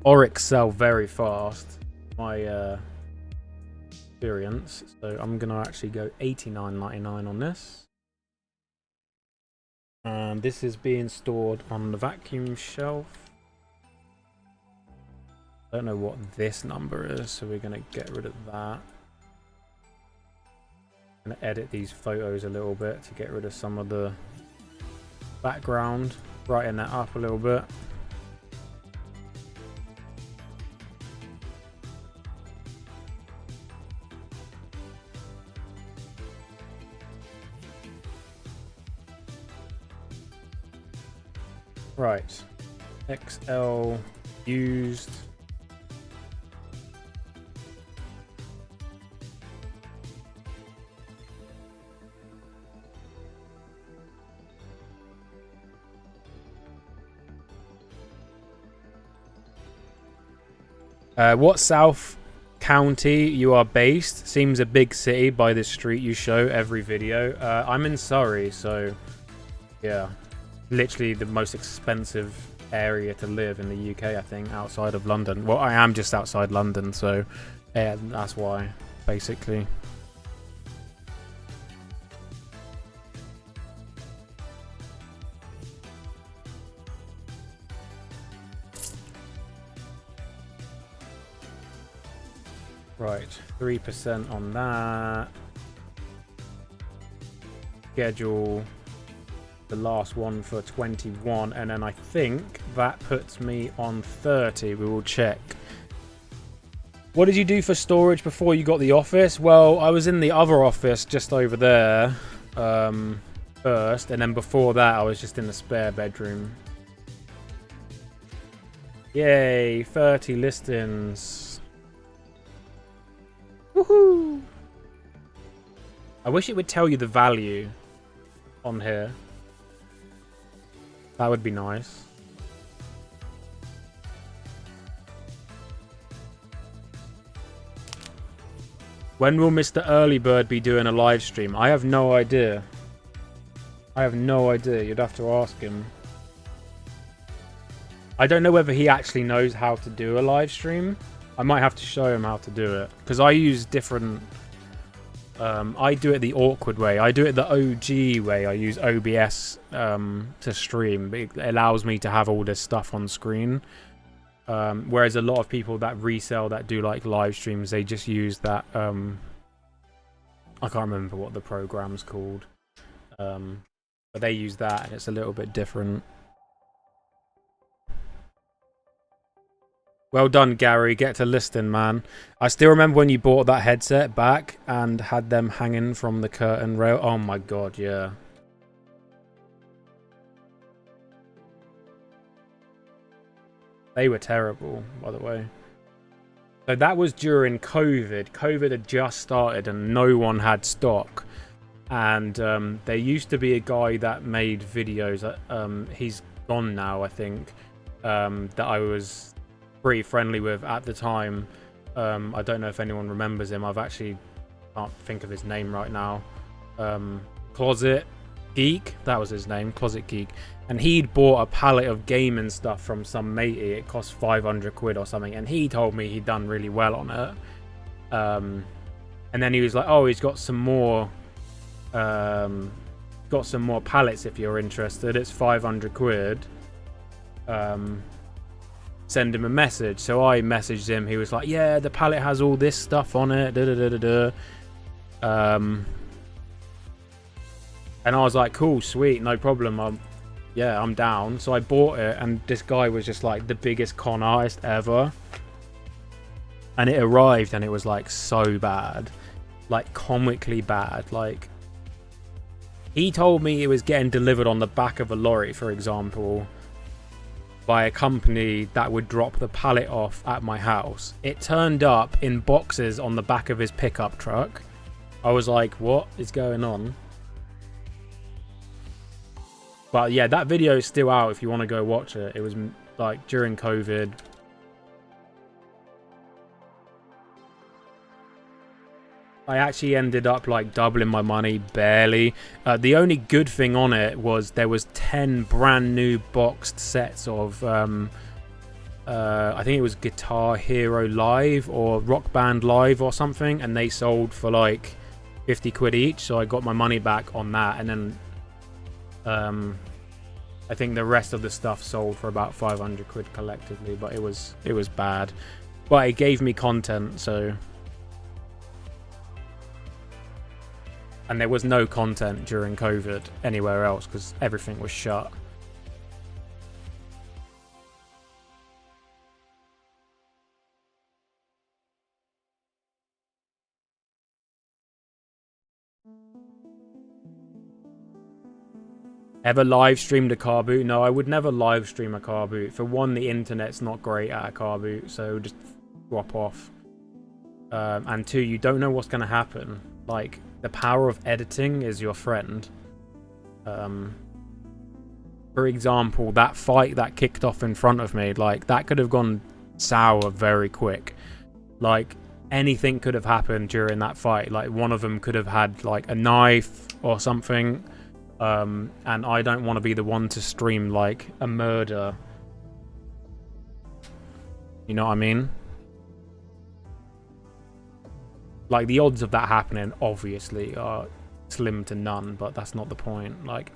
Aurics sell very fast. My experience. So I'm going to actually go $89.99 on this. And this is being stored on the vacuum shelf. I don't know what this number is, so we're going to get rid of that. I'm going to edit these photos a little bit to get rid of some of the background, brighten that up a little bit. Right, XL used. What South County you are based? Seems a big city by this street you show every video. I'm in Surrey, so yeah, literally the most expensive area to live in the UK, I think, outside of London. Well, I am just outside London, so yeah, that's why, basically. Right, 3% on that. Schedule the last one for 21, and then I think that puts me on 30. We will check. What did you do for storage before you got the office? Well, I was in the other office just over there first, and then before that I was just in the spare bedroom. Yay, 30 listings. Woohoo! I wish it would tell you the value on here. That would be nice. When will Mr. Early Bird be doing a live stream? I have no idea. I have no idea. You'd have to ask him. I don't know whether he actually knows how to do a live stream. I might have to show him how to do it, because I use different... I do it the awkward way. I do it the OG way. I use OBS to stream. It allows me to have all this stuff on screen. Whereas a lot of people that resell, that do like live streams, they just use that... I can't remember what the program's called. But they use that, and it's a little bit different. Well done, Gary. Get to listing, man. I still remember when you bought that headset back and had them hanging from the curtain rail. Oh my god, yeah. They were terrible, by the way. So that was during COVID. COVID had just started and no one had stock. And there used to be a guy that made videos. He's gone now, I think. That I was pretty friendly with at the time. I don't know if anyone remembers him. I've actually can't think of his name right now. Closet Geek, that was his name, Closet Geek. And he'd bought a pallet of gaming stuff from some matey. It cost 500 quid or something, and he told me he'd done really well on it. And then he was like, oh, he's got some more pallets if you're interested. It's 500 quid. Send him a message. So I messaged him. He was like, yeah, the pallet has all this stuff on it. And I was like, cool, sweet, no problem. I'm down. So I bought it, and this guy was just like the biggest con artist ever. And it arrived, and it was like so bad, like comically bad. Like, he told me it was getting delivered on the back of a lorry, for example, by a company that would drop the pallet off at my house. It turned up in boxes on the back of his pickup truck. I was like, what is going on? But yeah, that video is still out if you want to go watch it. It was like during COVID. I actually ended up like doubling my money, barely. The only good thing on it was there was 10 brand new boxed sets of I think it was Guitar Hero Live or Rock Band Live or something, and they sold for like 50 quid each, so I got my money back on that. And then I think the rest of the stuff sold for about 500 quid collectively, but it was bad. But it gave me content, so... And there was no content during COVID anywhere else because everything was shut. Ever live streamed a car boot? No, I would never live stream a car boot. For one, the internet's not great at a car boot, so just drop off. And two, you don't know what's going to happen. Like, the power of editing is your friend. For example, that fight that kicked off in front of me, like, that could have gone sour very quick. Like, anything could have happened during that fight. Like, one of them could have had like a knife or something. And I don't want to be the one to stream like a murder. You know what I mean? Like, the odds of that happening obviously are slim to none, but that's not the point. Like,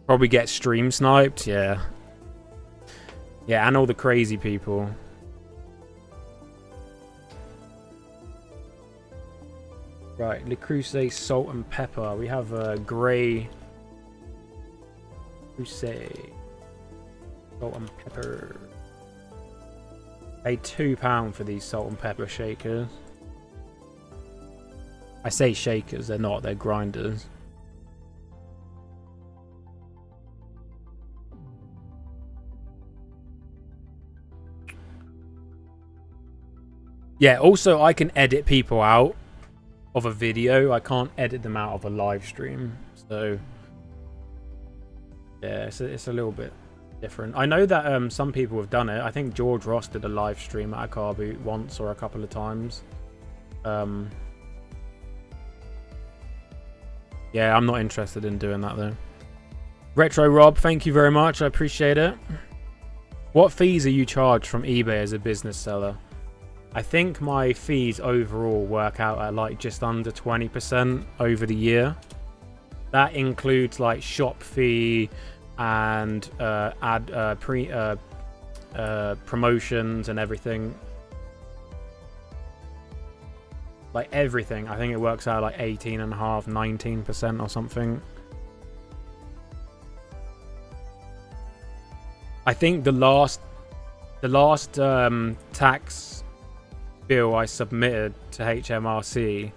probably get stream sniped, yeah. Yeah, and all the crazy people. Right, Le Creuset salt and pepper. We have a grey Creuset salt and pepper. Pay £2 for these salt and pepper shakers. I say shakers, they're not, they're grinders. Yeah, also I can edit people out of a video. I can't edit them out of a live stream. So yeah, it's a little bit different. I know that some people have done it. I think George Ross did a live stream at a car boot once or a couple of times. Yeah, I'm not interested in doing that though. Retro Rob, thank you very much. I appreciate it. What fees are you charged from eBay as a business seller? I think my fees overall work out at like just under 20% over the year. That includes like shop fee and promotions and everything. Like everything. I think it works out like 18.5%, 19% or something. I think the last tax bill I submitted to HMRC,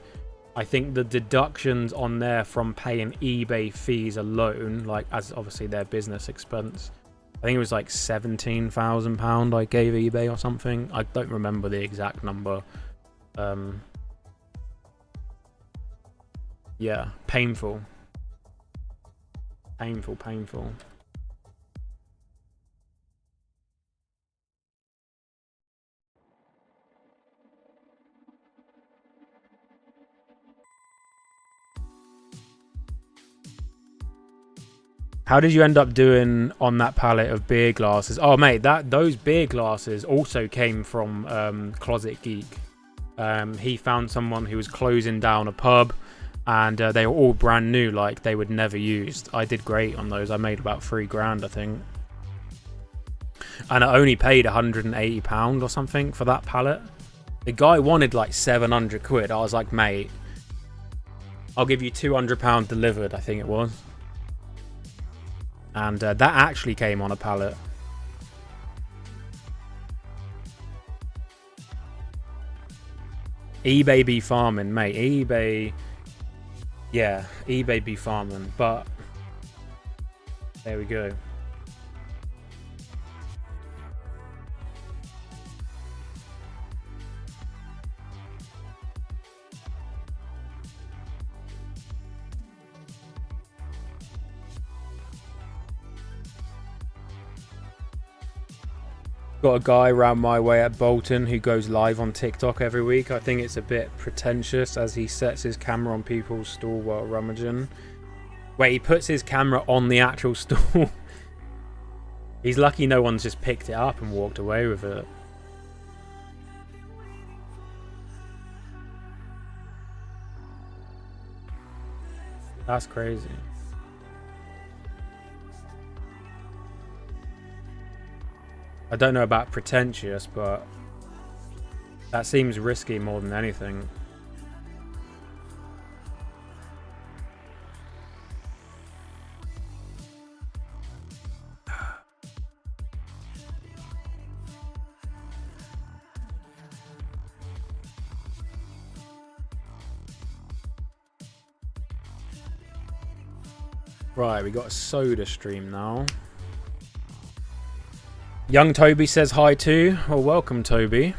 I think the deductions on there from paying eBay fees alone, like as obviously their business expense, I think it was like £17,000 I gave eBay or something. I don't remember the exact number. Yeah, painful. Painful. How did you end up doing on that pallet of beer glasses? Oh, mate, those beer glasses also came from Closet Geek. He found someone who was closing down a pub, and they were all brand new, like they would never used. I did great on those. I made about £3,000, I think. And I only paid £180 or something for that pallet. The guy wanted like 700 quid. I was like, mate, I'll give you £200 delivered, I think it was. And that actually came on a pallet. eBay be farming, mate. eBay, yeah, eBay be farming. But there we go. Got a guy around my way at Bolton who goes live on TikTok every week. I think it's a bit pretentious as he sets his camera on people's stall while rummaging. Wait, he puts his camera on the actual stall. He's lucky no one's just picked it up and walked away with it. That's crazy. I don't know about pretentious, but that seems risky more than anything. Right, we got a soda stream now. Young Toby says hi too. Well, welcome, Toby.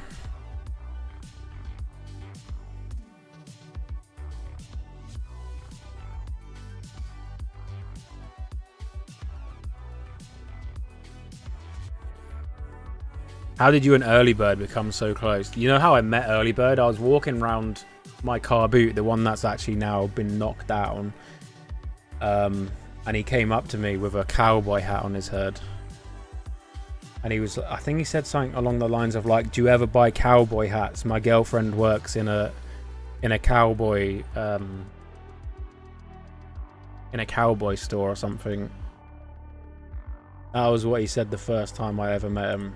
How did you and Early Bird become so close? You know how I met Early Bird? I was walking around my car boot, the one that's actually now been knocked down. And he came up to me with a cowboy hat on his head. And he was, I think he said something along the lines of like, do you ever buy cowboy hats? My girlfriend works in a cowboy store or something. That was what he said the first time I ever met him.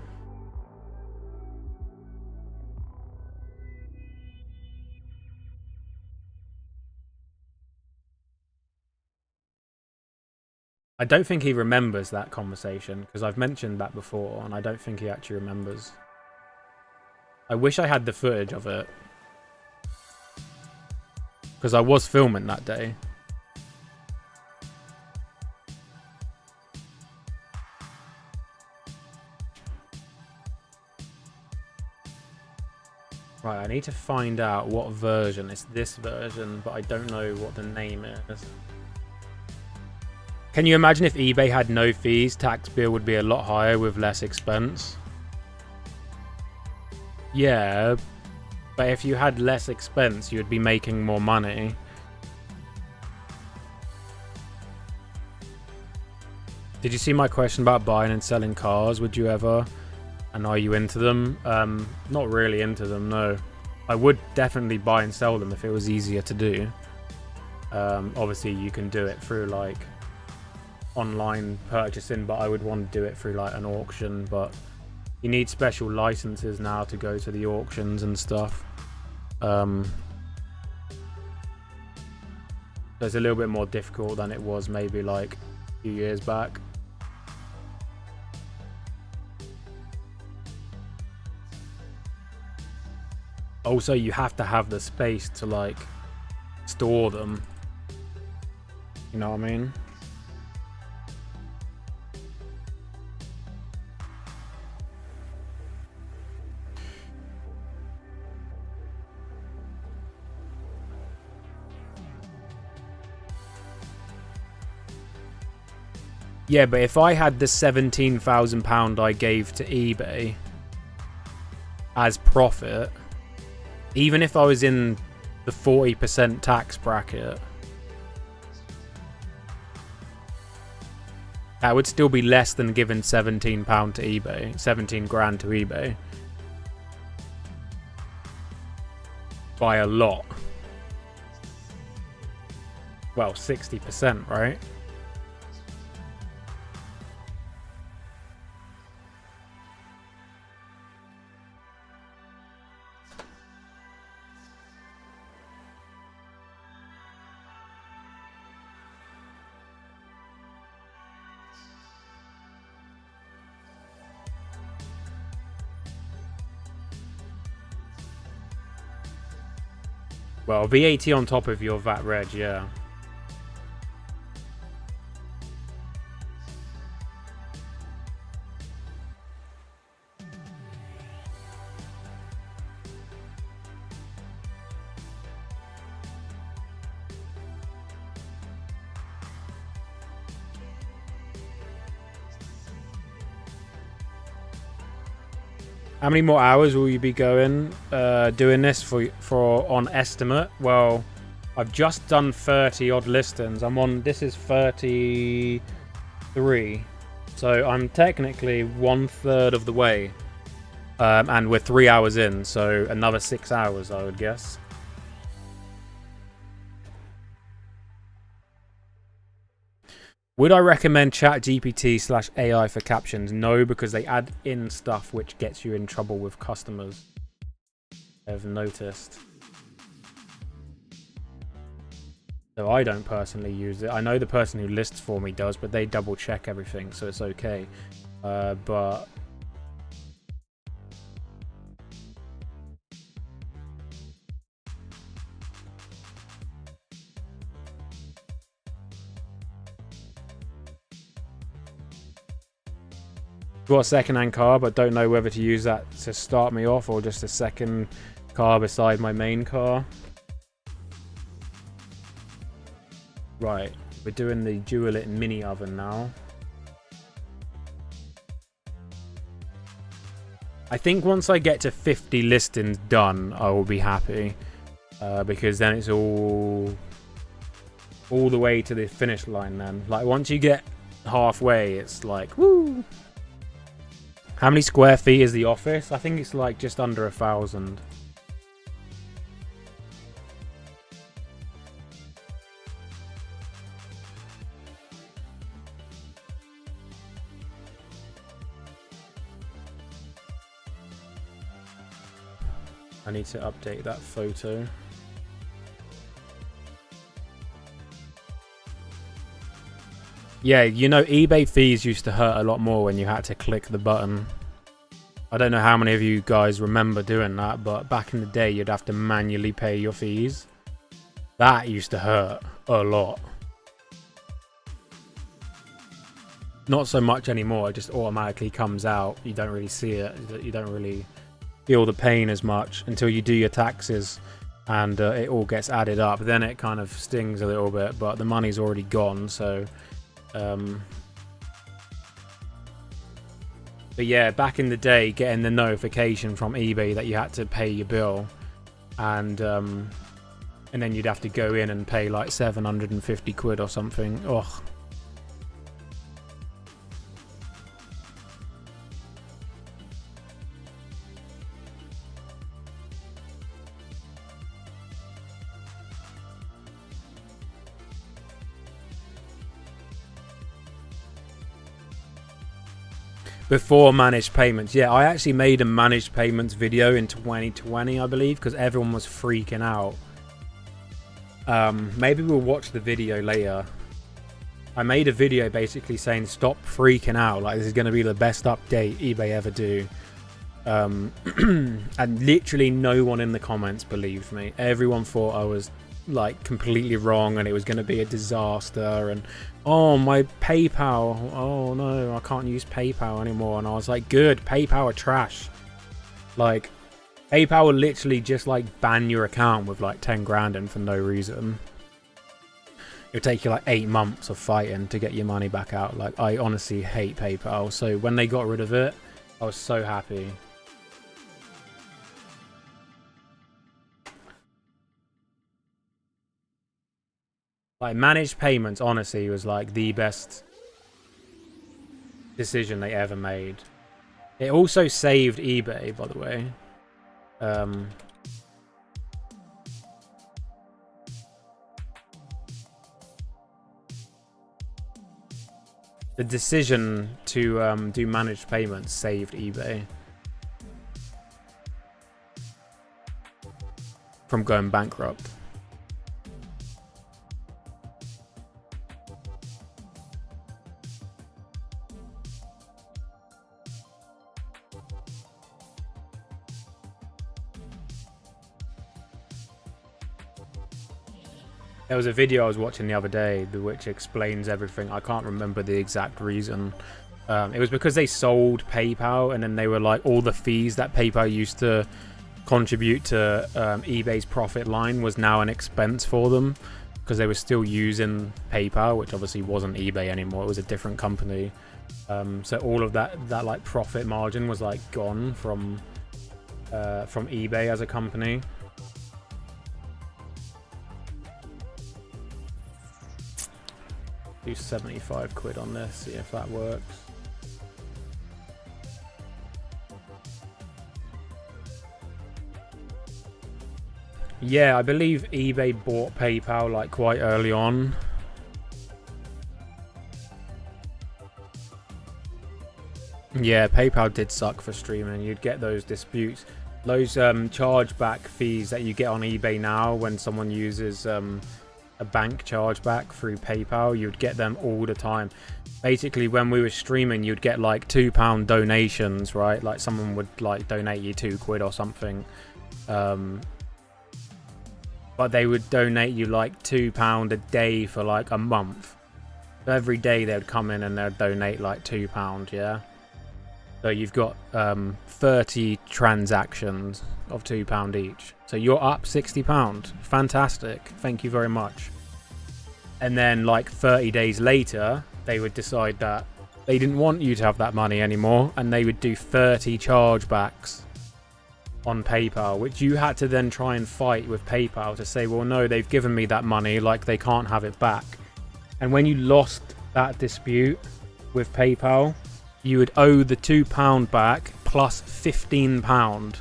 I don't think he remembers that conversation, because I've mentioned that before, and I don't think he actually remembers. I wish I had the footage of it, because I was filming that day. Right, I need to find out what version. It's this version, but I don't know what the name is. Can you imagine if eBay had no fees? Tax bill would be a lot higher with less expense. Yeah, but if you had less expense, you would be making more money. Did you see my question about buying and selling cars? Would you ever? And are you into them? Not really into them, no. I would definitely buy and sell them if it was easier to do. Obviously, you can do it through like online purchasing, but I would want to do it through like an auction. But you need special licenses now to go to the auctions and stuff. So it's a little bit more difficult than it was maybe like a few years back. Also, you have to have the space to like store them. You know what I mean? Yeah, but if I had the £17,000 I gave to eBay as profit, even if I was in the 40% tax bracket, that would still be less than giving £17 to eBay, 17 grand to eBay. By a lot. Well, 60%, right? Well, VAT on top of your VAT reg, yeah. How many more hours will you be going doing this for on estimate? Well, I've just done 30 odd listings. This is 33. So I'm technically 1/3 of the way. And we're 3 hours in, so another 6 hours, I would guess. Would I recommend ChatGPT/AI for captions? No, because they add in stuff which gets you in trouble with customers. I've noticed. So I don't personally use it. I know the person who lists for me does, but they double check everything, so it's okay. But got a second-hand car, but don't know whether to use that to start me off or just a second car beside my main car. Right, we're doing the Dualit mini oven now. I think once I get to 50 listings done, I will be happy. Because then it's all the way to the finish line then. Like, once you get halfway, it's like, woo! How many square feet is the office? I think it's like just under 1,000. I need to update that photo. Yeah, you know, eBay fees used to hurt a lot more when you had to click the button. I don't know how many of you guys remember doing that, but back in the day, you'd have to manually pay your fees. That used to hurt a lot. Not so much anymore, it just automatically comes out. You don't really see it. You don't really feel the pain as much until you do your taxes and it all gets added up. Then it kind of stings a little bit, but the money's already gone, so but yeah, back in the day, getting the notification from eBay that you had to pay your bill, and then you'd have to go in and pay like 750 quid or something. Ugh. Before managed payments, yeah, I actually made a managed payments video in 2020, I believe, because everyone was freaking out. Maybe we'll watch the video later. I made a video basically saying stop freaking out, like this is going to be the best update eBay ever do. And literally no one in the comments believed me. Everyone thought I was like completely wrong and it was going to be a disaster, and oh, my PayPal, oh no, I can't use PayPal anymore. And I was like, good, PayPal are trash. Like, PayPal will literally just like ban your account with like 10 grand in for no reason. It'll take you like 8 months of fighting to get your money back out. Like, I honestly hate PayPal. So when they got rid of it, I was so happy. Like, managed payments, honestly, was like the best decision they ever made. It also saved eBay, by the way. The decision to do managed payments saved eBay from going bankrupt. There was a video I was watching the other day which explains everything. I can't remember the exact reason. It was because they sold PayPal, and then they were like, all the fees that PayPal used to contribute to eBay's profit line was now an expense for them, because they were still using PayPal, which obviously wasn't eBay anymore. It was a different company. So all of that like profit margin was like gone from eBay as a company. Do 75 quid on this, see if that works. Yeah, I believe eBay bought PayPal like quite early on. Yeah, PayPal did suck for streaming. You'd get those disputes, those chargeback fees that you get on eBay now when someone uses a bank chargeback through PayPal. You'd get them all the time. Basically, when we were streaming, you'd get like £2 donations, right? Like someone would like donate you 2 quid or something, but they would donate you like £2 a day for like a month. So every day they'd come in and they'd donate like £2, yeah. So you've got 30 transactions of £2 each. So you're up £60. Fantastic. Thank you very much. And then like 30 days later, they would decide that they didn't want you to have that money anymore, and they would do 30 chargebacks on PayPal, which you had to then try and fight with PayPal to say, well, no, they've given me that money, like they can't have it back. And when you lost that dispute with PayPal, you would owe the £2 back plus £15.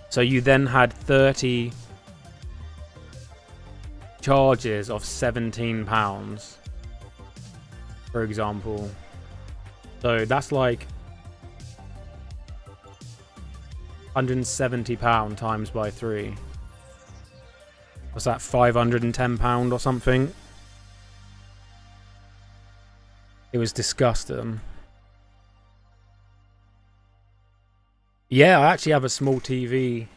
So you then had 30 charges of £17, for example. So that's like £170 times by 3. Was that £510 or something? It was disgusting. Yeah, I actually have a small TV.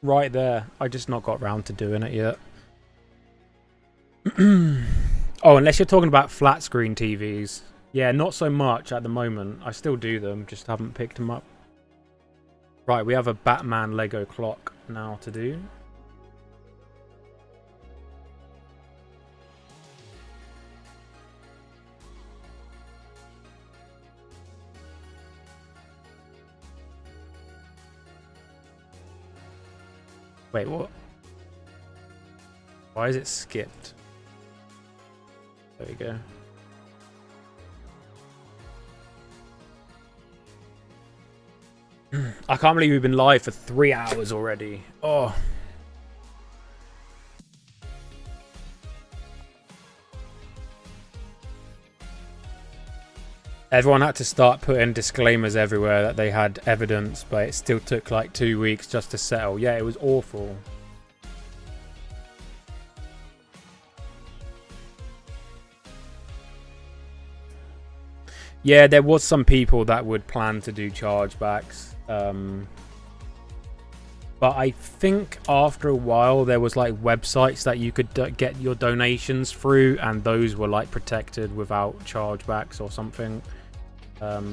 Right there. I just not got round to doing it yet. Oh, unless you're talking about flat screen TVs. Yeah, not so much at the moment. I still do them, just haven't picked them up. Right, we have a Batman Lego clock now to do. Wait, what? Why is it skipped? There we go. I can't believe we've been live for 3 hours already. Oh. Everyone had to start putting disclaimers everywhere that they had evidence, but it still took like 2 weeks just to settle. Yeah, it was awful. Yeah, there was some people that would plan to do chargebacks. But I think after a while there was like websites that you could get your donations through, and those were like protected without chargebacks or something. I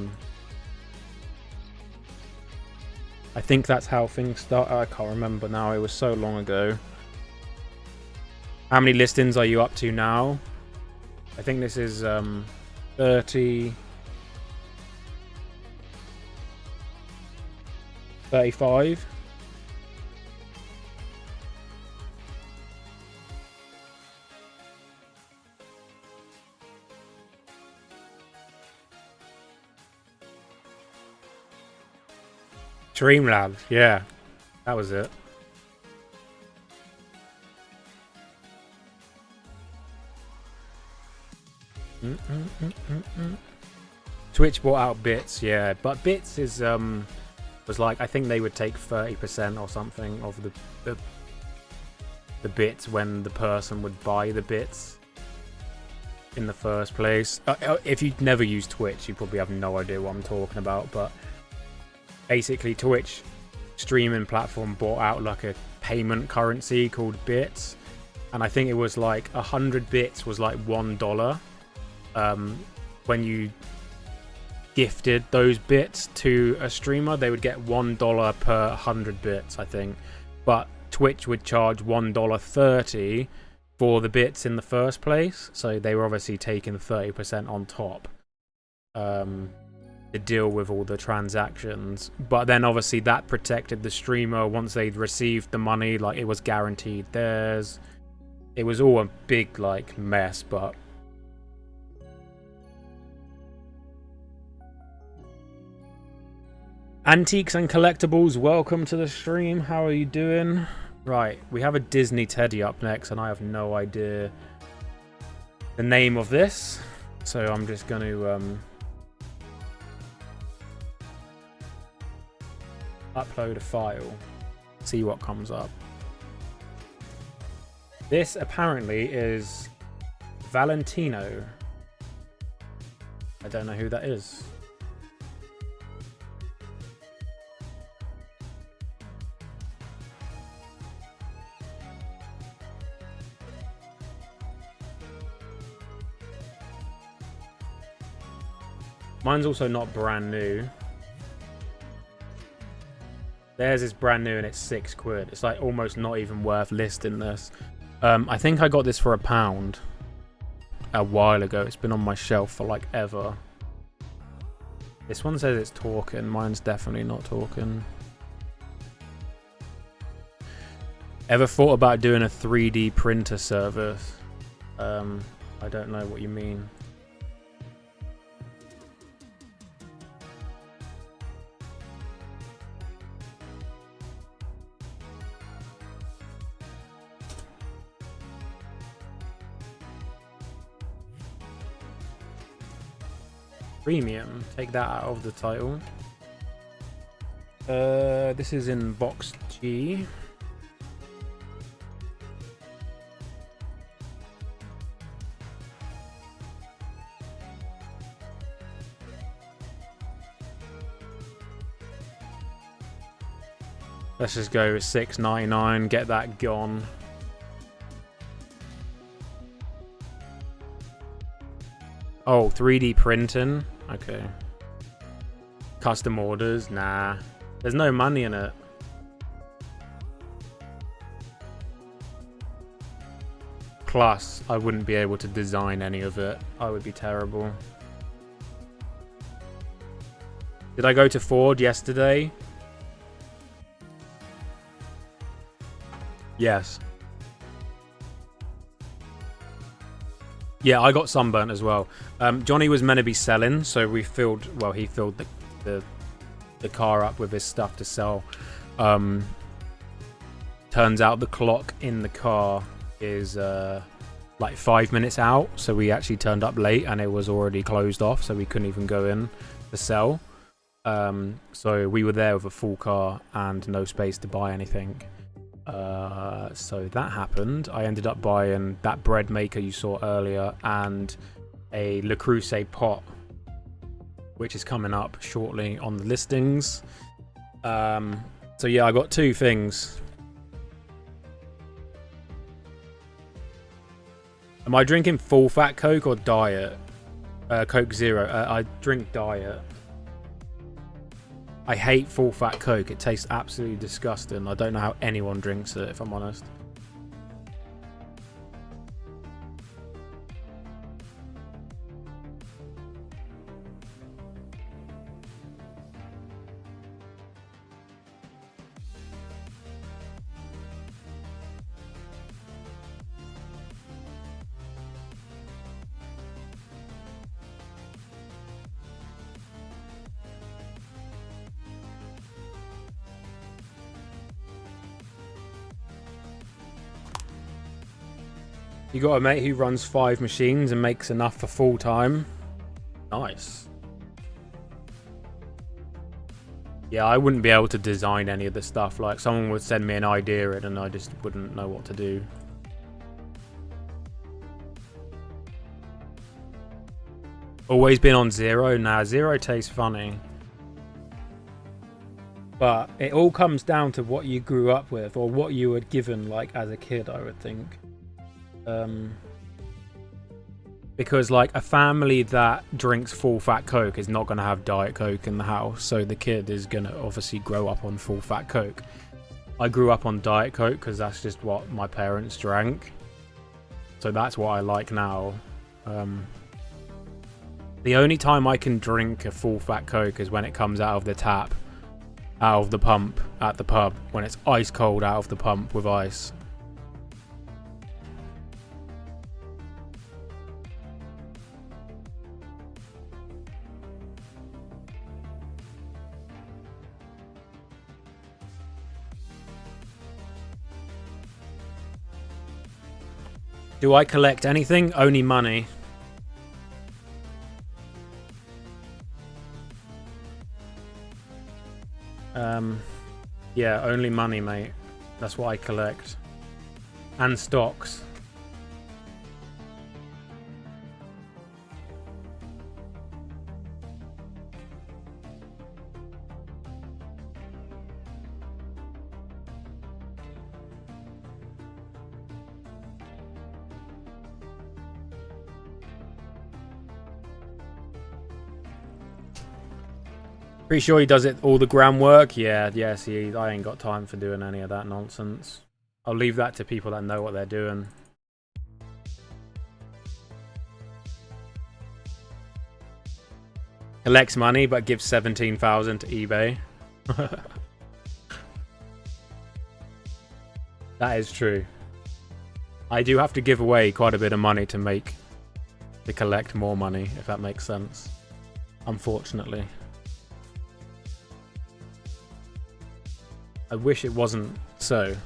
think that's how things start. I can't remember now. It was so long ago. How many listings are you up to now? I think this is 30... 35. Streamlabs, yeah, that was it. Twitch bought out Bits, yeah, but Bits is was like, I think they would take 30% or something of the bits when the person would buy the bits in the first place. If you've never used Twitch, you probably have no idea what I'm talking about, but basically Twitch streaming platform bought out like a payment currency called bits, and I think it was like 100 bits was like $1. When you gifted those bits to a streamer, they would get $1 per 100 bits, I think. But Twitch would charge $1.30 for the bits in the first place, so they were obviously taking 30% on top to deal with all the transactions. But then obviously that protected the streamer once they'd received the money, like it was guaranteed theirs. It was all a big like mess, but Antiques and Collectibles, welcome to the stream. How are you doing? Right, we have a Disney Teddy up next, and I have no idea the name of this, so I'm just going to upload a file, see what comes up. This apparently is Valentino. I don't know who that is. Mine's also not brand new. Theirs is brand new and it's £6. It's like almost not even worth listing this. I think I got this for £1 a while ago. It's been on my shelf for like ever. This one says it's talking. Mine's definitely not talking. Ever thought about doing a 3D printer service? I don't know what you mean. Premium, take that out of the title. This is in box G. Let's just go with $6.99, get that gone. Oh, 3D printing? Okay. Custom orders? Nah. There's no money in it. Plus, I wouldn't be able to design any of it. I would be terrible. Did I go to Ford yesterday? Yes. Yeah, I got sunburnt as well. Johnny was meant to be selling, so we filled. Well, he filled the car up with his stuff to sell. Turns out the clock in the car is like 5 minutes out, so we actually turned up late, and it was already closed off, so we couldn't even go in to sell. So we were there with a full car and no space to buy anything. So that happened. I ended up buying that bread maker you saw earlier and a Le Creuset pot, which is coming up shortly on the listings. So yeah, I got two things. Am I drinking full fat Coke or diet? Coke Zero. I drink diet. I hate full fat Coke. It tastes absolutely disgusting. I don't know how anyone drinks it, if I'm honest. You got a mate who runs 5 machines and makes enough for full time. Nice. Yeah, I wouldn't be able to design any of the stuff. Like, someone would send me an idea and I just wouldn't know what to do. Always been on Zero? Nah, Zero tastes funny. But it all comes down to what you grew up with or what you were given, like, as a kid, I would think. Because like a family that drinks full fat Coke is not going to have Diet Coke in the house, so the kid is going to obviously grow up on full fat Coke. I grew up on Diet Coke because that's just what my parents drank, so that's what I like now. The only time I can drink a full fat Coke is when it comes out of the tap, out of the pump at the pub, when it's ice cold out of the pump with ice. Do I collect anything? Only money. Yeah, only money, mate. That's what I collect. And stocks. Pretty sure he does it all the groundwork. Yeah, see, I ain't got time for doing any of that nonsense. I'll leave that to people that know what they're doing. Collects money but gives 17,000 to eBay. That is true. I do have to give away quite a bit of money to collect more money, if that makes sense. Unfortunately. I wish it wasn't so.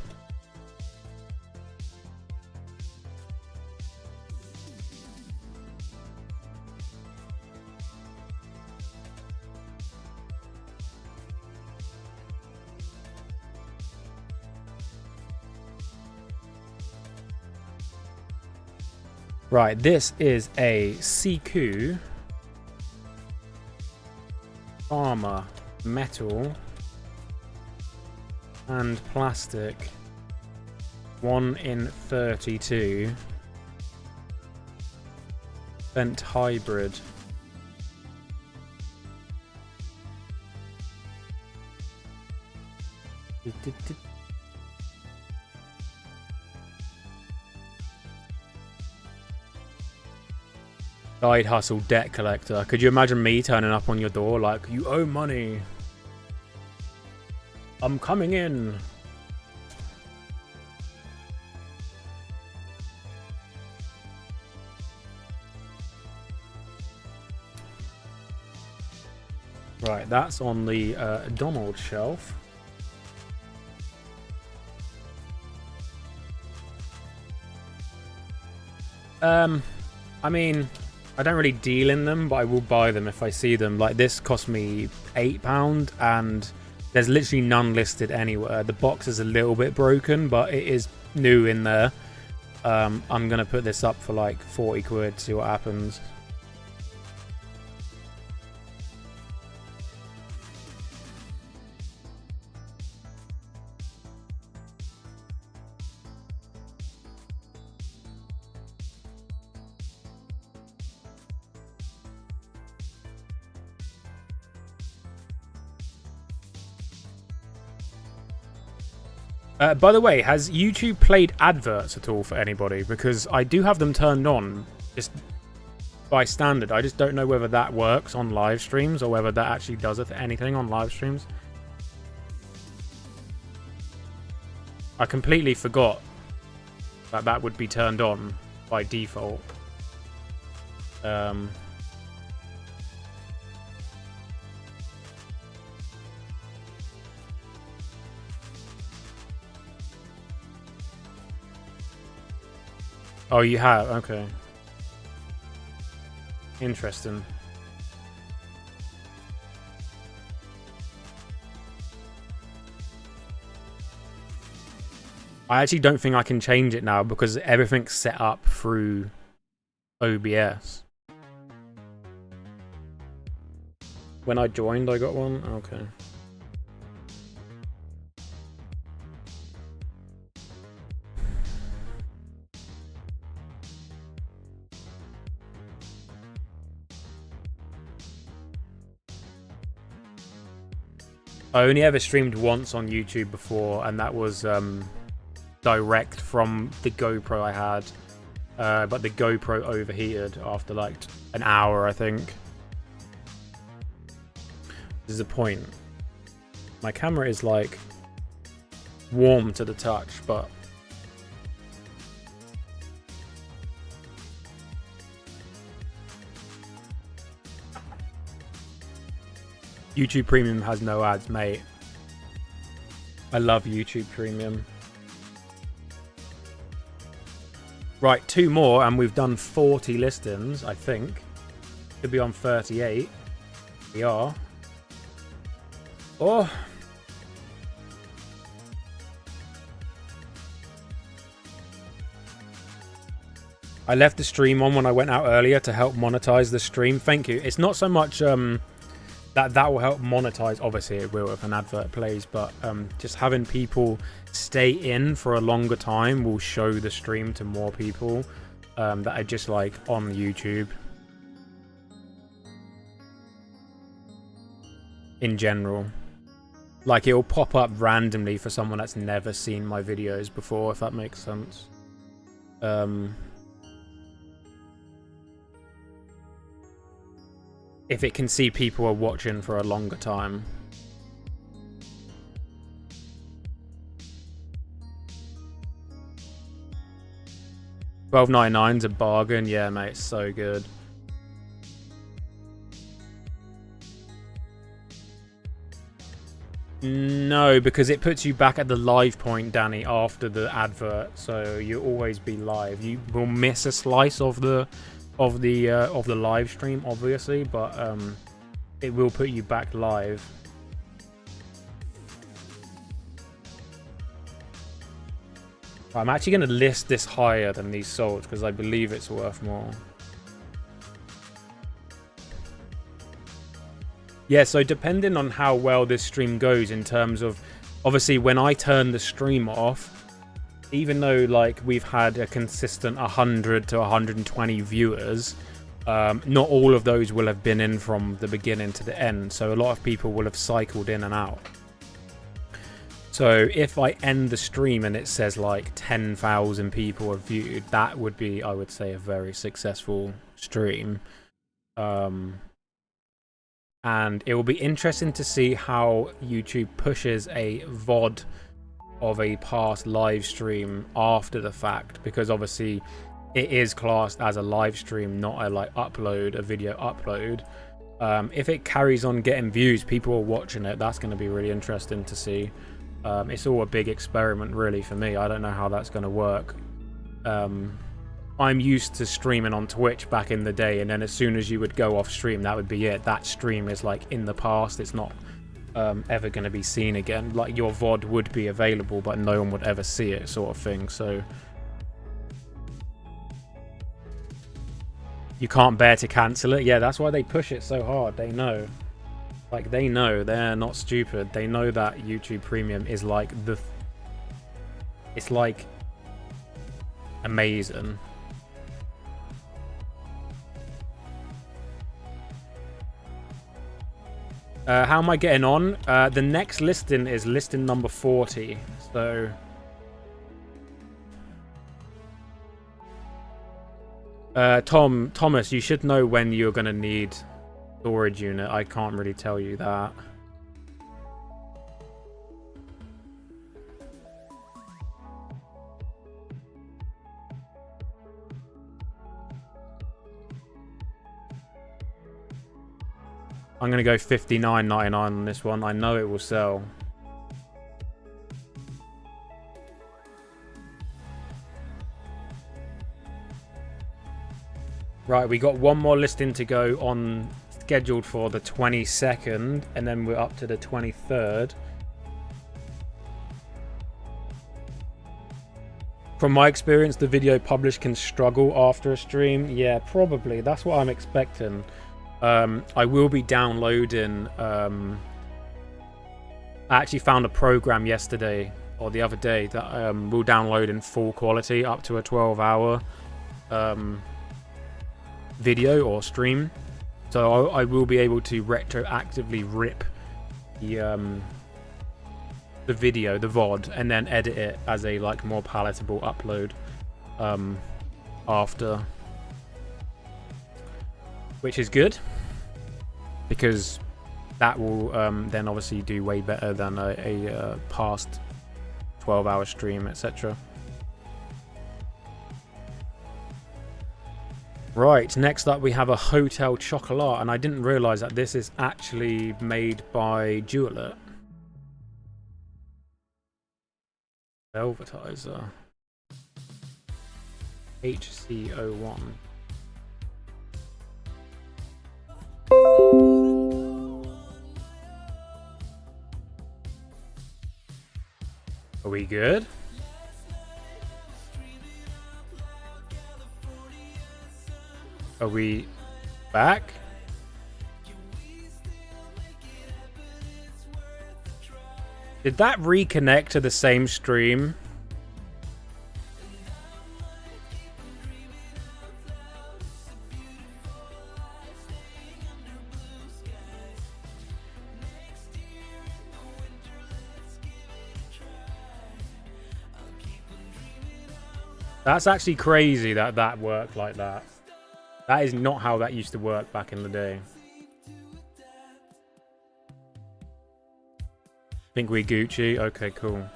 Right, this is a Siku armor, metal and plastic 1 in 32 bent hybrid. Side hustle debt collector. Could you imagine me turning up on your door like, you owe money, I'm coming in? Right, that's on the Donald shelf. I mean, I don't really deal in them, but I will buy them if I see them. Like, this cost me £8 and there's literally none listed anywhere. The box is a little bit broken, but it is new in there. I'm going to put this up for like 40 quid, see what happens. By the way, has YouTube played adverts at all for anybody? Because I do have them turned on, just by standard. I just don't know whether that works on live streams or whether that actually does anything on live streams. I completely forgot that that would be turned on by default. Oh, you have? Okay. Interesting. I actually don't think I can change it now because everything's set up through OBS. When I joined, I got one? Okay. I only ever streamed once on YouTube before, and that was direct from the GoPro I had. But the GoPro overheated after like an hour, I think. This is the point. My camera is like warm to the touch, but YouTube Premium has no ads, mate. I love YouTube Premium. Right, 2 more and we've done 40 listings, I think. Could be on 38. We are. Oh. I left the stream on when I went out earlier to help monetize the stream. Thank you. It's not so much that will help monetize. Obviously it will if an advert plays, but just having people stay in for a longer time will show the stream to more people that are just like on YouTube in general. Like, it'll pop up randomly for someone that's never seen my videos before, if that makes sense. If it can see people are watching for a longer time. $12.99's a bargain. Yeah, mate, it's so good. No, because it puts you back at the live point, Danny, after the advert, so you'll always be live. You will miss a slice of the live stream, obviously, but it will put you back live. I'm actually going to list this higher than these sold because I believe it's worth more. Yeah, so depending on how well this stream goes in terms of, obviously when I turn the stream off, even though like we've had a consistent 100 to 120 viewers, not all of those will have been in from the beginning to the end. So a lot of people will have cycled in and out. So if I end the stream and it says like 10,000 people have viewed, that would be, I would say, a very successful stream. And it will be interesting to see how YouTube pushes a VOD of a past live stream after the fact, because obviously it is classed as a live stream, not a like upload, a video upload. If it carries on getting views, people are watching it, that's going to be really interesting to see. It's all a big experiment really for me. I don't know how that's going to work. I'm used to streaming on Twitch back in the day, and then as soon as you would go off stream, that would be it. That stream is like in the past. It's not ever going to be seen again. Like your VOD would be available, but no one would ever see it, sort of thing. So you can't bear to cancel it. Yeah, that's why they push it so hard. They know. Like, they know. They're not stupid. They know that YouTube Premium is like it's like amazing. How am I getting on? The next listing is listing number 40. So Thomas, you should know when you're going to need storage unit. I can't really tell you that. I'm going to go $59.99 on this one. I know it will sell. Right, we got one more listing to go on, scheduled for the 22nd, and then we're up to the 23rd. From my experience, the video published can struggle after a stream. Yeah, probably. That's what I'm expecting. I will be downloading. I actually found a program yesterday or the other day that will download in full quality up to a 12-hour video or stream. So I will be able to retroactively rip the video, the VOD, and then edit it as a like more palatable upload after. Which is good, because that will then obviously do way better than a past 12-hour stream, etc. Right, next up we have a Hotel Chocolat, and I didn't realise that this is actually made by Jewellet. Velvetizer. HC01. Are we good? Are we back? Did that reconnect to the same stream? That's actually crazy that that worked like that. That is not how that used to work back in the day. Think we Gucci? Okay, cool.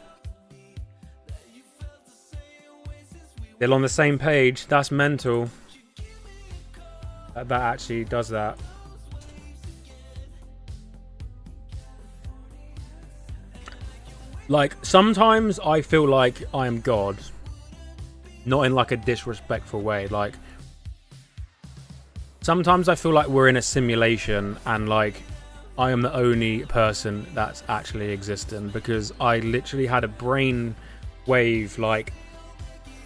They're on the same page. That's mental. That actually does that. Like, sometimes I feel like I am God. Not in like a disrespectful way. Like, sometimes I feel like we're in a simulation and like I am the only person that's actually existing, because I literally had a brain wave like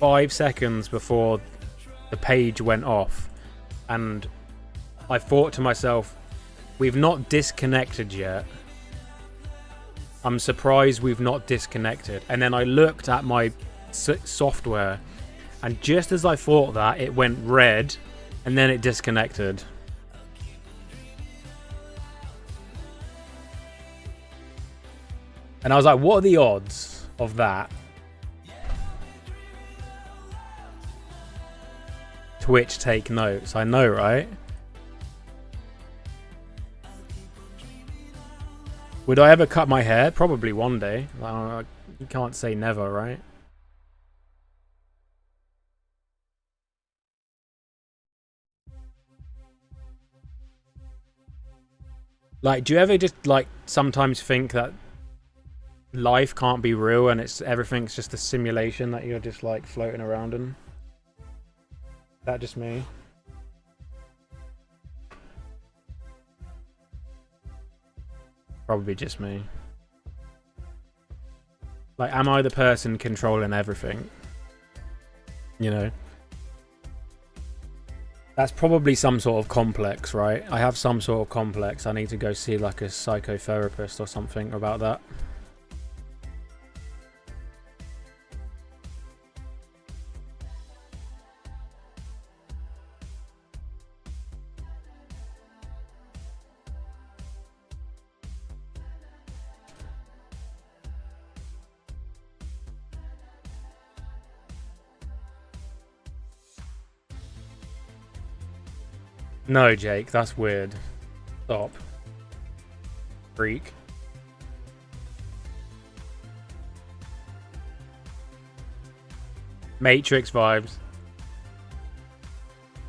5 seconds before the page went off, and I thought to myself, we've not disconnected yet. I'm surprised we've not disconnected. And then I looked at my software, and just as I thought that, it went red and then it disconnected. And I was like, what are the odds of that? Twitch take notes. I know, right? Would I ever cut my hair? Probably one day. You can't say never, right? Like, do you ever just like sometimes think that life can't be real and everything's just a simulation that you're just like floating around in? That just me? Probably just me. Like, am I the person controlling everything? You know? That's probably some sort of complex, right? I have some sort of complex. I need to go see like a psychotherapist or something about that. No, Jake, that's weird. Stop. Freak. Matrix vibes.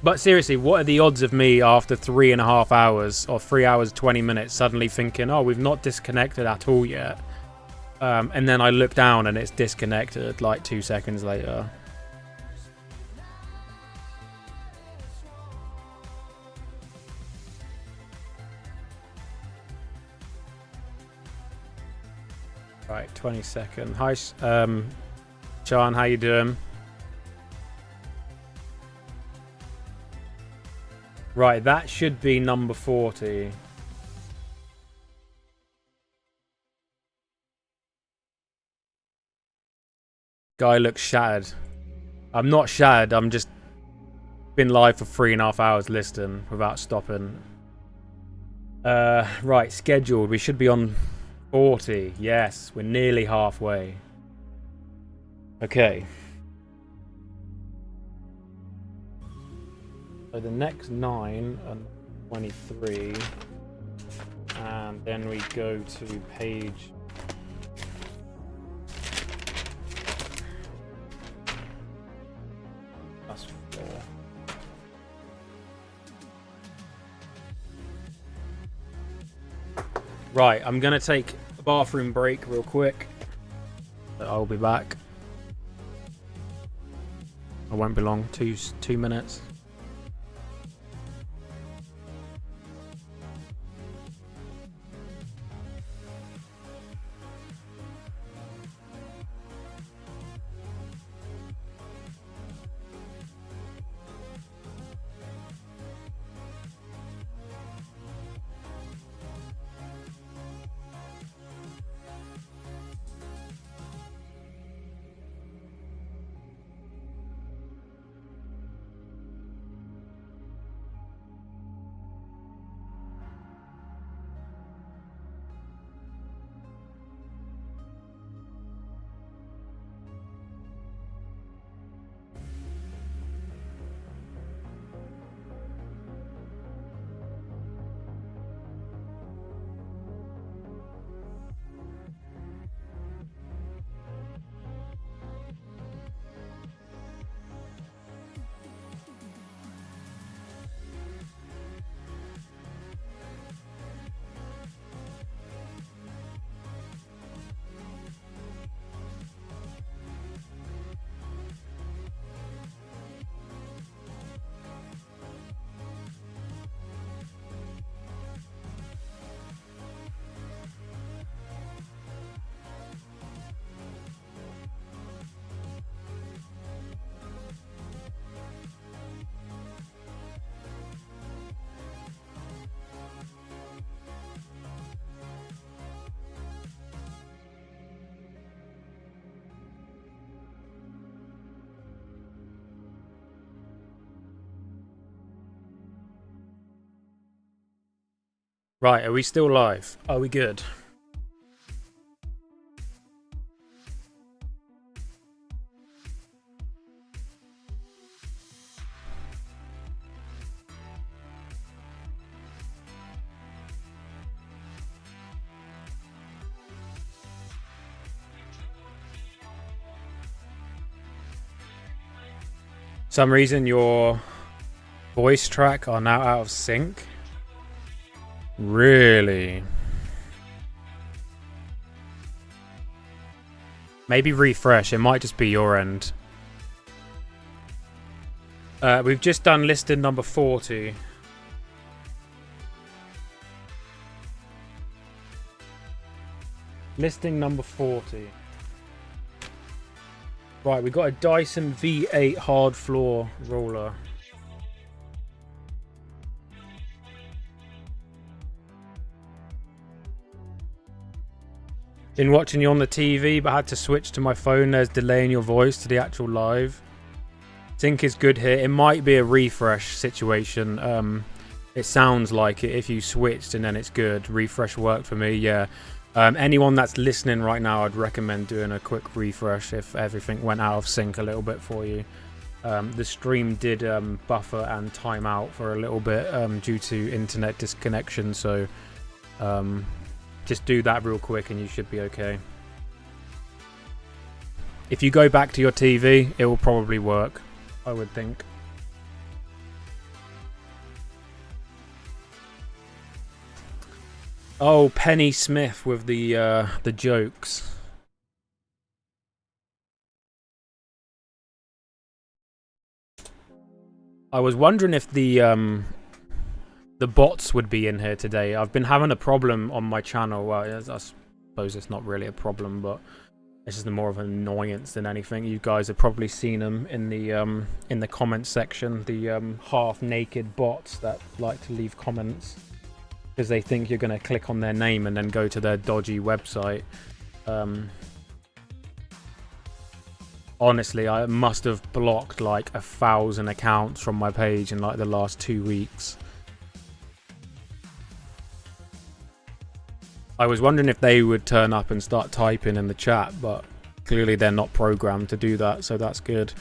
But seriously, what are the odds of me after 3.5 hours or 3 hours 20 minutes suddenly thinking, oh, we've not disconnected at all yet, and then I look down and it's disconnected like 2 seconds later. Right, 20 seconds. Hi, Sean, how you doing? Right, that should be number 40. Guy looks shattered. I'm not shattered, I'm just been live for 3.5 hours listing without stopping. Right, scheduled. We should be on 40. Yes, we're nearly halfway. Okay. So the next 9 and 23. And then we go to page... That's 4. Right, I'm gonna take a bathroom break real quick. I'll be back. I won't be long. 2 minutes. Right, are we still live? Are we good? Some reason your voice track are now out of sync? Really? Maybe refresh, it might just be your end. We've just done listing number 40. Listing number 40. Right, we got a Dyson V8 hard floor roller. Been watching you on the TV, but had to switch to my phone. There's delaying your voice to the actual live. Sync is good here. It might be a refresh situation. It sounds like it if you switched and then it's good. Refresh worked for me, yeah. Anyone that's listening right now, I'd recommend doing a quick refresh if everything went out of sync a little bit for you. The stream did buffer and time out for a little bit due to internet disconnection, so just do that real quick and you should be okay. If you go back to your TV, it will probably work, I would think. Oh, Penny Smith with the jokes. I was wondering if the bots would be in here today. I've been having a problem on my channel. Well, I suppose it's not really a problem, but it's just more of an annoyance than anything. You guys have probably seen them in the comment section. The half-naked bots that like to leave comments because they think you're going to click on their name and then go to their dodgy website. Honestly, I must have blocked like 1,000 accounts from my page in like the last 2 weeks. I was wondering if they would turn up and start typing in the chat, but clearly they're not programmed to do that, so that's good.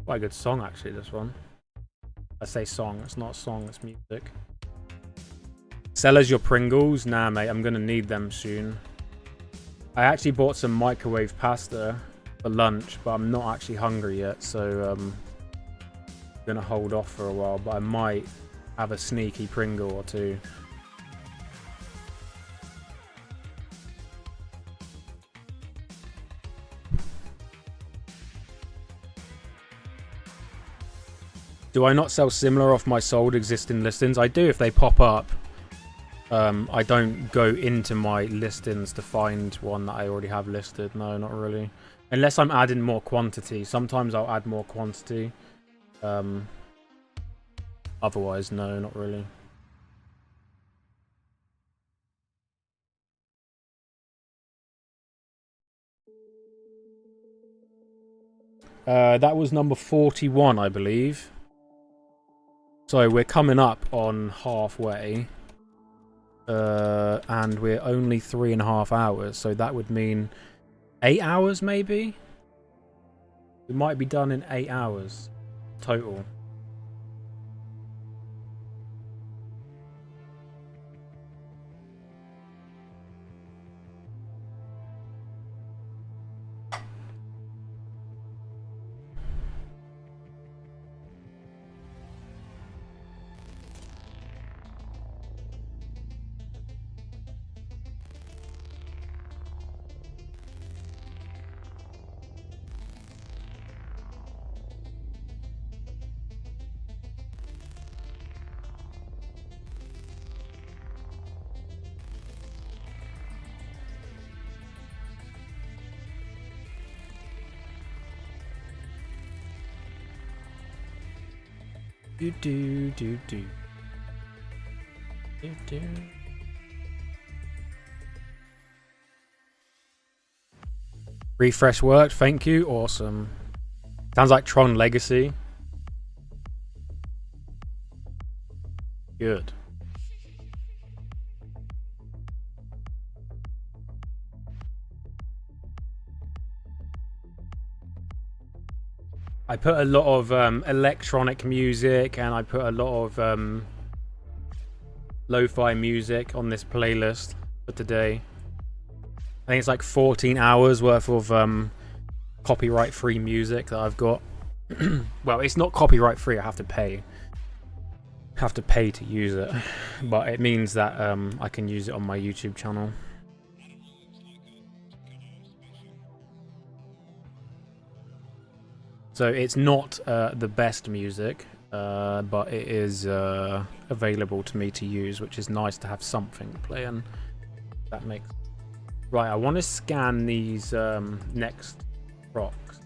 Quite a good song, actually, this one. I say song, it's not a song, it's music. Sell us your Pringles? Nah, mate, I'm going to need them soon. I actually bought some microwave pasta for lunch, but I'm not actually hungry yet, so I'm going to hold off for a while, but I might have a sneaky Pringle or two. Do I not sell similar off my sold existing listings? I do if they pop up. I don't go into my listings to find one that I already have listed. No, not really. Unless I'm adding more quantity. Sometimes I'll add more quantity. Otherwise, no, not really. That was number 41, I believe. So we're coming up on halfway. And we're only 3.5 hours, so that would mean 8 hours, maybe? We might be done in 8 hours total. Do do do do. Do do. Refresh worked, thank you. Awesome. Sounds like Tron Legacy. Good. I put a lot of electronic music and I put a lot of lo-fi music on this playlist for today. I think it's like 14 hours worth of copyright-free music that I've got. Well, it's not copyright-free. I have to pay. To use it, but it means that I can use it on my YouTube channel. So it's not the best music, but it is available to me to use, which is nice to have something playing. That makes right. I want to scan these next rocks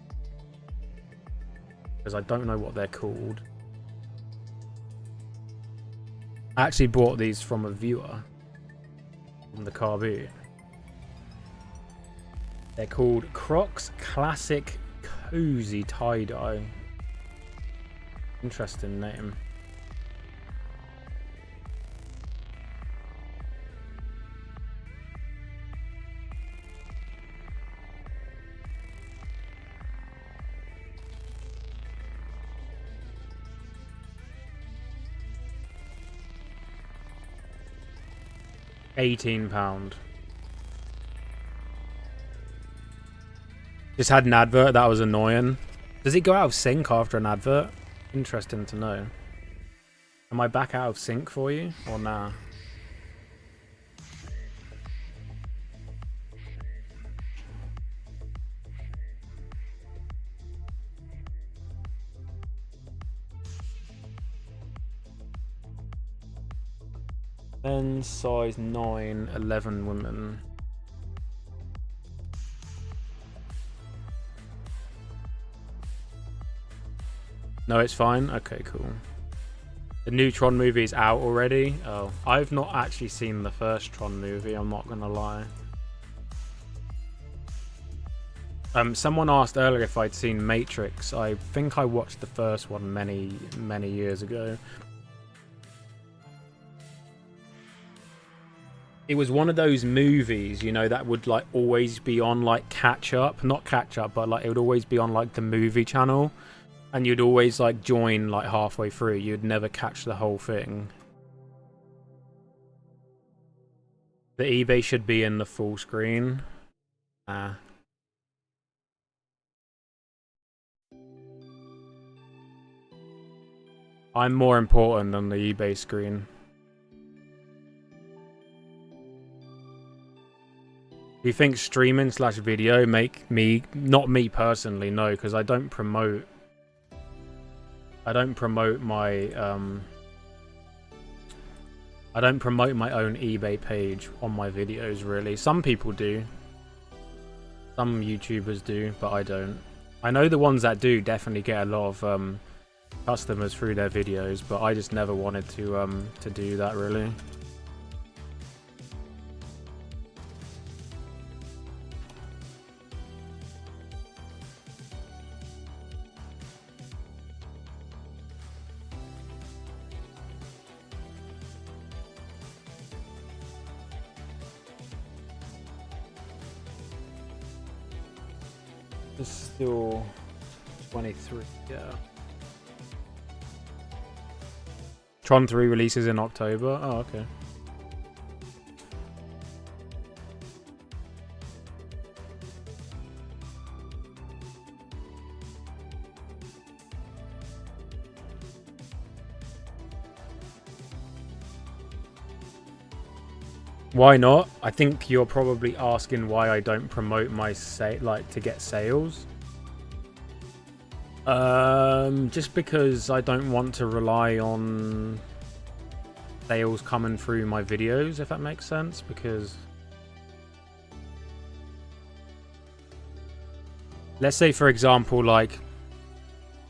because I don't know what they're called. I actually bought these from a viewer from the car boot. They're called Crocs Classic Cozy Tie-Dye. Interesting name. £18. Just had an advert, that was annoying. Does it go out of sync after an advert? Interesting to know. Am I back out of sync for you or nah? Men's size 9, 11 women. No, it's fine. Okay, cool. The new Tron movie is out already. Oh, I've not actually seen the first Tron movie, I'm not gonna lie. Someone asked earlier if I'd seen Matrix. I think I watched the first one many years ago. It was one of those movies, you know, that would like always be on like catch up, not catch up, but like it would always be on like the movie channel, and you'd always like join like halfway through. You'd never catch the whole thing. The eBay should be in the full screen. Ah. I'm more important than the eBay screen. Do you think streaming / video make me, not me personally, no, because I don't promote my I don't promote my own eBay page on my videos really. Some people do. Some YouTubers do, but I don't. I know the ones that do definitely get a lot of customers through their videos, but I just never wanted to do that really. It's still 23, yeah. Tron 3 releases in October. Oh, okay. Why not? I think you're probably asking why I don't promote my to get sales. Just because I don't want to rely on sales coming through my videos, if that makes sense, because let's say for example, like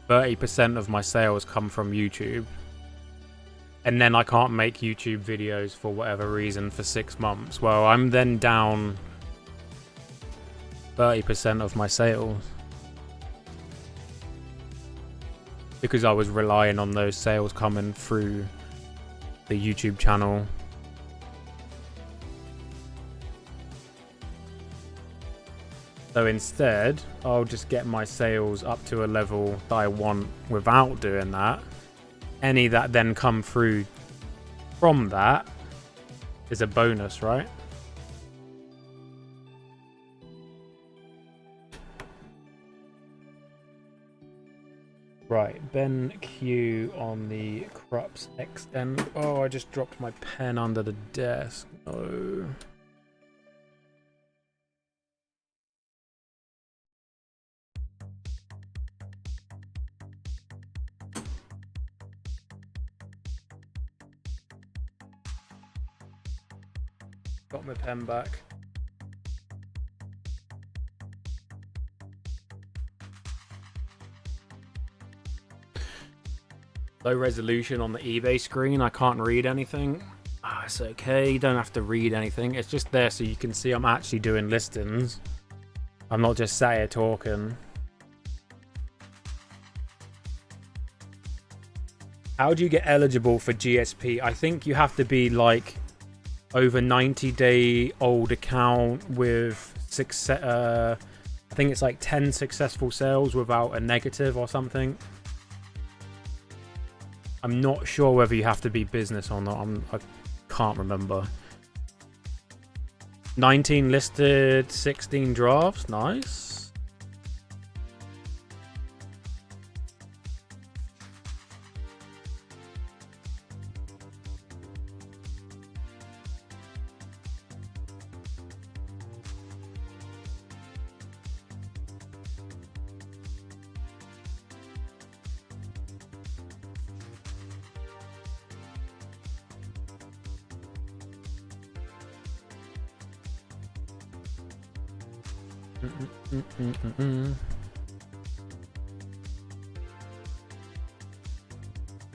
30% of my sales come from YouTube. And then I can't make YouTube videos for whatever reason for 6 months. Well, I'm then down 30% of my sales. Because I was relying on those sales coming through the YouTube channel. So instead, I'll just get my sales up to a level that I want without doing that. Any that then come through from that is a bonus, right? Right, Ben Q on the Krups extend. Oh, I just dropped my pen under the desk. No. Got my pen back. Low resolution on the eBay screen. I can't read anything. It's okay. You don't have to read anything. It's just there so you can see I'm actually doing listings. I'm not just sat here talking. How do you get eligible for GSP? I think you have to be like over 90-day-old account with success. I think it's like 10 successful sales without a negative or something. I'm not sure whether you have to be business or not. I can't remember. 19 listed, 16 drafts. Nice.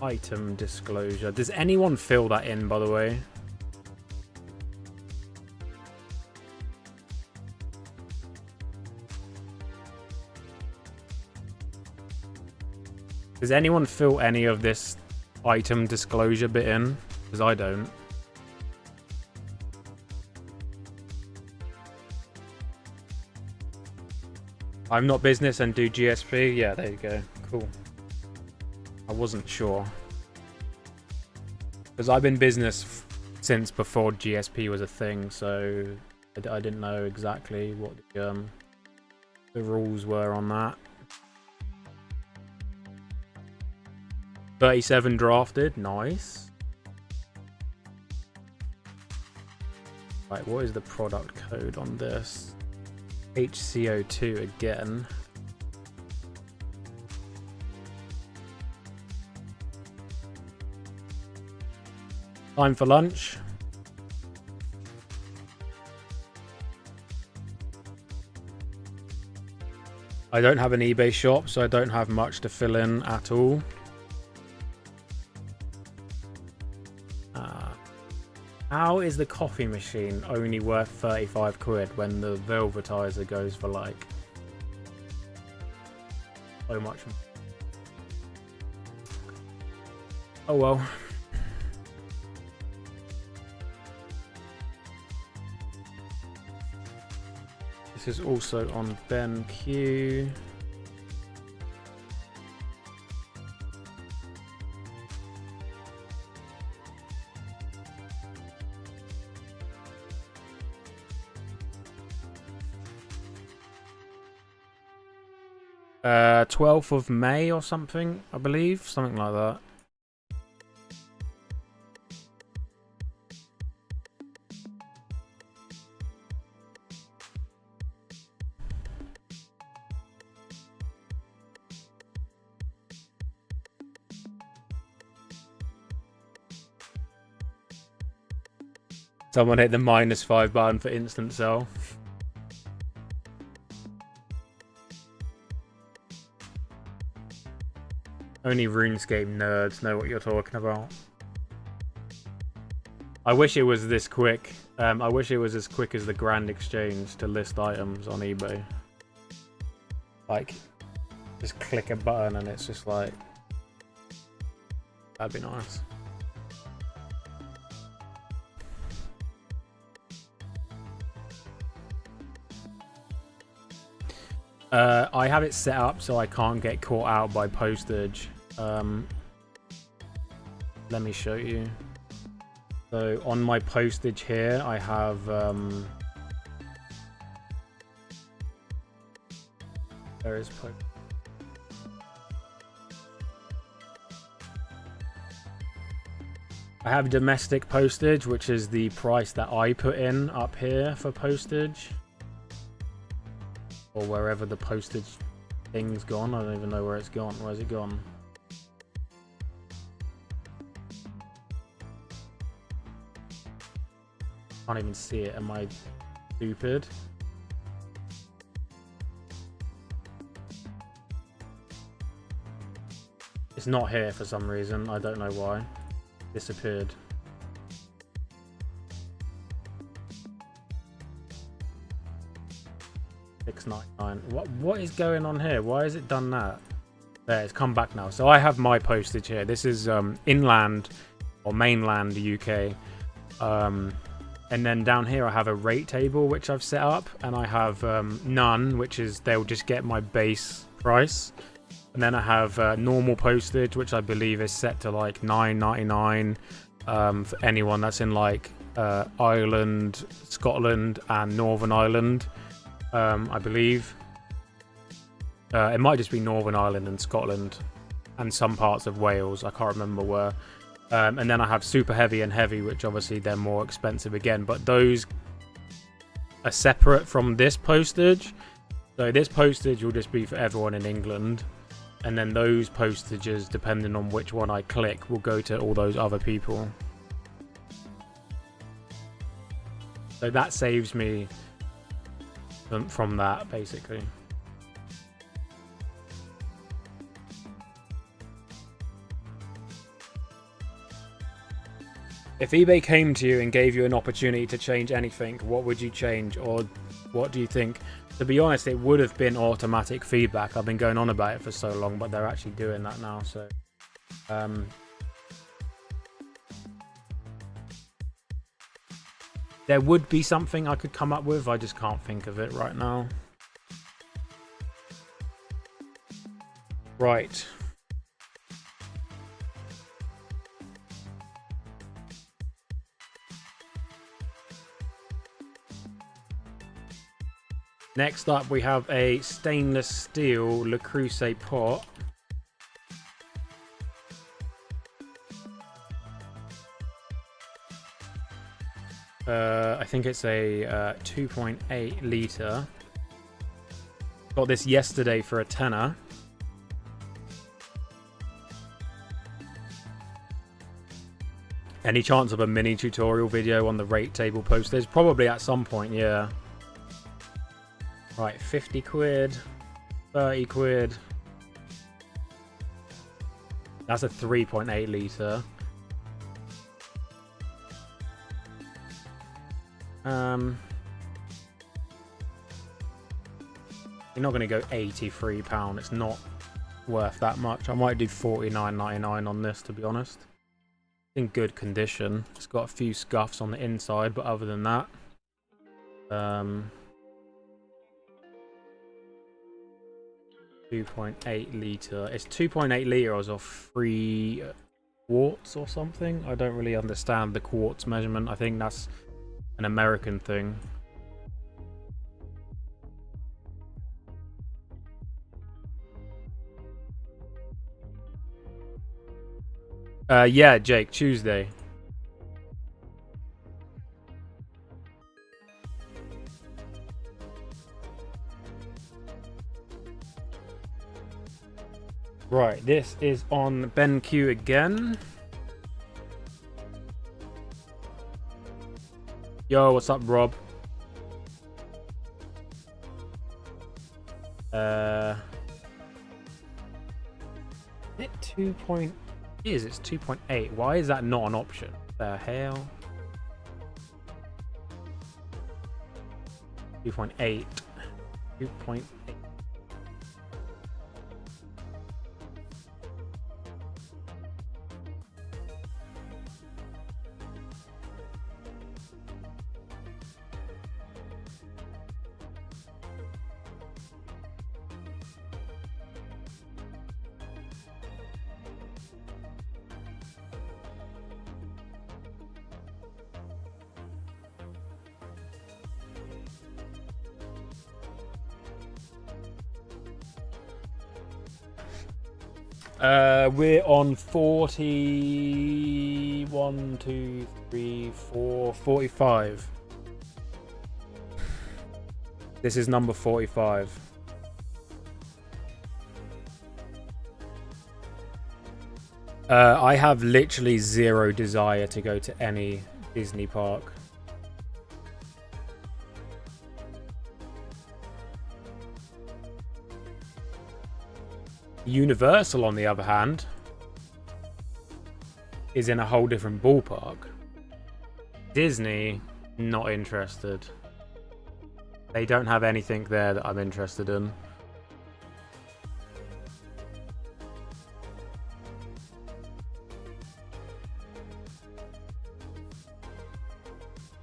Item disclosure. Does anyone fill that in, by the way? Does anyone fill any of this item disclosure bit in? Because I don't. I'm not business and do GSP. Yeah, there you go. Cool. I wasn't sure. Because I've been business since before GSP was a thing, so I didn't know exactly what the rules were on that. 37 drafted. Nice. Right, what is the product code on this? HCO2 again. Time for lunch. I don't have an eBay shop, so I don't have much to fill in at all. How is the coffee machine only worth 35 quid when the velvetizer goes for like so much? Oh well. This is also on BenQ. Uh, 12th of May or something, I believe. Something like that. Someone hit the -5 button for instant sell. Only RuneScape nerds know what you're talking about. I wish it was this quick. I wish it was as quick as the Grand Exchange to list items on eBay. Like, just click a button and it's just like... That'd be nice. I have it set up so I can't get caught out by postage. Let me show you. So on my postage here, I have there is postage. I have domestic postage, which is the price that I put in up here for postage. Or wherever the postage thing's gone. I don't even know where it's gone. Where's it gone? Can't even see it. Am I stupid? It's not here for some reason. I don't know why. Disappeared. $6.99. What is going on here? Why has it done that? There, it's come back now. So I have my postage here. This is inland or mainland UK. And then down here I have a rate table which I've set up, and I have none, which is they'll just get my base price. And then I have normal postage, which I believe is set to like $9.99 for anyone that's in like Ireland, Scotland, and Northern Ireland. I believe it might just be Northern Ireland and Scotland and some parts of Wales. I can't remember where. And then I have super heavy and heavy, which obviously they're more expensive again, but those are separate from this postage. So this postage will just be for everyone in England, and then those postages, depending on which one I click, will go to all those other people. So that saves me from that, basically. If eBay came to you and gave you an opportunity to change anything, what would you change, or what do you think? To be honest, it would have been automatic feedback. I've been going on about it for so long, but they're actually doing that now. So, there would be something I could come up with. I just can't think of it right now. Right. Next up, we have a stainless steel Le Creuset pot. I think it's a 2.8 litre. Got this yesterday for a tenner. Any chance of a mini tutorial video on the rate table postage? Probably at some point, yeah. Right, 50 quid, 30 quid. That's a 3.8 litre. You're not going to go £83. It's not worth that much. I might do $49.99 on this, to be honest. It's in good condition. It's got a few scuffs on the inside, but other than that, 2.8 litre. It's 2.8 litres or 3 quarts or something. I don't really understand the quarts measurement. I think that's an American thing. Yeah, Jake, Tuesday. Right, this is on BenQ again. Yo, what's up, Rob? it 2. It's 2.8. Why is that not an option? The hell? 2.8. 2.8. We're on 41, 2, 3, 4, 45. This is number 45. I have literally zero desire to go to any Disney park. Universal, on the other hand, is in a whole different ballpark. Disney, not interested. They don't have anything there that I'm interested in.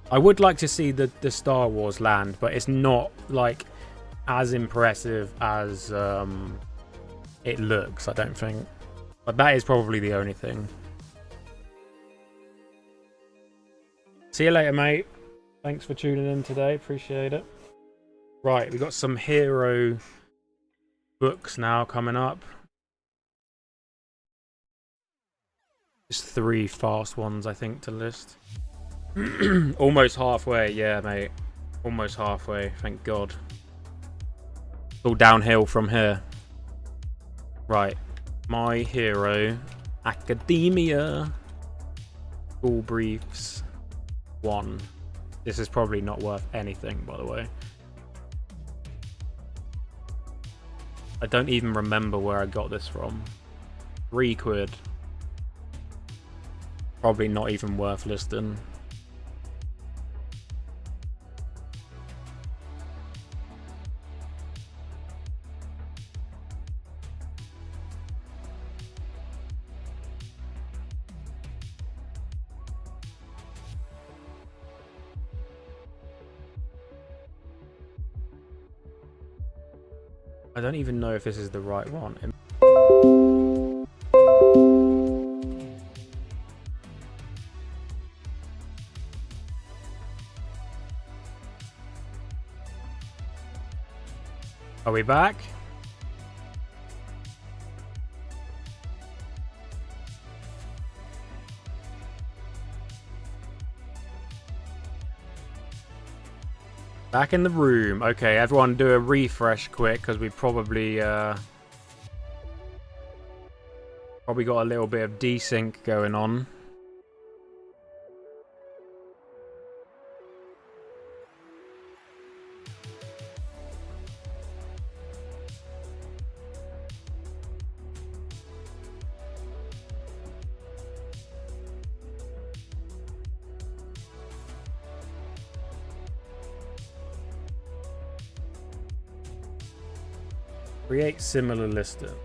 I would like to see the Star Wars land, but it's not like as impressive as it looks, I don't think. But that is probably the only thing. See you later, mate. Thanks for tuning in today. Appreciate it. Right, we got some hero books now coming up. Just 3 fast ones, I think, to list. Almost halfway, yeah, mate. Almost halfway, thank God. It's all downhill from here. Right, My Hero Academia School Briefs 1. This is probably not worth anything, by the way. I don't even remember where I got this from. £3. Probably not even worth listing. I don't even know if this is the right one. Are we back? Back in the room. Okay, everyone do a refresh quick, because we probably got a little bit of desync going on. Create similar listing. Do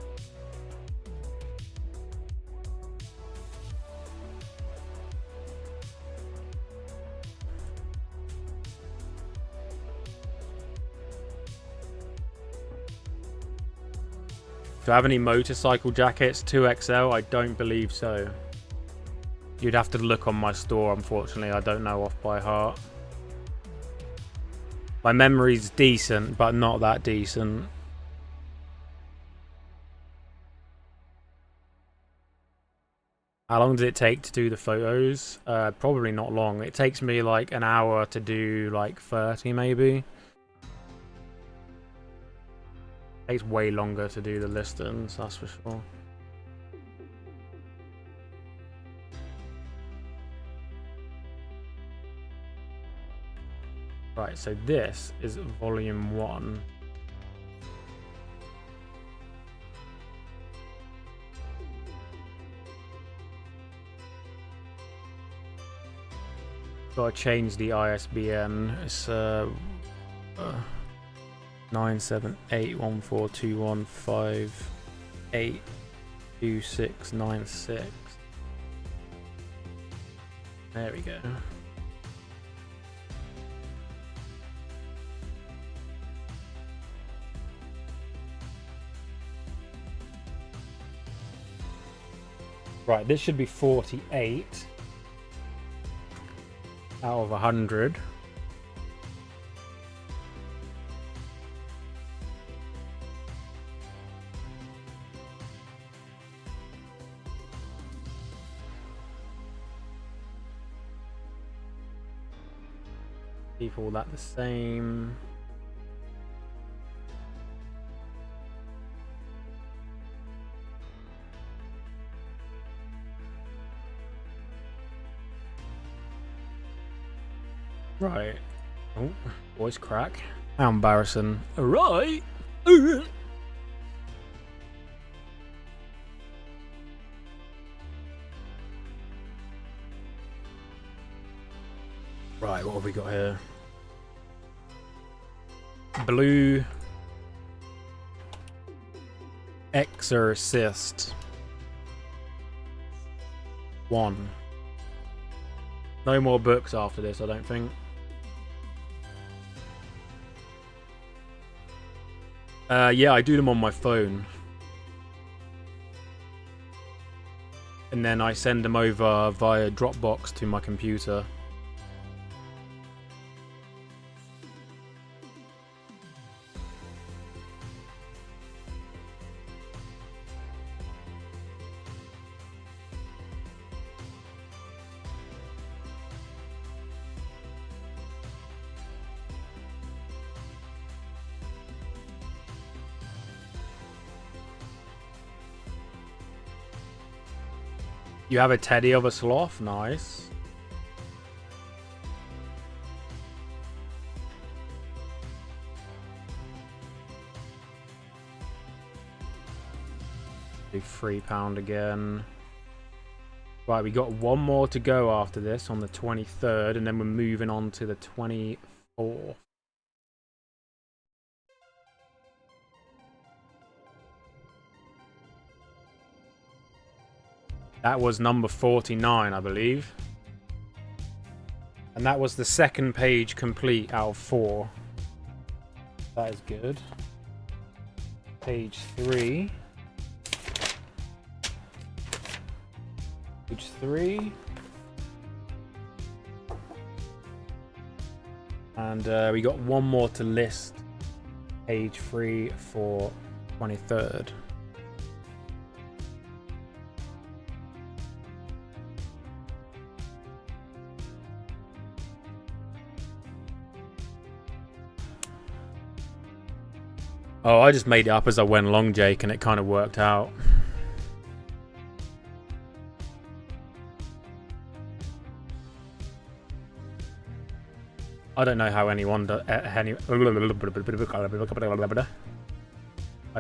I have any motorcycle jackets? 2XL? I don't believe so. You'd have to look on my store, unfortunately. I don't know off by heart. My memory's decent, but not that decent. How long does it take to do the photos? Probably not long. It takes me like an hour to do like 30 maybe. It takes way longer to do the listings, that's for sure. Right, so this is volume 1. Gotta change the ISBN. It's 9781421582696. There we go. Right, this should be 48 out of 100. Keep all that the same. Right. Oh, voice crack. How embarrassing. Right. Right, what have we got here? Blue Exorcist 1. No more books after this, I don't think. Yeah, I do them on my phone. And then I send them over via Dropbox to my computer. You have a teddy of a sloth? Nice. Do £3 again. Right, we got one more to go after this on the 23rd, and then we're moving on to the 24th. That was number 49, I believe. And that was the second page complete out of 4. That is good. Page 3. Page 3. And we got one more to list. Page 3 for 23rd. Oh, I just made it up as I went along, Jake, and it kind of worked out. I don't know how anyone I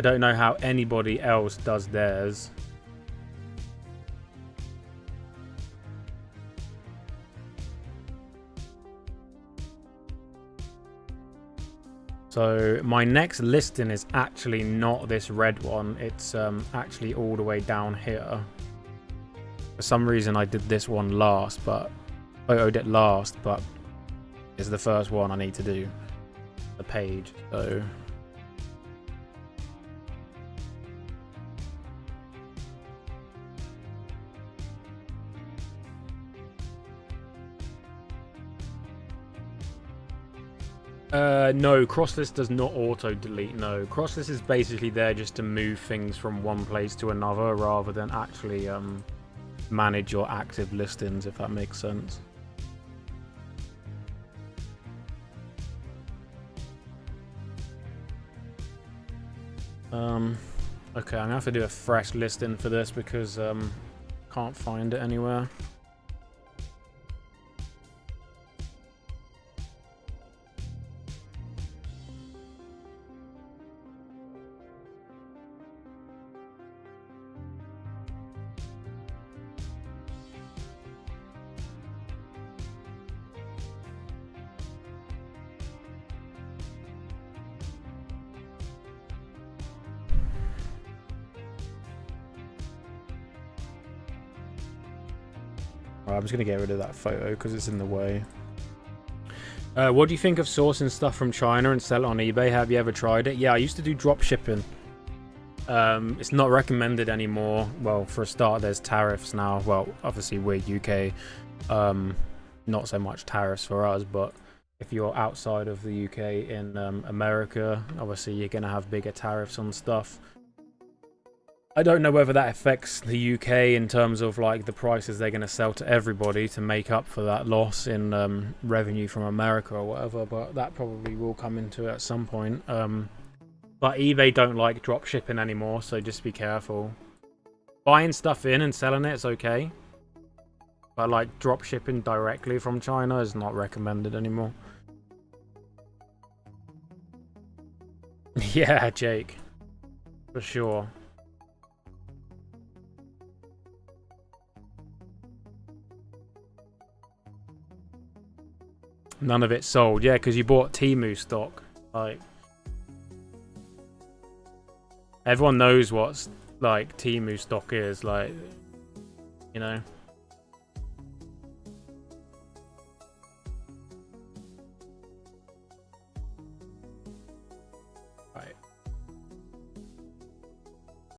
don't know how anybody else does theirs. So my next listing is actually not this red one. It's actually all the way down here. For some reason I did this one last, but photoed it last, but it's the first one I need to do. The page, so. No, crosslist does not auto-delete, no. Crosslist is basically there just to move things from one place to another rather than actually manage your active listings, if that makes sense. Okay, I'm gonna have to do a fresh listing for this because can't find it anywhere. Right, I'm just gonna get rid of that photo because it's in the way. What do you think of sourcing stuff from China and sell it on eBay? Have you ever tried it? Yeah, I used to do drop shipping. It's not recommended anymore. Well, for a start, there's tariffs now. Well, obviously we're UK, not so much tariffs for us, but if you're outside of the UK in America, obviously you're gonna have bigger tariffs on stuff. I don't know whether that affects the UK in terms of like the prices they're going to sell to everybody to make up for that loss in revenue from America or whatever, but that probably will come into it at some point. But eBay don't like drop shipping anymore, so just be careful. Buying stuff in and selling it's okay, but like drop shipping directly from China is not recommended anymore. Yeah, Jake, for sure. None of it sold. Yeah, because you bought Temu stock. Like, everyone knows what's like Temu stock is. Like, you know. Right.